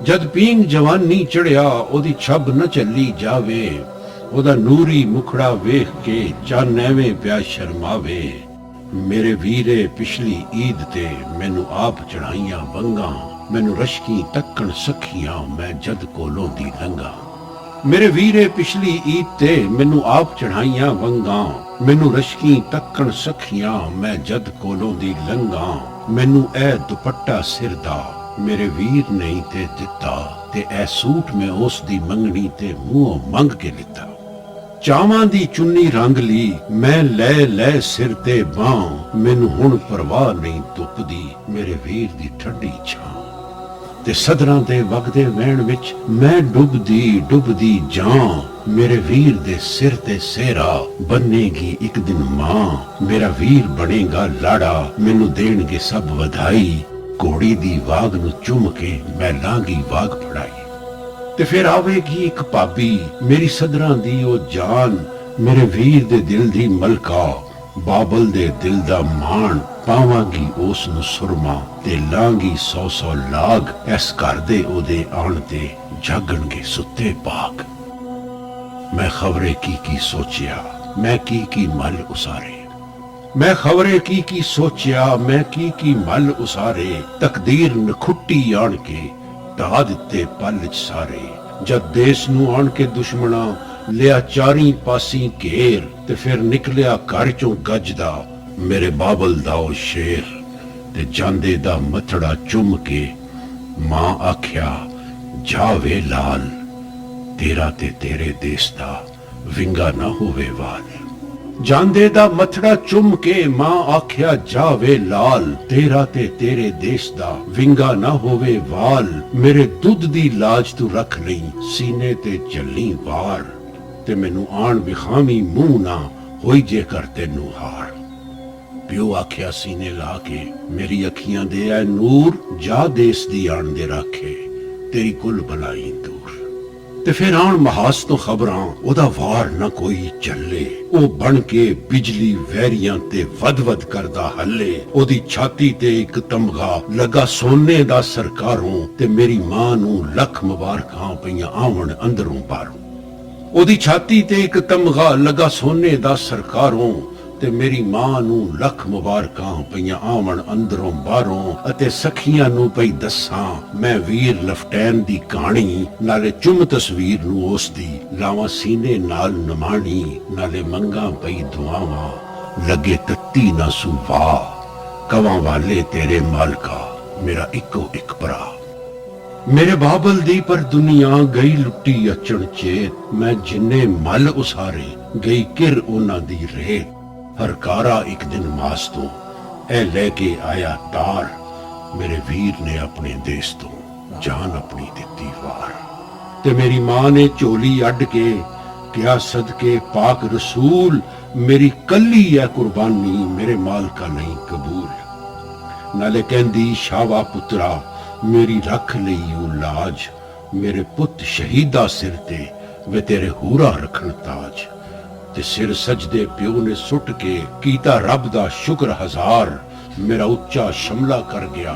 ਜਦ ਪੀਂਗ ਜਵਾਨੀ ਚੜਿਆ, ਉਹਦੀ ਛੱਬ ਨਾ ਚੱਲੀ ਜਾਵੇ, ਉਹਦਾ ਨੂਰੀ ਮੁਖੜਾ ਵੇਖ ਕੇ ਚੰਨ ਐਵੇਂ ਪਿਆ ਸ਼ਰਮਾਵੇ. ਮੇਰੇ ਵੀਰੇ ਪਿਛਲੀ ਈਦ ਤੇ ਮੈਨੂੰ ਆਪ ਚੜਾਈਆਂ ਵੰਗਾਂ, ਮੈਨੂੰ ਰਸ਼ਕੀ ਤੱਕਣ ਸਖੀਆਂ, ਮੈਂ ਜਦ ਕੋਲੋਂ ਦੀ ਲੰਘਾਂ. ਮੇਰੇ ਵੀਰੇ ਪਿਛਲੀ ਈਦ ਤੇ ਮੈਨੂੰ ਆਪ ਚੜਾਈਆਂ ਵੰਗਾਂ, ਮੈਨੂੰ ਰਸ਼ਕੀ ਤੱਕਣ ਸਖੀਆਂ, ਮੈਂ ਜਦ ਕੋਲੋਂ ਦੀ ਲੰਘਾਂ. ਮੈਨੂੰ ਇਹ ਦੁਪੱਟਾ ਸਿਰ ਦਾ ਮੇਰੇ ਵੀਰ ਨਹੀਂ ਤੇ ਦਿੱਤਾ, ਤੇ ਇਹ ਸੂਟ ਮੈਂ ਉਸ ਦੀ ਮੰਗਣੀ ਤੇ ਮੂੰਹੋਂ ਮੰਗ ਕੇ ਲਿੱਤਾ. ਚਾਵਾਂ ਦੀ ਚੁੰਨੀ ਰੰਗ ਲਈ ਮੈਂ ਲੈ ਲੈ ਸਿਰ ਤੇ ਬਾਂਹ, ਮੈਨੂੰ ਹੁਣ ਪਰਵਾਹ ਨਹੀਂ ਧੁੱਪ ਦੀ, ਮੇਰੇ ਵੀਰ ਦੀ ਠੰਡੀ ਛਾਂ. ਤੇ ਸਦਰਾਂ ਦੇ ਵਗਦੇ ਵਹਿਣ ਵਿੱਚ ਮੈਂ ਡੁੱਬਦੀ ਡੁੱਬਦੀ ਜਾਂ, ਮੇਰੇ ਵੀਰ ਦੇ ਸਿਰ ਤੇ ਸਿਹਰਾ ਬੰਨੇਗੀ ਇੱਕ ਦਿਨ ਮਾਂ. ਮੇਰਾ ਵੀਰ ਬਣੇਗਾ ਲਾੜਾ, ਮੈਨੂੰ ਦੇਣਗੇ ਸਭ ਵਧਾਈ, ਘੋੜੀ ਦੀ ਵਾਗ ਨੂੰ ਚੁੰਮ ਕੇ ਮੈਂ ਲਾਂਗੀ ਵਾਗ ਫੜਾਈ. ਤੇ ਫਿਰ ਆਵੇਗੀ ਇੱਕ ਭਾਬੀ, ਮੇਰੀ ਸਦਰਾਂ ਦੀ ਉਹ ਜਾਨ, ਮੇਰੇ ਵੀਰ ਦੇ ਦਿਲ ਦੀ ਮਲਕਾ, ਬਾਬਲ ਦੇ ਦਿਲ ਦਾ ਮਾਣ. ਪਾਵਾਂਗੀ ਉਸ ਨੂੰ ਸੁਰਮਾ, ਤੇ ਲਾਂਗੀ 100 ਲਾਗ, ਇਸ ਘਰ ਦੇ ਉਹਦੇ ਆਣ ਤੇ ਜਾਗਣਗੇ ਸੁੱਤੇ ਬਾਗ. ਮੈਂ ਖਬਰੇ ਕੀ ਸੋਚਿਆ, ਮੈਂ ਕੀ ਮਲ ਉਸਾਰੇ, ਮੈਂ ਖਬਰੇ ਕੀ ਸੋਚਿਆ, ਮੈਂ ਕੀ ਮਲ ਉਸਾਰੇ. ਤਕਦੀਰ ਨਖੁੱਟੀ ਆਣ ਕੇ ਢਾ ਦਿੱਤੇ ਪਲ ਚ ਸਾਰੇ. ਜਦ ਦੇਸ ਨੂੰ ਆਣ ਕੇ ਦੁਸ਼ਮਣਾ ਲਿਆ ਚਾਰੀ ਪਾਸੀ ਘੇਰ, ਤੇ ਫਿਰ ਨਿਕਲਿਆ ਘਰ ਚੋਂ ਗੱਜਦਾ ਮੇਰੇ ਬਾਬਲ ਦਾ ਉਹ ਸ਼ੇਰ. ਤੇ ਜਾਂਦੇ ਦਾ ਮੱਥੜਾ ਚੁੰਮ ਕੇ ਮਾਂ ਆਖਿਆ, ਜਾਵੇ ਲਾਲ, ਤੇਰਾ ਤੇ ਤੇਰੇ ਦੇਸ ਦਾ ਵਿੰਗਾ ਨਾ ਹੋਵੇ ਵਾਲ. ਜਾਂਦੇ ਦਾ ਮੱਥੜਾ ਚੁੰਮ ਕੇ ਮਾਂ ਆਖਿਆ, ਜਾਵੇ ਲਾਲ, ਤੇਰਾ ਤੇ ਤੇਰੇ ਦੇਸ਼ ਦਾ ਵਿੰਗਾ ਨਾ ਹੋਵੇ ਵਾਲ. ਮੇਰੇ ਦੁੱਧ ਦੀ ਲਾਜ ਤੂੰ ਰੱਖ ਲਈ, ਸੀਨੇ ਤੇ ਚੱਲੀ ਵਾਰ, ਤੇ ਮੈਨੂੰ ਆਣ ਵਿਖਾਵੀਂ ਮੂੰਹ ਨਾ ਹੋਈ ਜੇ ਕਰ ਤੈਨੂੰ ਹਾਰ. ਪਿਓ ਆਖਿਆ ਸੀਨੇ ਲਾ ਕੇ, ਮੇਰੀ ਅੱਖੀਆਂ ਦੇ ਐ ਨੂਰ, ਜਾ ਦੇਸ ਦੀ ਆਣ ਦੇ ਰਾਖੇ, ਤੇਰੀ ਕੁੱਲ ਬਲਾਈ ਦੂਰ। ਤੇ ਫਿਰ ਆਉਣ ਮਹਾਸ ਤੋਂ ਖਬਰਾਂ, ਉਹਦਾ ਵਾਰ ਨਾ ਕੋਈ ਚੱਲੇ, ਉਹ ਬਣ ਕੇ ਬਿਜਲੀ ਵੈਰੀਆਂ ਤੇ ਵਧ-ਵਧ ਕਰਦਾ ਹੱਲੇ। ਉਹਦੀ ਛਾਤੀ ਤੇ ਇੱਕ ਤਮਗਾ ਲੱਗਾ ਸੋਨੇ ਦਾ ਸਰਕਾਰੋਂ, ਤੇ ਮੇਰੀ ਮਾਂ ਨੂੰ ਲੱਖ ਮੁਬਾਰਕਾਂ ਪਈਆਂ ਆਵਣ ਅੰਦਰੋਂ ਬਾਹਰੋਂ। ਉਹਦੀ ਛਾਤੀ ਤੇ ਇੱਕ ਤਮਗਾ ਲੱਗਾ ਸੋਨੇ ਦਾ ਸਰਕਾਰੋਂ, ਤੇ ਮੇਰੀ ਮਾਂ ਨੂੰ ਲੱਖ ਮੁਬਾਰਕਾਂ ਪਈਆਂ ਆਵਣ ਅੰਦਰੋਂ ਬਾਹਰੋਂ। ਅਤੇ ਸਖੀਆਂ ਨੂੰ ਪਈ ਦੱਸਾਂ ਮੈਂ ਵੀਰ ਲਫਟੈਨ ਦੀ ਕਹਾਣੀ, ਨਾਲੇ ਚੁੰਮ ਤਸਵੀਰ ਨੂੰ ਉਸ ਦੀ ਲਾਵਾਂ ਸੀਨੇ ਨਾਲ ਨਮਾਣੀ। ਨਾਲੇ ਮੰਗਾਂ ਪਈ ਦੁਆਵਾਂ ਲੱਗੇ ਤੱਤੀ ਨਾ ਸੁਵਾ, ਕਵਾਂ ਵਾਲੇ ਤੇਰੇ ਮਾਲਕਾ ਮੇਰਾ ਇੱਕੋ ਇੱਕ ਭਰਾ। ਮੇਰੇ ਬਾਬਲ ਦੀ ਪਰ ਦੁਨੀਆ ਗਈ ਲੁੱਟੀ ਅਚਣ ਚੇਤ, ਮੈਂ ਜਿੰਨੇ ਮਲ ਉਸਾਰੇ ਗਈ ਕਿਰ ਉਹਨਾਂ ਦੀ ਰੇਤ। ਹਰਕਾਰਾ ਇੱਕ ਦਿਨ ਮਾਸ ਤੋਂ ਇਹ ਲੈ ਕੇ ਆਇਆ ਤਾਰ, ਮੇਰੇ ਵੀਰ ਨੇ ਆਪਣੇ ਦੇਸ਼ ਤੋਂ ਜਾਨ ਆਪਣੀ ਦਿੱਤੀ ਵਾਰ। ਤੇ ਮੇਰੀ ਮਾਂ ਨੇ ਝੋਲੀ ਅੱਡ ਕੇ ਕਿਹਾ ਸਦਕੇ ਪਾਕ ਰਸੂਲ, ਮੇਰੀ ਕੱਲੀ ਹੈ ਕੁਰਬਾਨੀ ਮੇਰੇ ਮਾਲਕਾ ਨਹੀਂ ਕਬੂਲ। ਨਾਲੇ ਕਹਿੰਦੀ ਸ਼ਾਵਾ ਪੁੱਤਰਾ ਮੇਰੀ ਰੱਖ ਲਈ ਉਹ ਲਾਜ, ਮੇਰੇ ਪੁੱਤ ਸ਼ਹੀਦਾ ਸਿਰ ਤੇ ਵੇ ਤੇਰੇ ਹੂਰਾ ਰੱਖਣ ਤਾਜ। ਤੇ ਸਿਰ ਸਜਦੇ ਪਿਓ ਨੇ ਸੁੱਟ ਕੇ ਕੀਤਾ ਰੱਬ ਦਾ ਸ਼ੁਕਰ ਹਜ਼ਾਰ, ਮੇਰਾ ਉੱਚਾ ਸ਼ਮਲਾ ਕਰ ਗਿਆ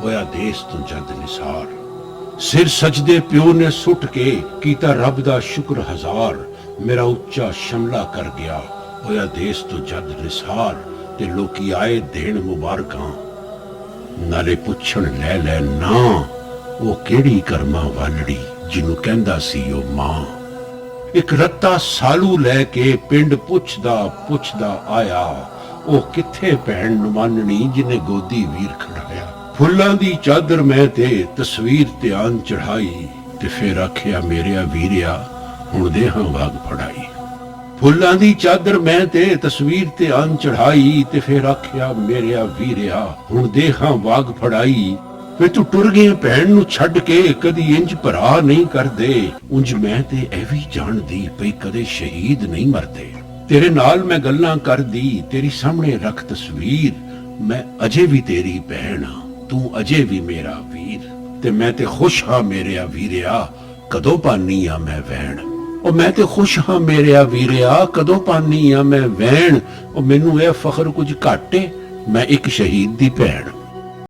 ਹੋਇਆ ਦੇਸ਼ ਤੋਂ ਜਦ ਨਿਸਾਰ। ਸਿਰ ਸਜਦੇ ਪਿਓ ਨੇ ਸੁੱਟ ਕੇ ਕੀਤਾ ਰੱਬ ਦਾ ਸ਼ੁਕਰ ਹਜ਼ਾਰ, ਮੇਰਾ ਉੱਚਾ ਸ਼ਮਲਾ ਕਰ ਗਿਆ ਹੋਇਆ ਦੇਸ਼ ਤੋਂ ਜਦ ਨਿਸਾਰ। ਤੇ ਲੋਕੀ ਆਏ ਦੇਣ ਮੁਬਾਰਕਾਂ, ਨਾਲੇ ਪੁੱਛਣ ਲੈ ਲੈ ਨਾ ਉਹ ਕਿਹੜੀ ਕਰਮਾਂ ਵਾਲੜੀ ਜਿਹਨੂੰ ਕਹਿੰਦਾ ਸੀ ਉਹ ਮਾਂ। ਇੱਕ ਰੱਤਾ ਸਾਲੂ ਲੈ ਕੇ ਪਿੰਡ ਪੁੱਛਦਾ ਆਇਆ, ਉਹ ਕਿੱਥੇ ਭੈਣ ਨਮਾਨਣੀ ਜਿਹਨੇ ਗੋਦੀ ਵੀਰ ਖੜਾਇਆ। ਫੁੱਲਾਂ ਦੀ ਚਾਦਰ ਮੈਂ ਤੇ ਤਸਵੀਰ ਧਿਆਨ ਚੜਾਈ, ਤੇ ਫਿਰ ਆਖਿਆ ਮੇਰਿਆ ਵੀਰਿਆ ਹੁਣ ਦੇ ਹਾਂ ਵਾਗ ਫੜਾਈ। ਫੁੱਲਾਂ ਦੀ ਚਾਦਰ ਮੈਂ ਤੇ ਤਸਵੀਰ ਧਿਆਨ ਚੜਾਈ, ਤੇ ਫਿਰ ਆਖਿਆ ਮੇਰਿਆ ਵੀਰਿਆ ਹੁਣ ਦੇ ਹਾਂ ਵਾਗ ਫੜਾਈ। ਵੇ ਤੂੰ ਟੁਰ ਗਏ ਭੈਣ ਨੂੰ ਛੱਡ ਕੇ, ਕਦੀ ਇੰਜ ਭਰਾ ਨਹੀਂ ਕਰਦੇ। ਉਂਝ ਮੈਂ ਤੇ ਇਹ ਵੀ ਜਾਣਦੀ ਪਈ ਕਦੇ ਸ਼ਹੀਦ ਨਹੀਂ ਮਰਦੇ। ਤੇਰੇ ਨਾਲ ਮੈਂ ਗੱਲਾਂ ਕਰਦੀ, ਤੇਰੀ ਸਾਹਮਣੇ ਰੱਖ ਤਸਵੀਰ, ਮੈਂ ਅਜੇ ਵੀ ਤੇਰੀ ਭੈਣ, ਤੂੰ ਅਜੇ ਵੀ ਮੇਰਾ ਵੀਰ। ਤੇ ਮੈਂ ਤੇ ਖੁਸ਼ ਹਾਂ ਮੇਰਿਆ ਵੀਰਿਆ ਕਦੋਂ ਪਾਨੀ ਆ ਮੈਂ ਵੈਣ। ਉਹ ਮੈਂ ਤੇ ਖੁਸ਼ ਹਾਂ ਮੇਰਿਆ ਵੀਰਿਆ ਕਦੋਂ ਪਾਨੀ ਆ ਮੈਂ ਵੈਣ। ਉਹ ਮੈਨੂੰ ਇਹ ਫਖਰ ਕੁਝ ਘਾਟੇ ਮੈਂ ਇੱਕ ਸ਼ਹੀਦ ਦੀ ਭੈਣ।